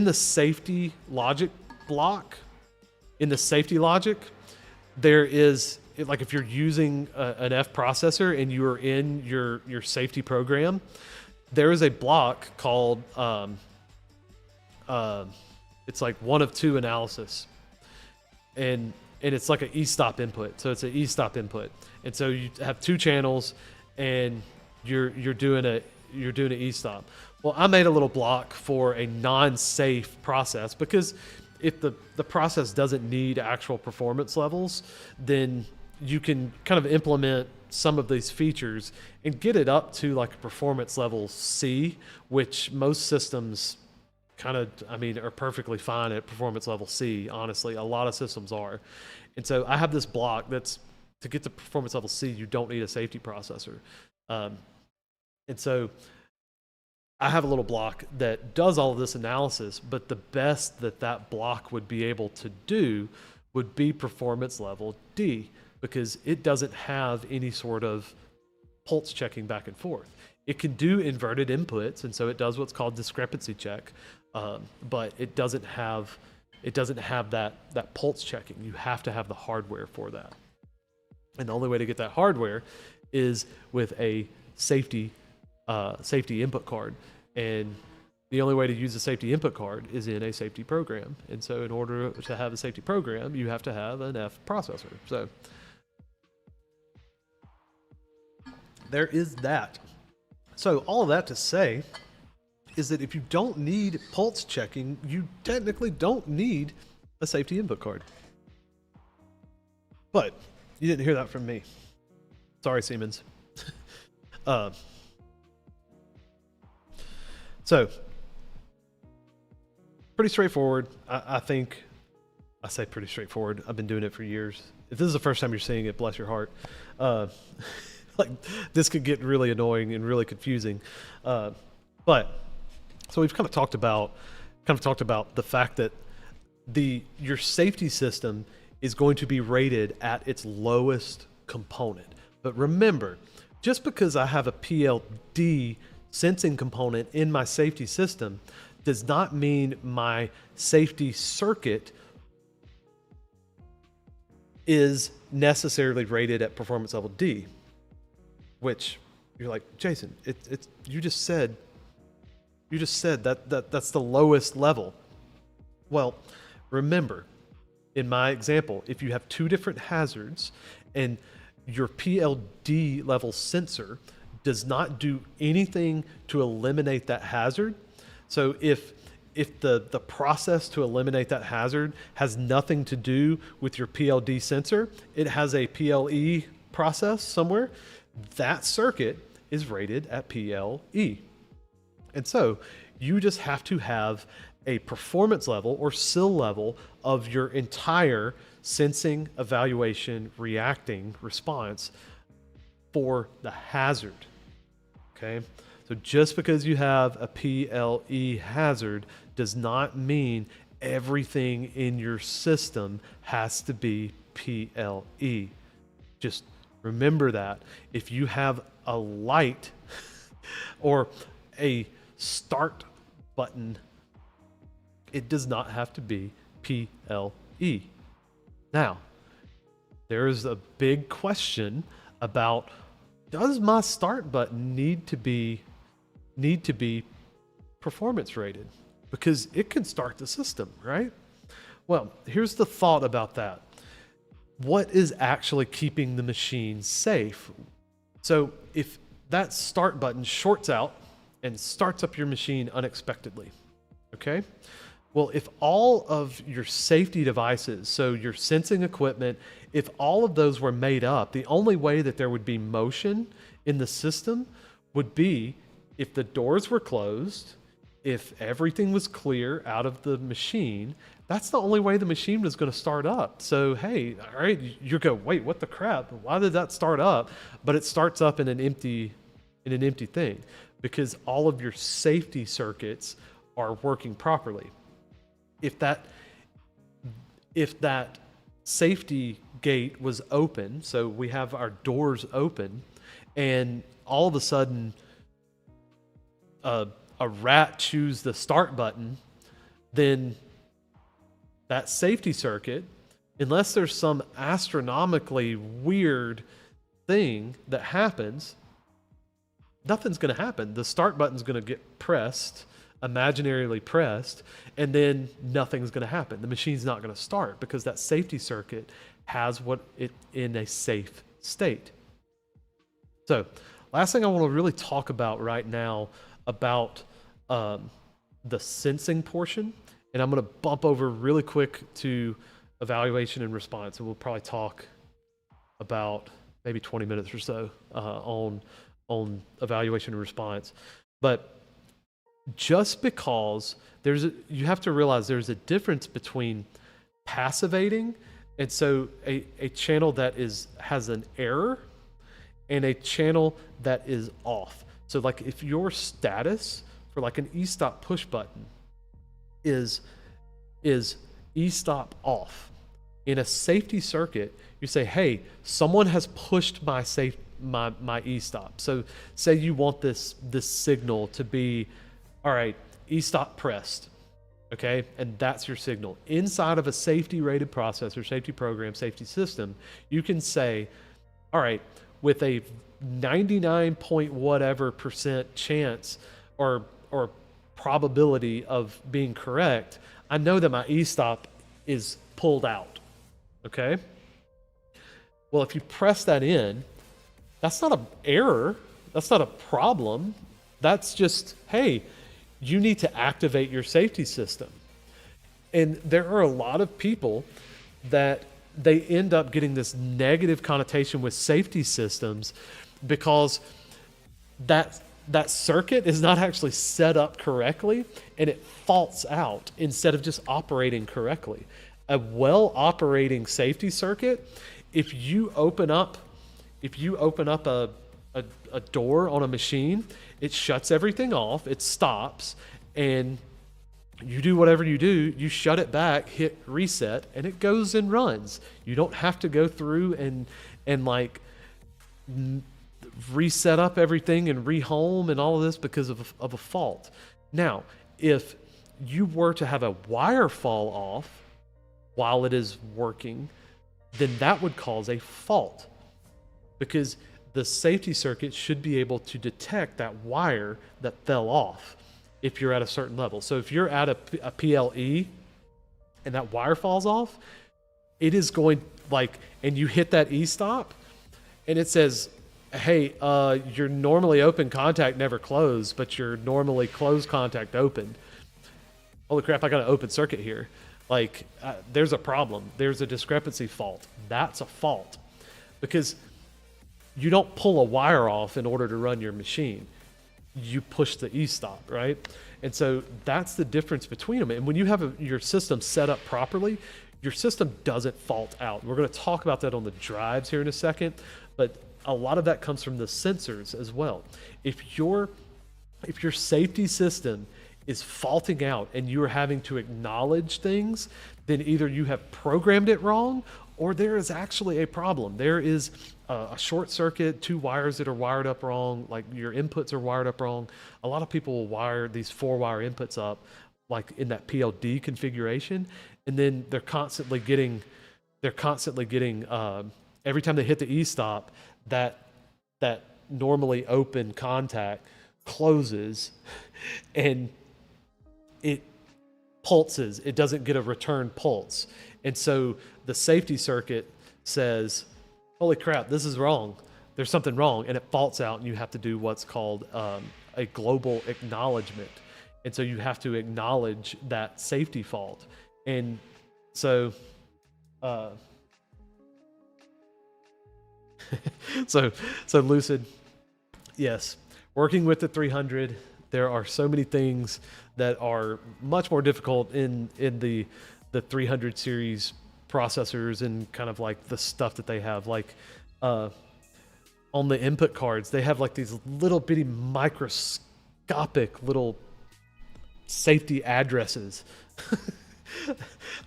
Speaker 1: the safety logic block, in the safety logic, there is, like, if you're using an F processor and you are in your safety program, there is a block called it's like 1 of 2 analysis, and it's like an e-stop input. So it's an e-stop input, and so you have 2 channels, and you're doing an e-stop. Well, I made a little block for a non-safe process, because if the process doesn't need actual performance levels, then you can kind of implement some of these features and get it up to like a performance level C, which most systems are perfectly fine at performance level C. Honestly, a lot of systems are. And so I have this block that's, to get to performance level C, you don't need a safety processor. And so I have a little block that does all of this analysis, but the best that block would be able to do would be performance level D, because it doesn't have any sort of pulse checking back and forth. It can do inverted inputs, and so it does what's called discrepancy check, but it doesn't have that pulse checking. You have to have the hardware for that, and the only way to get that hardware is with a safety input card, and the only way to use a safety input card is in a safety program. And so in order to have a safety program, you have to have an F processor. So there is that. So all of that to say is that if you don't need pulse checking, you technically don't need a safety input card. But you didn't hear that from me. Sorry, Siemens. So pretty straightforward. I think I say pretty straightforward. I've been doing it for years. If this is the first time you're seeing it, bless your heart. Like, this could get really annoying and really confusing. But so we've kind of talked about the fact that your safety system is going to be rated at its lowest component. But remember, just because I have a PLD sensing component in my safety system does not mean my safety circuit is necessarily rated at performance level D, which you're like, Jason, you just said that's the lowest level. Well, remember, in my example, if you have 2 different hazards and your PLD level sensor does not do anything to eliminate that hazard, so if the process to eliminate that hazard has nothing to do with your PLD sensor, it has a PLE process somewhere, that circuit is rated at PLE. And so you just have to have a performance level or SIL level of your entire sensing, evaluation, reacting response for the hazard. Okay? So just because you have a PLE hazard does not mean everything in your system has to be PLE. Just remember that. If you have a light or a start button, it does not have to be PLE. Now, there is a big question about, does my start button need to be performance rated? Because it can start the system, right? Well, here's the thought about that. What is actually keeping the machine safe? So if that start button shorts out and starts up your machine unexpectedly, okay? Well, if all of your safety devices, so your sensing equipment, if all of those were made up, the only way that there would be motion in the system would be if the doors were closed, if everything was clear out of the machine. That's the only way the machine was going to start up. So, hey, all right, you go, wait, what the crap? Why did that start up? But it starts up in an empty thing, because all of your safety circuits are working properly. If that safety gate was open, so we have our doors open, and all of a sudden a rat chews the start button, then that safety circuit, unless there's some astronomically weird thing that happens, nothing's going to happen. The start button's going to get pressed, imaginarily pressed, and then nothing's going to happen. The machine's not going to start because that safety circuit has what it in a safe state. So, last thing I want to really talk about right now about the sensing portion, and I'm going to bump over really quick to evaluation and response, and we'll probably talk about maybe 20 minutes or so on evaluation and response. But just because you have to realize there's a difference between passivating, and so a channel that has an error, and a channel that is off. So like if your status for like an e-stop push button is e-stop off, in a safety circuit, you say, hey, someone has pushed my e-stop. So say you want this signal to be, all right, e-stop pressed, okay? And that's your signal. Inside of a safety rated processor, safety program, safety system, you can say, all right, with a 99 point whatever % chance or probability of being correct, I know that my e-stop is pulled out, okay? Well, if you press that in, that's not an error. That's not a problem. That's just, hey, you need to activate your safety system. And there are a lot of people that they end up getting this negative connotation with safety systems because that circuit is not actually set up correctly, and it faults out instead of just operating correctly. A well-operating safety circuit, if you open up a door on a machine, it shuts everything off, it stops, and you do whatever you do, you shut it back, hit reset, and it goes and runs. You don't have to go through and like reset up everything and rehome and all of this because of a fault. Now, if you were to have a wire fall off while it is working, then that would cause a fault, because the safety circuit should be able to detect that wire that fell off if you're at a certain level. So if you're at a PLE and that wire falls off, it is going and you hit that e-stop and it says, hey, your normally open contact never closed, but your normally closed contact opened. Holy crap, I got an open circuit here. There's a problem. There's a discrepancy fault. That's a fault, because you don't pull a wire off in order to run your machine. You push the e-stop, right? And so that's the difference between them. And when you have your system set up properly, your system doesn't fault out. We're going to talk about that on the drives here in a second, but a lot of that comes from the sensors as well. If your safety system is faulting out and you're having to acknowledge things, then either you have programmed it wrong or there is actually a problem. There is a short circuit, two wires that are wired up wrong, like your inputs are wired up wrong. A lot of people will wire these 4-wire inputs up like in that PLD configuration, and then they're constantly getting every time they hit the e-stop, that normally open contact closes and it pulses. It doesn't get a return pulse. And so the safety circuit says, holy crap, this is wrong. There's something wrong. And it faults out, and you have to do what's called a global acknowledgement. And so you have to acknowledge that safety fault. And so, so Lucid, yes, working with the 300, there are so many things that are much more difficult in the 300 series processors and kind of like the stuff that they have, like on the input cards, they have like these little bitty microscopic little safety addresses.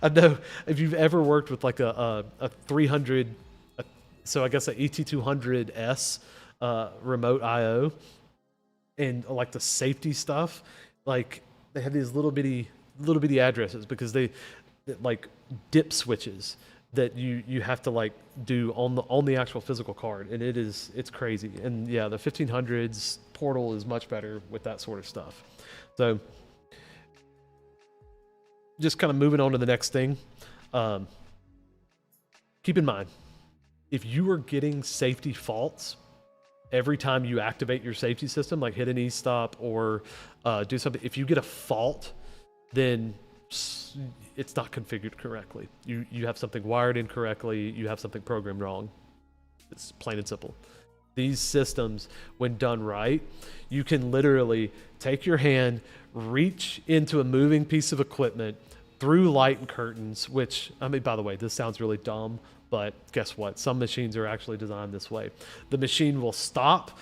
Speaker 1: I know if you've ever worked with like a 300, so I guess an ET200S remote IO, and like the safety stuff, like they have these little bitty addresses because they like dip switches that you have to like do on the actual physical card, and it's crazy. And yeah, the 1500s portal is much better with that sort of stuff. So just kind of moving on to the next thing. Keep in mind, if you are getting safety faults every time you activate your safety system, like hit an e-stop or do something, if you get a fault, then it's not configured correctly. You have something wired incorrectly. You have something programmed wrong. It's plain and simple. These systems, when done right, you can literally take your hand, reach into a moving piece of equipment through light and curtains, which, I mean, by the way, this sounds really dumb, but guess what? Some machines are actually designed this way. The machine will stop,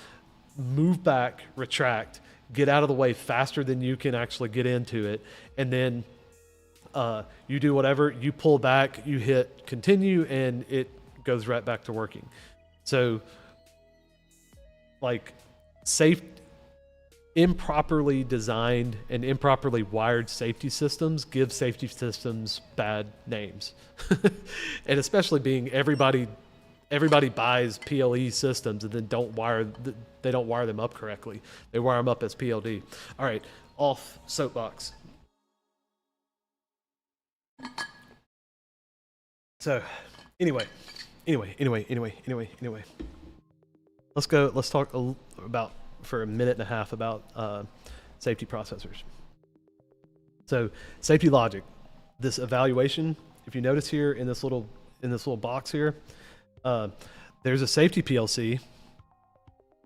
Speaker 1: move back, retract, get out of the way faster than you can actually get into it, and then you do whatever, you pull back, you hit continue, and it goes right back to working. So, like, improperly designed and improperly wired safety systems give safety systems bad names. And especially being everybody buys PLE systems and then they don't wire them up correctly. They wire them up as PLD. All right, off soapbox. So anyway, let's talk about for a minute and a half about safety processors. So safety logic, this evaluation, if you notice here in this little box here, there's a safety PLC,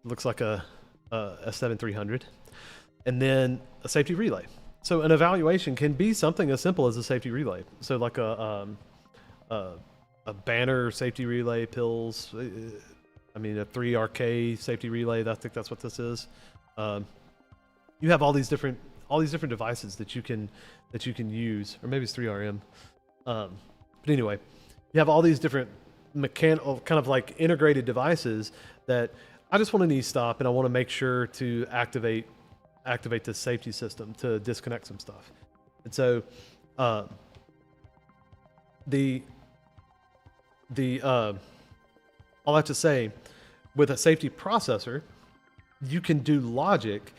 Speaker 1: looks like a S7300, and then a safety relay. So an evaluation can be something as simple as a safety relay. So like a banner safety relay, pills, I mean, a 3RK safety relay. I think that's what this is. You have all these different devices that you can use, or maybe it's 3RM. But anyway, you have all these different mechanical, kind of like integrated devices that I just want an e-stop, and I want to make sure to activate the safety system to disconnect some stuff. And so all I have to say, with a safety processor, you can do logic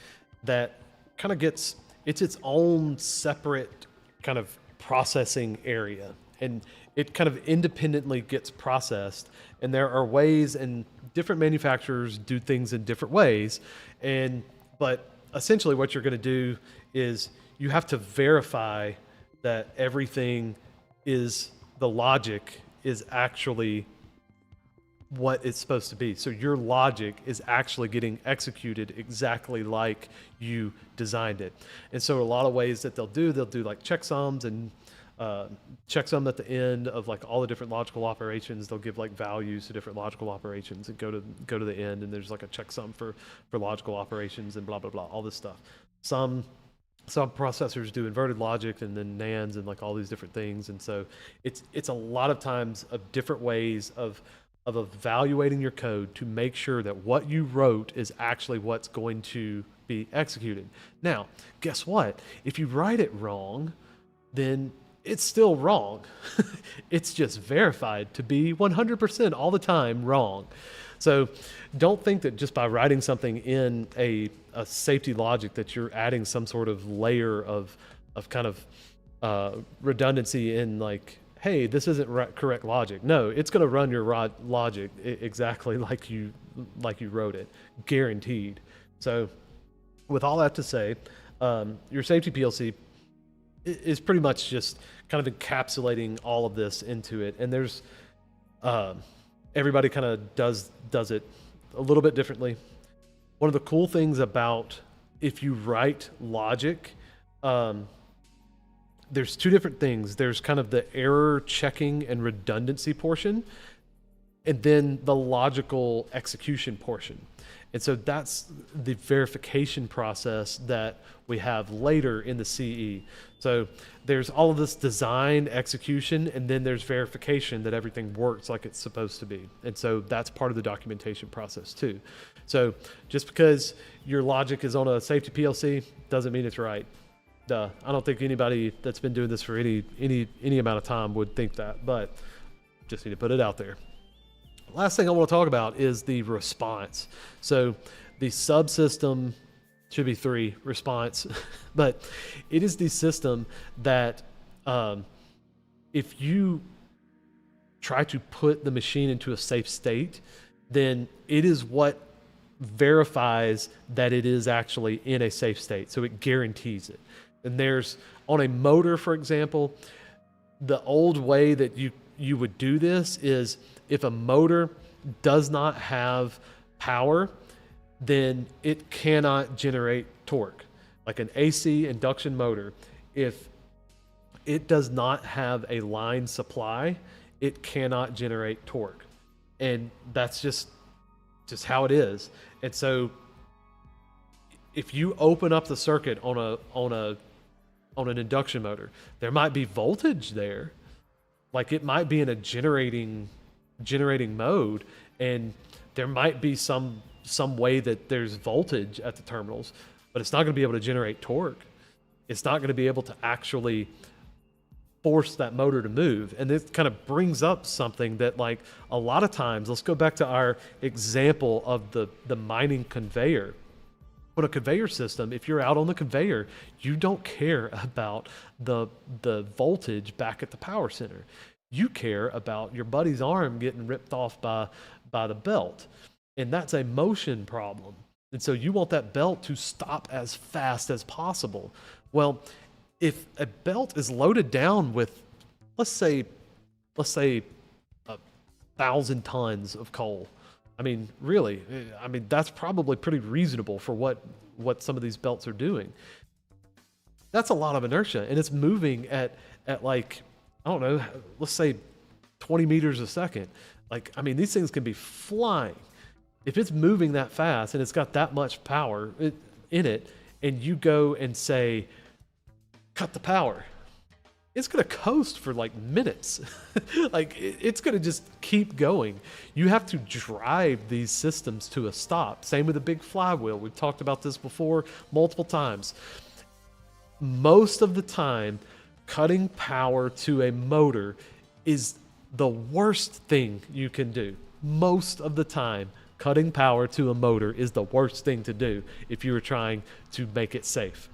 Speaker 1: that kind of gets, it's its own separate kind of processing area, and it kind of independently gets processed. And there are ways, and different manufacturers do things in different ways. But essentially what you're going to do is you have to verify that everything is, the logic is actually what it's supposed to be. So your logic is actually getting executed exactly like you designed it. And so a lot of ways that they'll do like checksums and checksum at the end of like all the different logical operations. They'll give like values to different logical operations and go to the end, and there's like a checksum for logical operations and blah blah blah, all this stuff. Some some processors do inverted logic and then NANDs and like all these different things. And so it's a lot of times of different ways of evaluating your code to make sure that what you wrote is actually what's going to be executed. Now, guess what? If you write it wrong, then it's still wrong. It's just verified to be 100% all the time wrong. So don't think that just by writing something in a safety logic that you're adding some sort of layer of kind of redundancy in like, hey, this isn't correct logic. No, it's going to run your logic exactly like you wrote it, guaranteed. So with all that to say, your safety PLC is pretty much just kind of encapsulating all of this into it. And there's everybody kind of does it a little bit differently. One of the cool things about if you write logic, there's two different things. There's kind of the error checking and redundancy portion, and then the logical execution portion. And so that's the verification process that we have later in the CE. So there's all of this design, execution, and then there's verification that everything works like it's supposed to be. And so that's part of the documentation process too. So just because your logic is on a safety PLC doesn't mean it's right. I don't think anybody that's been doing this for any amount of time would think that, but just need to put it out there. Last thing I want to talk about is the response. So the subsystem should be 3 response, but it is the system that if you try to put the machine into a safe state, then it is what verifies that it is actually in a safe state. So it guarantees it. And there's, on a motor, for example, the old way that you would do this is if a motor does not have power, then it cannot generate torque. Like an AC induction motor, if it does not have a line supply, it cannot generate torque. And that's just how it is. And so if you open up the circuit on an induction motor, there might be voltage there. Like it might be in a generating mode, and there might be some way that there's voltage at the terminals, but it's not going to be able to generate torque. It's not going to be able to actually force that motor to move. And this kind of brings up something that, like, a lot of times, let's go back to our example of the mining conveyor. On a conveyor system, if you're out on the conveyor, you don't care about the voltage back at the power center. You care about your buddy's arm getting ripped off by the belt. And that's a motion problem. And so you want that belt to stop as fast as possible. Well, if a belt is loaded down with, let's say 1,000 tons of coal, I mean, really, that's probably pretty reasonable for what some of these belts are doing. That's a lot of inertia, and it's moving at like, I don't know, let's say 20 meters a second. Like, I mean, these things can be flying. If it's moving that fast and it's got that much power in it, and you go and say, cut the power, it's going to coast for like minutes. Like it's going to just keep going. You have to drive these systems to a stop. Same with a big flywheel. We've talked about this before multiple times. Most of the time, cutting power to a motor is the worst thing you can do. Most of the time, cutting power to a motor is the worst thing to do if you were trying to make it safe.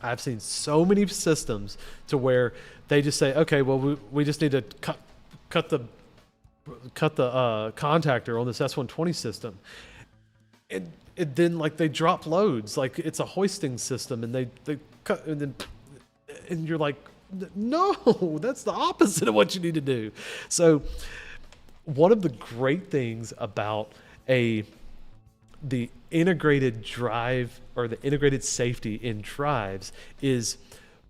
Speaker 1: I've seen so many systems to where they just say, okay, well, we just need to cut the contactor on this S120 system. And then like they drop loads, like it's a hoisting system, and they cut, and you're like, no, that's the opposite of what you need to do. So one of the great things about the integrated drive or the integrated safety in drives is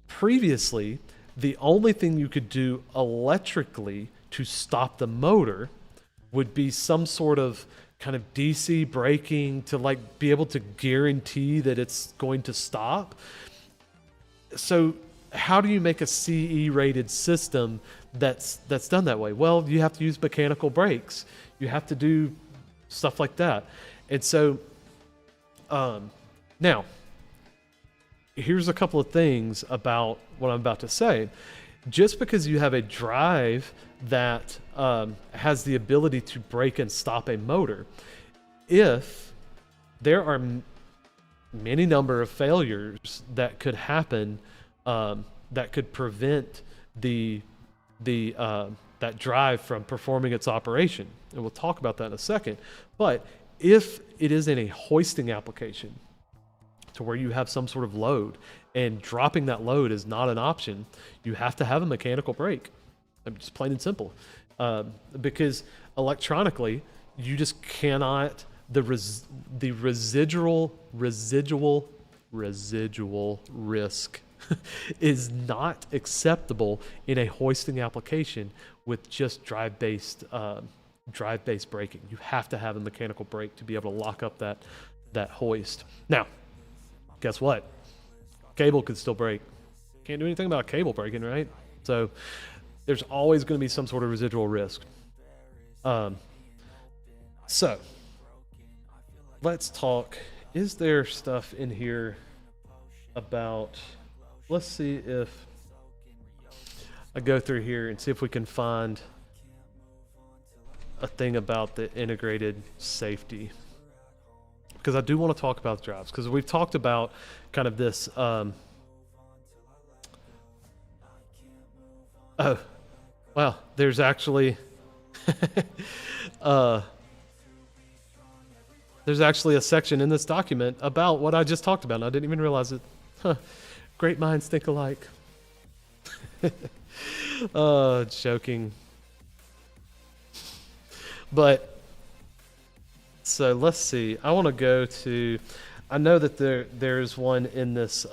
Speaker 1: previously the only thing you could do electrically to stop the motor would be some sort of kind of DC braking to like be able to guarantee that it's going to stop. So how do you make a CE rated system that's done that way? Well, you have to use mechanical brakes. You have to do stuff like that. And so now here's a couple of things about what I'm about to say. Just because you have a drive that has the ability to brake and stop a motor, if there are many number of failures that could happen that could prevent that drive from performing its operation, and we'll talk about that in a second. But if it is in a hoisting application to where you have some sort of load and dropping that load is not an option, you have to have a mechanical brake. Just plain and simple. Because electronically, you just cannot, the residual risk is not acceptable in a hoisting application with just drive-based braking. You have to have a mechanical brake to be able to lock up that hoist. Now, guess what? Cable could still brake. Can't do anything about cable braking, right? So there's always going to be some sort of residual risk. So let's talk. Is there stuff in here about, let's see if I go through here and see if we can find a thing about the integrated safety, because I do want to talk about the drives, because we've talked about kind of this oh well, there's actually there's actually a section in this document about what I just talked about, and I didn't even realize it. Great minds think alike. Joking. But so let's see. I want to go to, I know that there's one in this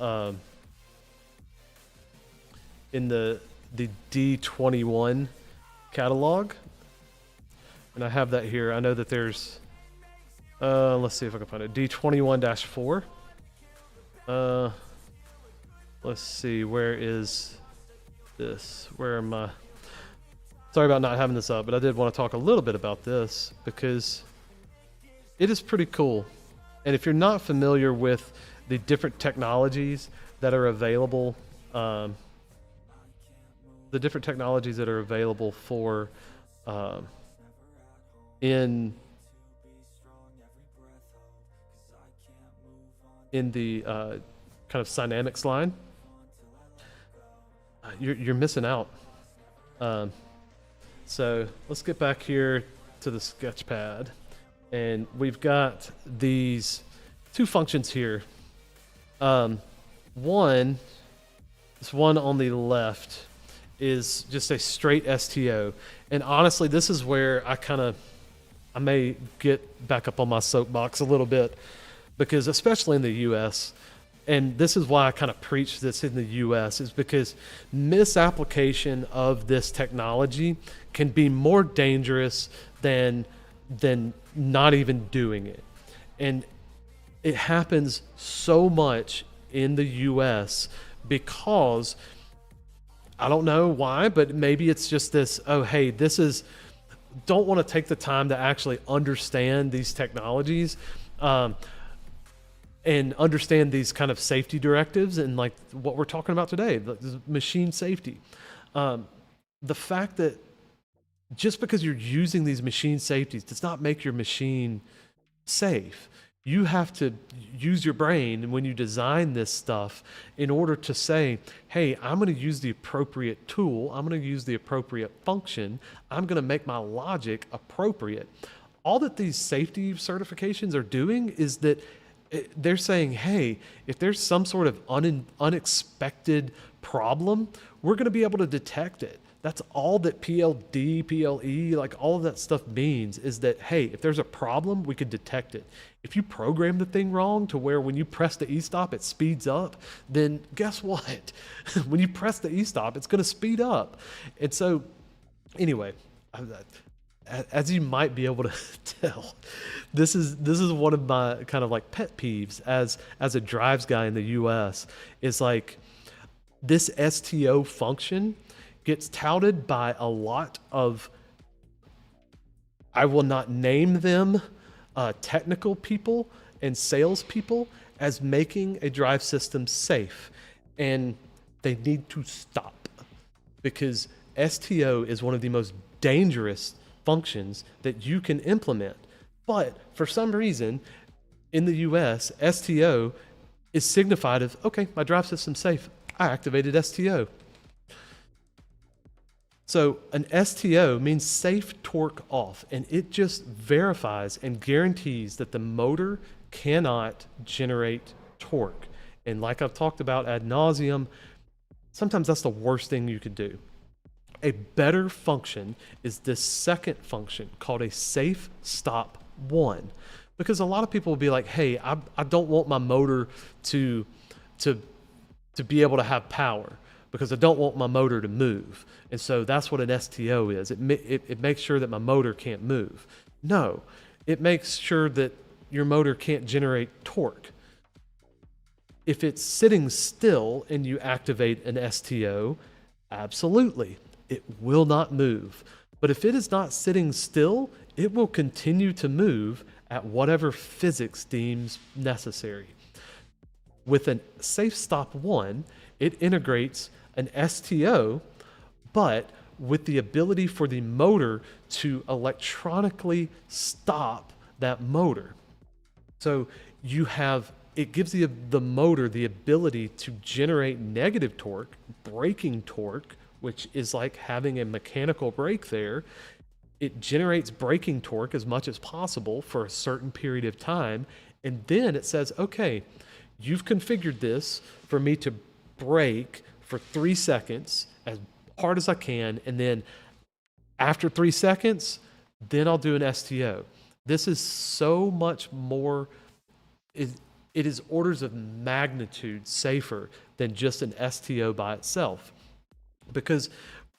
Speaker 1: in the D21 catalog, and I have that here. I know that there's let's see if I can find it. D21-4. Let's see, where is this? Where am I? Sorry about not having this up, but I did want to talk a little bit about this because it is pretty cool. And if you're not familiar with the different technologies that are available, for in the kind of SINAMICS line, you're missing out. So let's get back here to the sketch pad, and we've got these two functions here. This one on the left is just a straight STO, and honestly, this is where I may get back up on my soapbox a little bit, because especially in the US, and this is why I kind of preach this in the US, is because misapplication of this technology can be more dangerous than not even doing it. And it happens so much in the US because I don't know why, but maybe it's just this, oh, hey, don't want to take the time to actually understand these technologies, and understand these kind of safety directives and like what we're talking about today, the machine safety. The fact that just because you're using these machine safeties does not make your machine safe. You have to use your brain when you design this stuff in order to say, hey, I'm going to use the appropriate tool. I'm going to use the appropriate function. I'm going to make my logic appropriate. All that these safety certifications are doing is that they're saying, hey, if there's some sort of unexpected problem, we're going to be able to detect it. That's all that PLD, PLE, like all of that stuff means, is that, hey, if there's a problem, we could detect it. If you program the thing wrong to where when you press the e-stop, it speeds up, then guess what? When you press the e-stop, it's going to speed up. And so, anyway, as you might be able to tell, this is one of my kind of like pet peeves as a drives guy in the US. Is like, This STO function gets touted by a lot of, I will not name them, technical people and salespeople as making a drive system safe. And they need to stop, because STO is one of the most dangerous functions that you can implement. But for some reason, in the US, STO is signified as, okay, my drive system's safe. I activated STO. So an STO means safe torque off, and it just verifies and guarantees that the motor cannot generate torque. And like I've talked about ad nauseum, sometimes that's the worst thing you could do. A better function is this second function called a safe stop 1. Because a lot of people will be like, hey, I don't want my motor to be able to have power, because I don't want my motor to move. And so that's what an STO is. It makes sure that my motor can't move. No, it makes sure that your motor can't generate torque. If it's sitting still and you activate an STO, absolutely, it will not move. But if it is not sitting still, it will continue to move at whatever physics deems necessary. With a safe stop 1, it integrates an STO, but with the ability for the motor to electronically stop that motor. So it gives the motor the ability to generate negative torque, braking torque, which is like having a mechanical brake there. It generates braking torque as much as possible for a certain period of time. And then it says, okay, you've configured this for me to brake for 3 seconds as hard as I can. And then after 3 seconds, then I'll do an STO. This is so much more, it is orders of magnitude safer than just an STO by itself. Because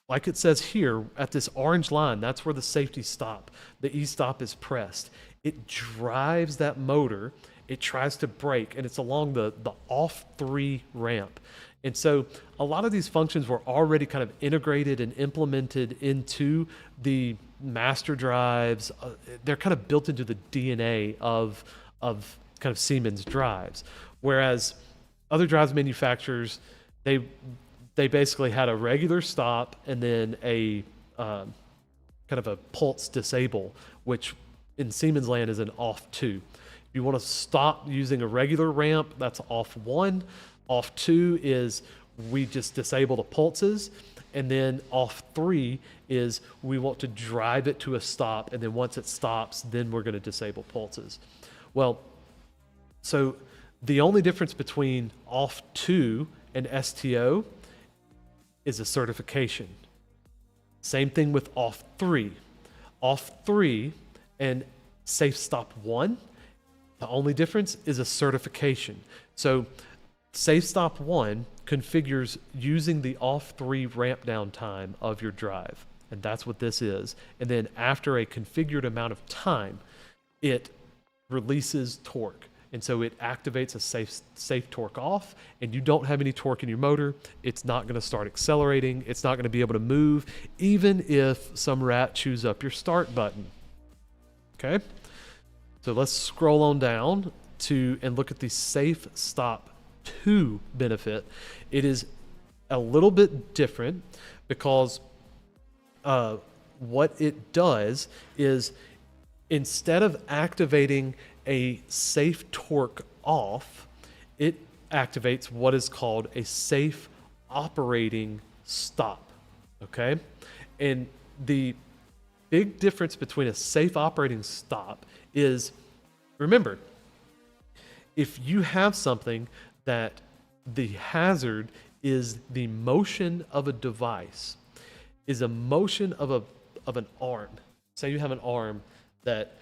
Speaker 1: like it says here at this orange line, that's where the safety stop, the E-stop is pressed. It drives that motor, it tries to brake, and it's along the off 3 ramp. And so a lot of these functions were already kind of integrated and implemented into the master drives. They're kind of built into the DNA of kind of Siemens drives. Whereas other drives manufacturers, they basically had a regular stop and then a kind of a pulse disable, which in Siemens land is an off 2. If you want to stop using a regular ramp, that's off 1. Off 2 is we just disable the pulses. And then off 3 is we want to drive it to a stop. And then once it stops, then we're going to disable pulses. Well, so the only difference between off 2 and STO is a certification. Same thing with off 3. Off 3 and safe stop 1, the only difference is a certification. So safe stop 1 configures using the off 3 ramp down time of your drive. And that's what this is. And then after a configured amount of time, it releases torque. And so it activates a safe torque off, and you don't have any torque in your motor. It's not going to start accelerating. It's not going to be able to move, even if some rat chews up your start button. Okay? So let's scroll on down and look at the safe stop 2 benefit. It is a little bit different because what it does is, instead of activating a safe torque off, it activates what is called a safe operating stop. Okay? And the big difference between a safe operating stop is, remember, if you have something that the hazard is the motion of a device, is a motion of an arm. Say you have an arm that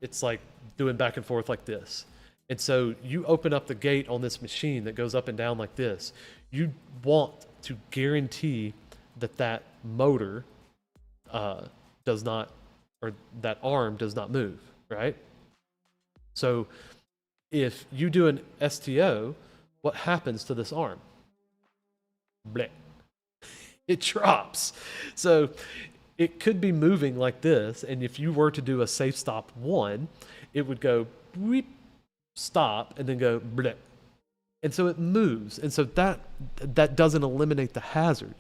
Speaker 1: it's like doing back and forth like this. And so you open up the gate on this machine that goes up and down like this. You want to guarantee that motor does not, or that arm does not move, right? So if you do an STO, what happens to this arm? bleh, it drops. So it could be moving like this, and if you were to do a safe stop 1, it would go weep, stop, and then go bleh. And so it moves, and so that doesn't eliminate the hazard.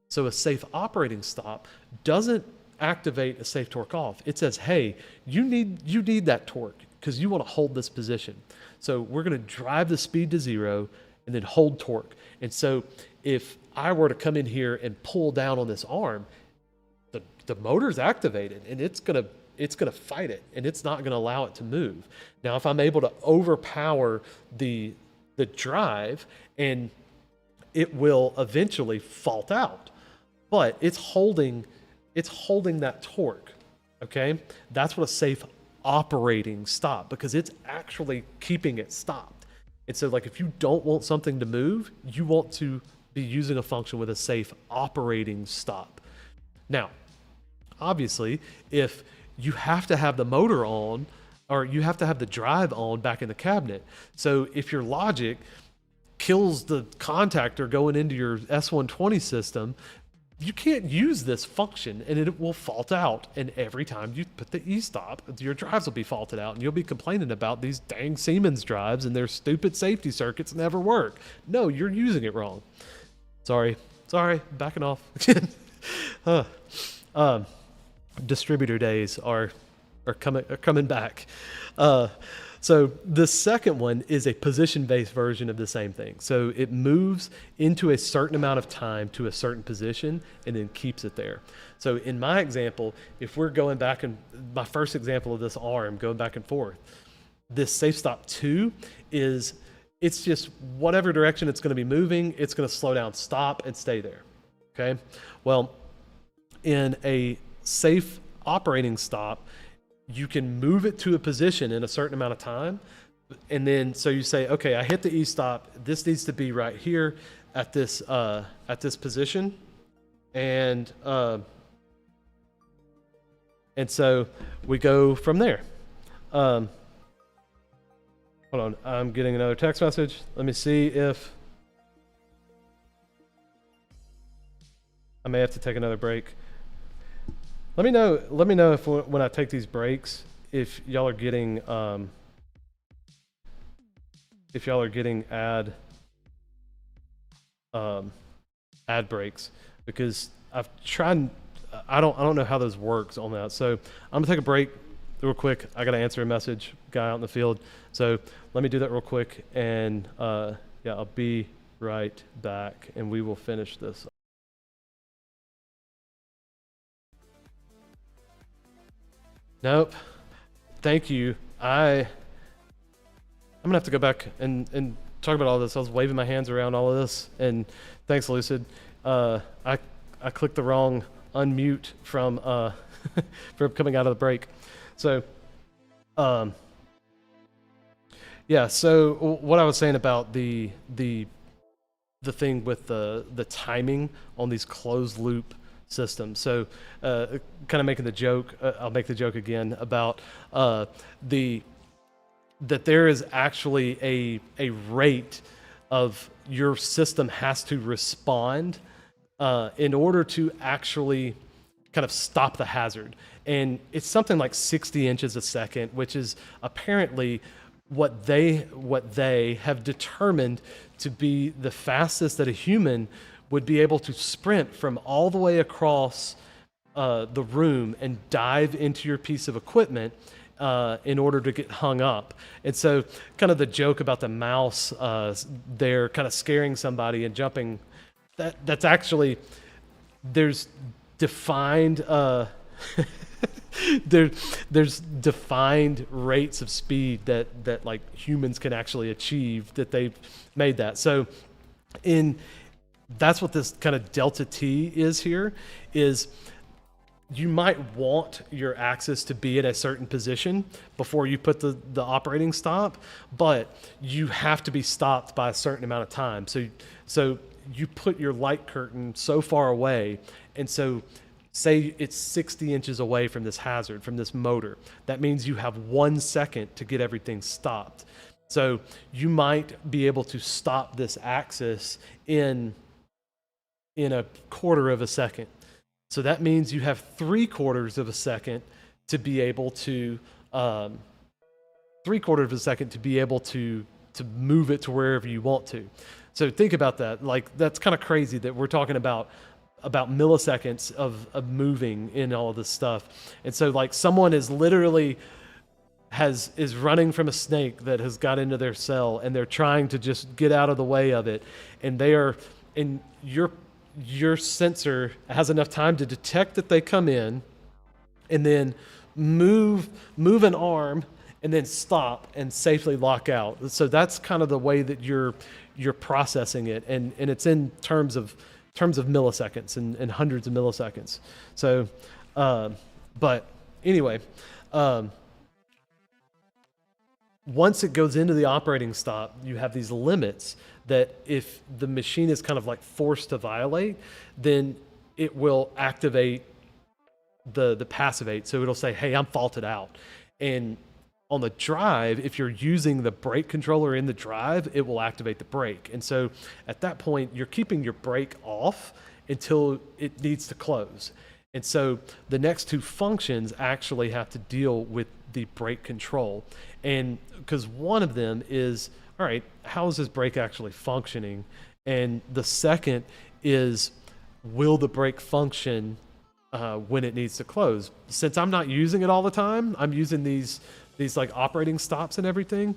Speaker 1: So a safe operating stop doesn't activate a safe torque off. It says, hey, you need that torque because you want to hold this position. So we're going to drive the speed to 0 and then hold torque. And so if I were to come in here and pull down on this arm, the motor's activated and it's gonna fight it, and it's not gonna allow it to move. Now, if I'm able to overpower the drive, and it will eventually fault out, but it's holding that torque. Okay, that's what a safe operating stop, because it's actually keeping it stopped. And so, like, if you don't want something to move, you want to be using a function with a safe operating stop. Now, obviously, if you have to have the motor on, or you have to have the drive on back in the cabinet. So if your logic kills the contactor going into your S120 system, you can't use this function, and it will fault out. And every time you put the e-stop, your drives will be faulted out, and you'll be complaining about these dang Siemens drives and their stupid safety circuits never work. No, you're using it wrong. Sorry, backing off. Distributor days are coming back. So the second one is a position-based version of the same thing. So it moves into a certain amount of time to a certain position and then keeps it there. So in my example, if we're going back, and my first example of this arm going back and forth, this safe stop 2 is, it's just whatever direction it's going to be moving, it's going to slow down, stop, and stay there. Okay. Well, in a safe operating stop, you can move it to a position in a certain amount of time. And then, so you say, okay, I hit the e-stop. This needs to be right here at this position. And so we go from there. Hold on, I'm getting another text message. Let me see if I may have to take another break. Let me know if, when I take these breaks, if y'all are getting ad breaks, because I've tried. I don't know how those works on that. So I'm gonna take a break real quick. I gotta answer a message, guy out in the field. So let me do that real quick, and yeah, I'll be right back, and we will finish this. Nope. Thank you. I'm gonna have to go back and talk about all this. I was waving my hands around all of this, and thanks, Lucid. I clicked the wrong unmute from from coming out of the break. So yeah. So what I was saying about the thing with the timing on these closed loop system. So kind of making the joke, I'll make the joke again about that there is actually a rate of your system has to respond in order to actually kind of stop the hazard. And it's something like 60 inches a second, which is apparently what they have determined to be the fastest that a human would be able to sprint from all the way across the room and dive into your piece of equipment in order to get hung up. And so kind of the joke about the mouse there kind of scaring somebody and jumping, that's actually, there's defined there's defined rates of speed that like humans can actually achieve, that they've made that. So that's what this kind of delta T is here, is you might want your axis to be at a certain position before you put the operating stop, but you have to be stopped by a certain amount of time. So you put your light curtain so far away, and so say it's 60 inches away from this hazard, from this motor. That means you have 1 second to get everything stopped. So you might be able to stop this axis in in a quarter of a second. So that means you have 3/4 of a second to be able to 3/4 of a second to be able to move it to wherever you want to. So think about that. Like, that's kind of crazy that we're talking about milliseconds of moving in all of this stuff. And so like someone is literally is running from a snake that has got into their cell, and they're trying to just get out of the way of it, and they are in your sensor has enough time to detect that they come in, and then move an arm, and then stop and safely lock out. So that's kind of the way that you're processing it, and it's in terms of milliseconds and hundreds of milliseconds. So, but anyway, once it goes into the operating stop, you have these limits that if the machine is kind of like forced to violate, then it will activate the passivate. So it'll say, hey, I'm faulted out. And on the drive, if you're using the brake controller in the drive, it will activate the brake. And so at that point, you're keeping your brake off until it needs to close. And so the next two functions actually have to deal with the brake control. And because one of them is, all right, how is this brake actually functioning? And the second is, will the brake function when it needs to close? Since I'm not using it all the time, I'm using these like operating stops and everything.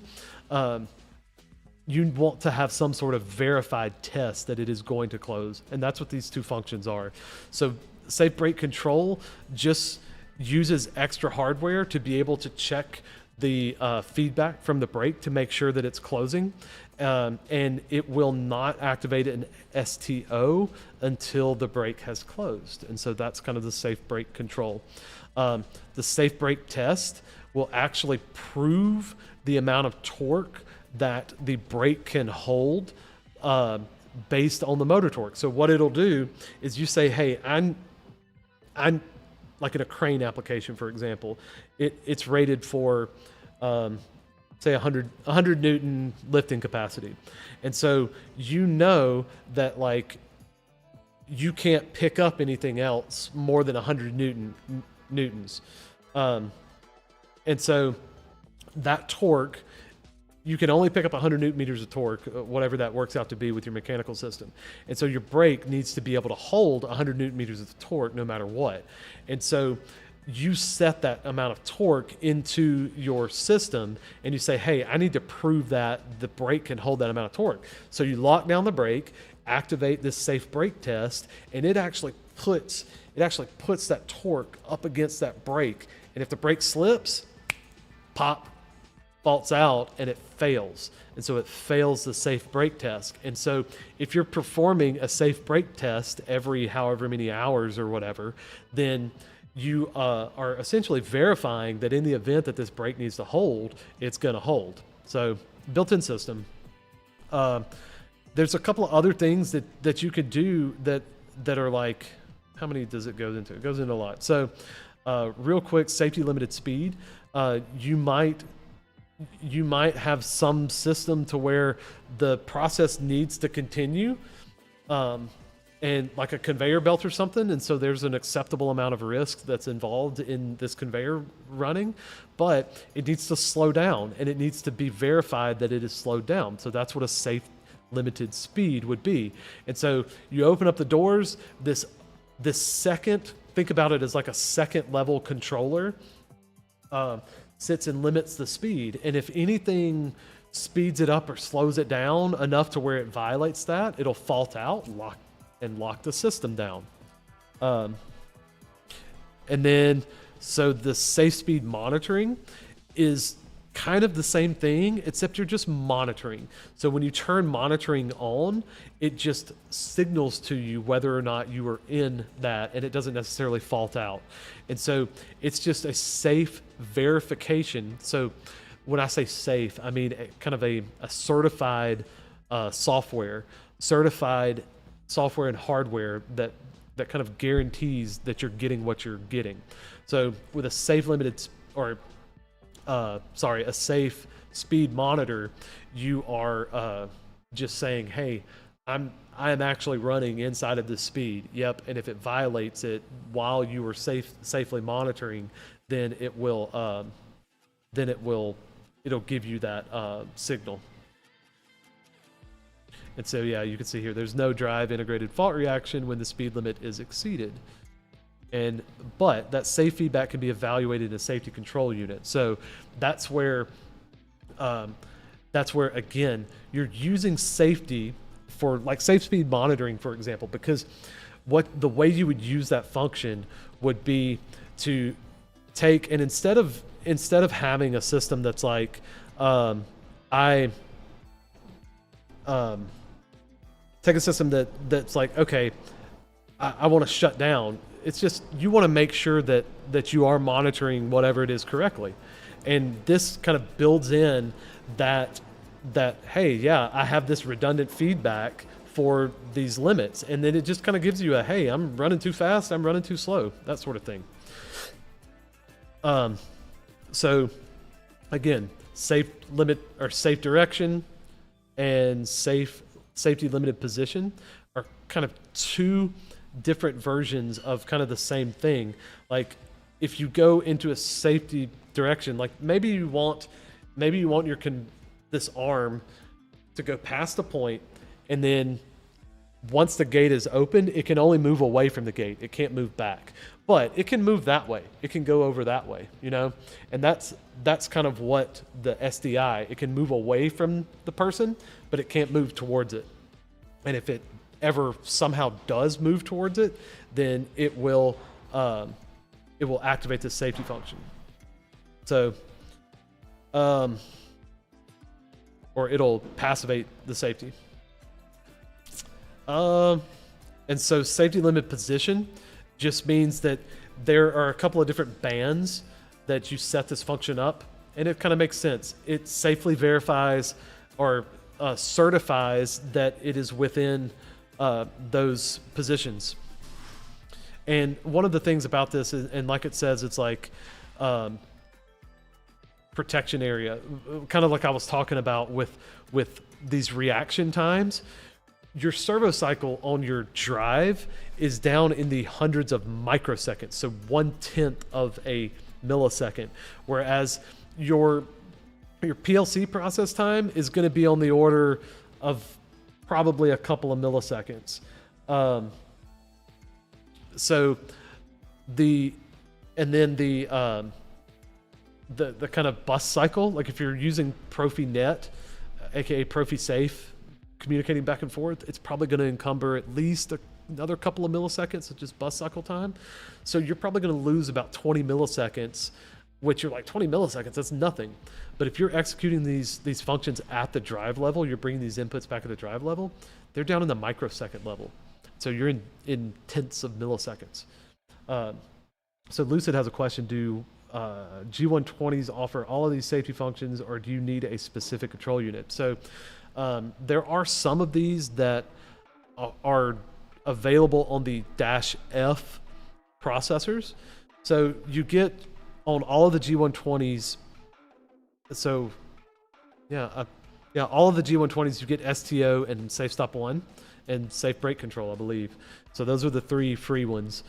Speaker 1: You want to have some sort of verified test that it is going to close. And that's what these two functions are. So safe brake control just uses extra hardware to be able to check the feedback from the brake to make sure that it's closing. And it will not activate an STO until the brake has closed. And so that's kind of the safe brake control. The safe brake test will actually prove the amount of torque that the brake can hold based on the motor torque. So what it'll do is you say, hey, I'm like in a crane application, for example, it's rated for say 100 Newton lifting capacity. And so you know that like you can't pick up anything else more than 100 newtons. And so that torque, you can only pick up 100 Newton meters of torque, whatever that works out to be with your mechanical system. And so your brake needs to be able to hold 100 Newton meters of torque no matter what. And so you set that amount of torque into your system, and you say, hey, I need to prove that the brake can hold that amount of torque. So you lock down the brake, activate this safe brake test, and it actually puts that torque up against that brake. And if the brake slips, pop, faults out, and it fails. And so it fails the safe brake test. And so if you're performing a safe brake test every however many hours or whatever, then you are essentially verifying that in the event that this brake needs to hold, it's going to hold. So built-in system. There's a couple of other things that you could do that are like, how many does it go into? It goes into a lot. So real quick, safety limited speed. You might have some system to where the process needs to continue, and like a conveyor belt or something. And so there's an acceptable amount of risk that's involved in this conveyor running, but it needs to slow down, and it needs to be verified that it is slowed down. So that's what a safe limited speed would be. And so you open up the doors, this second, think about it as like a second level controller, sits and limits the speed. And if anything speeds it up or slows it down enough to where it violates that, it'll fault out and lock the system down. And then, so the safe speed monitoring is kind of the same thing, except you're just monitoring. So when you turn monitoring on, it just signals to you whether or not you are in that, and it doesn't necessarily fault out. And so it's just a safe verification. So when I say safe, I mean kind of a certified software and hardware that kind of guarantees that you're getting what you're getting. So with a safe limited a safe speed monitor, you are just saying, hey, I am actually running inside of this speed. Yep. And if it violates it while you were safely monitoring, then it'll give you that signal. And so, yeah, you can see here, there's no drive integrated fault reaction when the speed limit is exceeded. But that safe feedback can be evaluated in a safety control unit. So that's where again, you're using safety for like safe speed monitoring, for example, because the way you would use that function would be to take, and instead of having a system that's like, take a system that's like, okay, I want to shut down. It's just, you want to make sure that you are monitoring whatever it is correctly. And this kind of builds in that, hey, yeah, I have this redundant feedback for these limits. And then it just kind of gives you a, hey, I'm running too fast, I'm running too slow, that sort of thing. So again, safe limit or safe direction and safety limited position are kind of two different versions of kind of the same thing. Like if you go into a safety direction, like maybe you want this arm to go past the point, and then once the gate is open, it can only move away from the gate. It can't move back, but it can move that way. It can go over that way, you know? And that's kind of what the SDI, it can move away from the person, but it can't move towards it. And if it ever somehow does move towards it, then it will activate the safety function. So, or it'll passivate the safety. And so safety limit position just means that there are a couple of different bands that you set this function up, and it kind of makes sense. It safely verifies or certifies that it is within those positions. And one of the things about this is, and like it says, it's like protection area, kind of like I was talking about with these reaction times. Your servo cycle on your drive is down in the hundreds of microseconds, so 1/10 of a millisecond, whereas your PLC process time is going to be on the order of probably a couple of milliseconds. So the kind of bus cycle, like if you're using Profinet, aka ProfiSafe, communicating back and forth, it's probably going to encumber at least another couple of milliseconds of just bus cycle time. So you're probably going to lose about 20 milliseconds, which you're like, 20 milliseconds, that's nothing. But if you're executing these functions at the drive level, you're bringing these inputs back at the drive level, they're down in the microsecond level. So you're in tenths of milliseconds. So Lucid has a question: do G120s offer all of these safety functions, or do you need a specific control unit? So there are some of these that are available on the -F processors. So you get on all of the G120s. So all of the G120s, you get STO and Safe Stop 1 and Safe Brake Control, I believe. So those are the three free ones.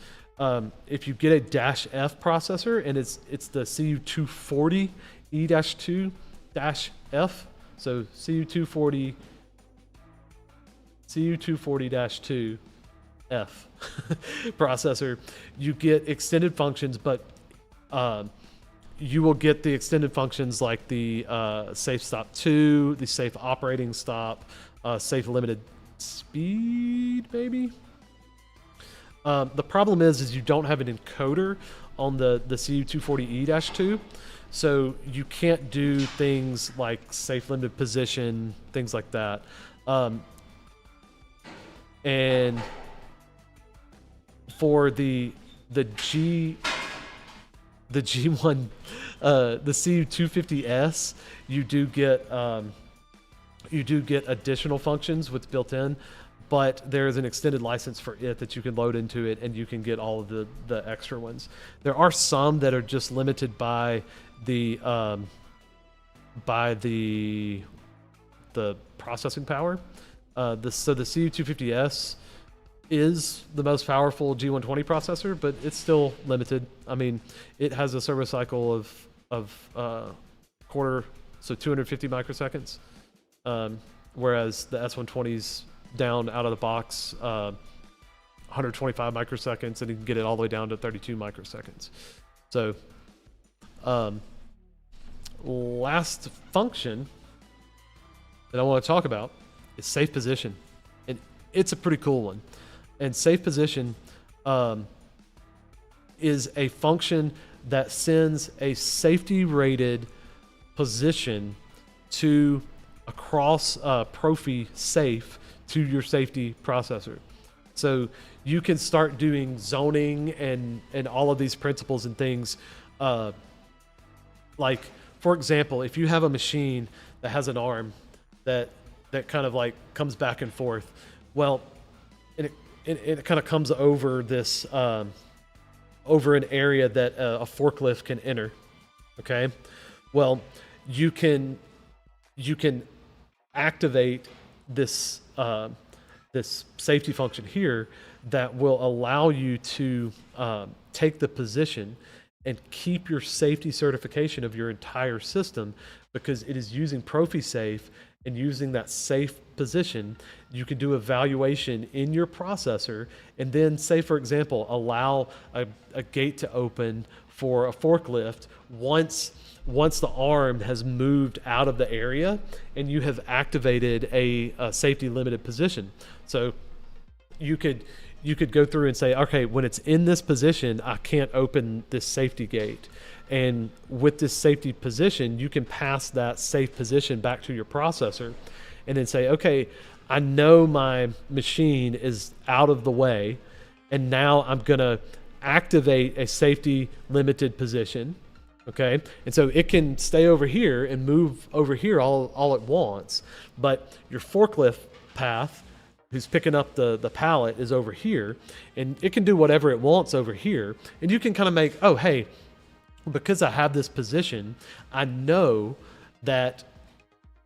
Speaker 1: If you get a -F processor, and it's the CU240E-2-F, so CU240-2F processor, you get extended functions, but you will get the extended functions like the Safe Stop 2, the Safe Operating Stop, Safe Limited Speed, maybe. The problem is you don't have an encoder on the CU240E-2, so you can't do things like safe limited position, things like that. And for the G1, the CU250S, you do get additional functions with built in, but there's an extended license for it that you can load into it, and you can get all of the extra ones. There are some that are just limited by the processing power. So the CU250S is the most powerful G120 processor, but it's still limited. I mean, it has a servo cycle of quarter, so 250 microseconds, whereas the S120's down out of the box 125 microseconds, and you can get it all the way down to 32 microseconds. So last function that I want to talk about is safe position, and it's a pretty cool one. And safe position is a function that sends a safety rated position to across Profi safe to your safety processor. So you can start doing zoning and all of these principles and things. Like, for example, if you have a machine that has an arm that kind of like comes back and forth, well, it kind of comes over this over an area that a forklift can enter. Okay, well, you can activate this this safety function here that will allow you to take the position and keep your safety certification of your entire system, because it is using ProfiSafe, and using that safe position, you can do evaluation in your processor, and then say, for example, allow a gate to open for a forklift once the arm has moved out of the area and you have activated a safety limited position. So you could go through and say, okay, when it's in this position, I can't open this safety gate. And with this safety position, you can pass that safe position back to your processor and then say, okay, I know my machine is out of the way, and now I'm gonna activate a safety limited position. Okay, and so it can stay over here and move over here all at once, but your forklift path, who's picking up the pallet, is over here, and it can do whatever it wants over here. And you can kind of make, oh, hey, because I have this position, I know that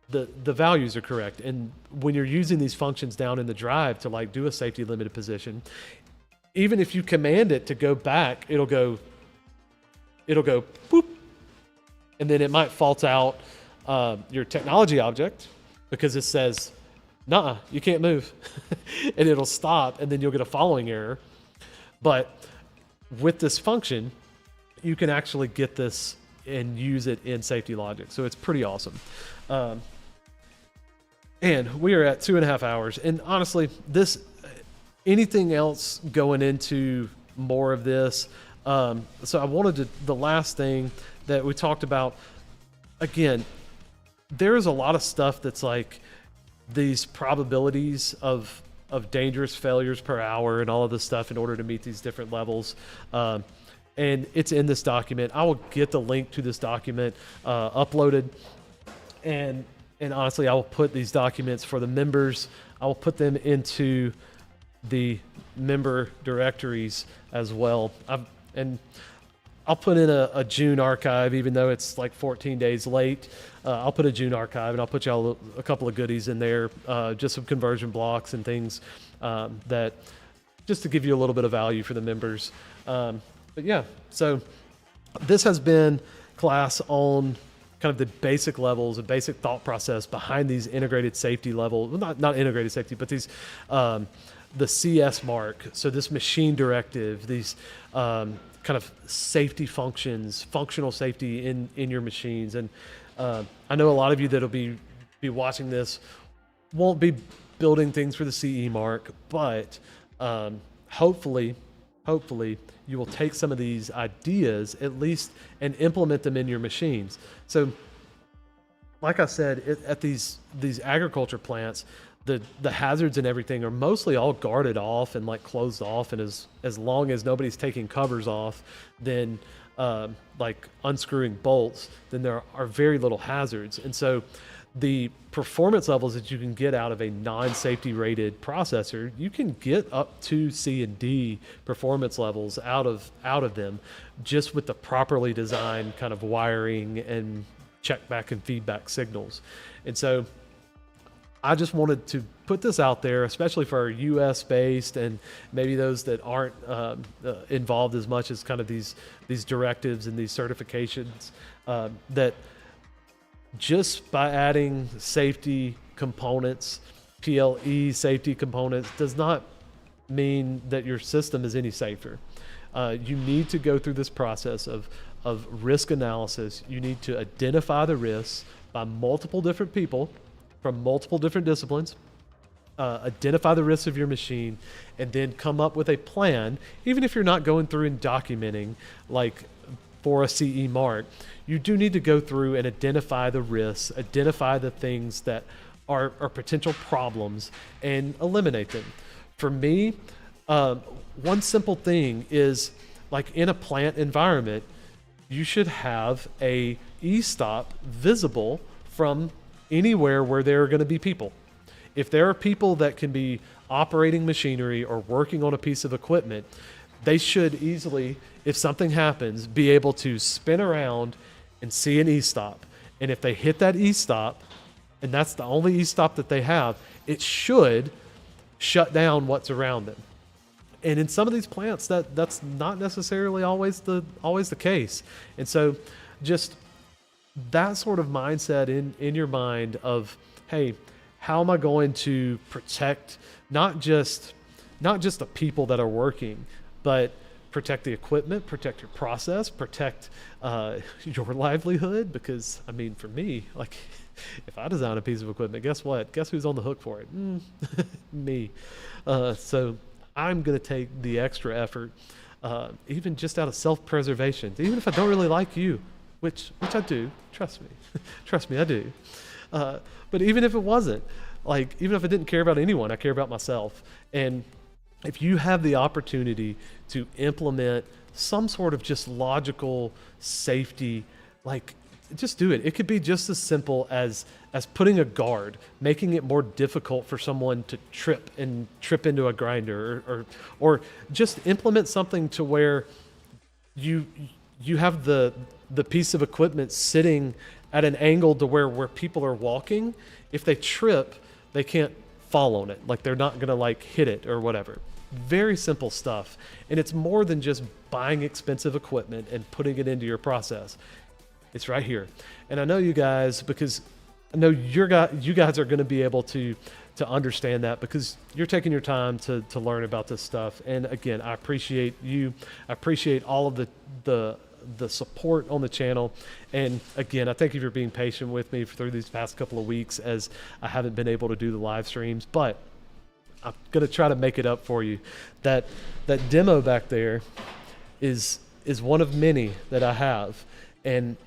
Speaker 1: the values are correct. And when you're using these functions down in the drive to like do a safety limited position, even if you command it to go back, it'll go boop, and then it might fault out your technology object because it says, nah, you can't move, and it'll stop, and then you'll get a following error. But with this function, you can actually get this and use it in safety logic. So it's pretty awesome. And we are at 2.5 hours. And honestly, anything else going into more of this? So I wanted to, the last thing that we talked about, again, there's a lot of stuff that's like these probabilities of dangerous failures per hour and all of this stuff in order to meet these different levels. And it's in this document. I will get the link to this document uploaded. And honestly, I will put these documents for the members. I will put them into the member directories as well. And I'll put in a June archive, even though it's like 14 days late. I'll put a June archive, and I'll put y'all a couple of goodies in there, just some conversion blocks and things that just to give you a little bit of value for the members. But yeah, so this has been class on kind of the basic levels, a basic thought process behind these integrated safety levels, not integrated safety, but these the CS mark. So this machine directive, these kind of safety functions, functional safety in your machines. And I know a lot of you that'll be watching this won't be building things for the CE mark, but hopefully you will take some of these ideas at least and implement them in your machines. So like I said, at these agriculture plants, the hazards and everything are mostly all guarded off and like closed off, and as long as nobody's taking covers off, then like unscrewing bolts, then there are very little hazards. And so the performance levels that you can get out of a non-safety rated processor, you can get up to C and D performance levels out of them just with the properly designed kind of wiring and check back and feedback signals. And so I just wanted to put this out there, especially for our US based and maybe those that aren't involved as much as kind of these directives and these certifications, that just by adding safety components, PLE safety components, does not mean that your system is any safer. You need to go through this process of risk analysis. You need to identify the risks by multiple different people from multiple different disciplines, identify the risks of your machine, and then come up with a plan. Even if you're not going through and documenting like for a CE mark, you do need to go through and identify the risks, identify the things that are potential problems, and eliminate them. For me, one simple thing is, like in a plant environment, you should have a e-stop visible from anywhere where there are going to be people. If there are people that can be operating machinery or working on a piece of equipment, they should easily, if something happens, be able to spin around and see an e-stop. And if they hit that e-stop, and that's the only e-stop that they have, it should shut down what's around them. And in some of these plants, that's not necessarily always the case. And so just that sort of mindset in your mind of, hey, how am I going to protect not just the people that are working, but protect the equipment, protect your process, protect your livelihood? Because I mean, for me, like, if I design a piece of equipment, guess what? Guess who's on the hook for it? Me. So I'm going to take the extra effort, even just out of self-preservation, even if I don't really like you, which I do. Trust me. Trust me, I do. But even if it wasn't, like, even if I didn't care about anyone, I care about myself. And if you have the opportunity to implement some sort of just logical safety, like, just do it. It could be just as simple as putting a guard, making it more difficult for someone to trip into a grinder, or just implement something to where you have the piece of equipment sitting at an angle to where people are walking. If they trip, they can't fall on it. Like, they're not gonna like hit it or whatever. Very simple stuff. And it's more than just buying expensive equipment and putting it into your process. It's right here. And I know you guys, because I know you guys are going to be able to understand that, because you're taking your time to learn about this stuff. And again, I appreciate you. I appreciate all of the support on the channel. And again, I thank you for being patient with me through these past couple of weeks, as I haven't been able to do the live streams, but I'm going to try to make it up for you. That demo back there is one of many that I have. And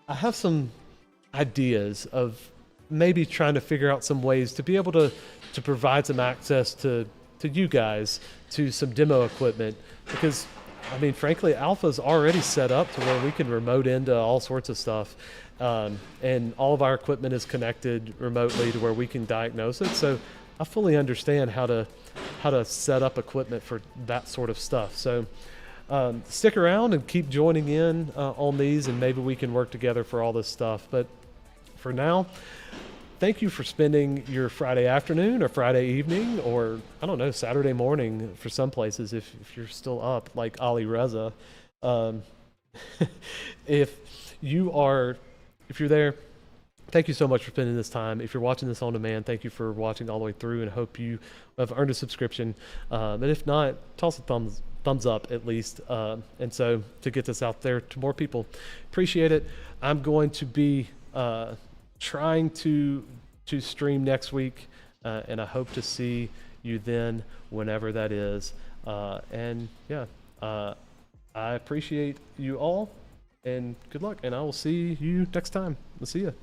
Speaker 1: I have some ideas of maybe trying to figure out some ways to be able to provide some access to you guys to some demo equipment, because I mean, frankly, Alpha's already set up to where we can remote into all sorts of stuff, and all of our equipment is connected remotely to where we can diagnose it. So I fully understand how to set up equipment for that sort of stuff. So stick around and keep joining in on these, and maybe we can work together for all this stuff. But for now, thank you for spending your Friday afternoon or Friday evening, or I don't know, Saturday morning for some places if you're still up, like Ali Reza. If you're there, thank you so much for spending this time. If you're watching this on demand, thank you for watching all the way through, and hope you have earned a subscription. And if not, toss a thumbs up at least. And so to get this out there to more people, appreciate it. I'm going to be trying to stream next week, and I hope to see you then, whenever that is. And yeah, I appreciate you all, and good luck, and I will see you next time. We'll see you.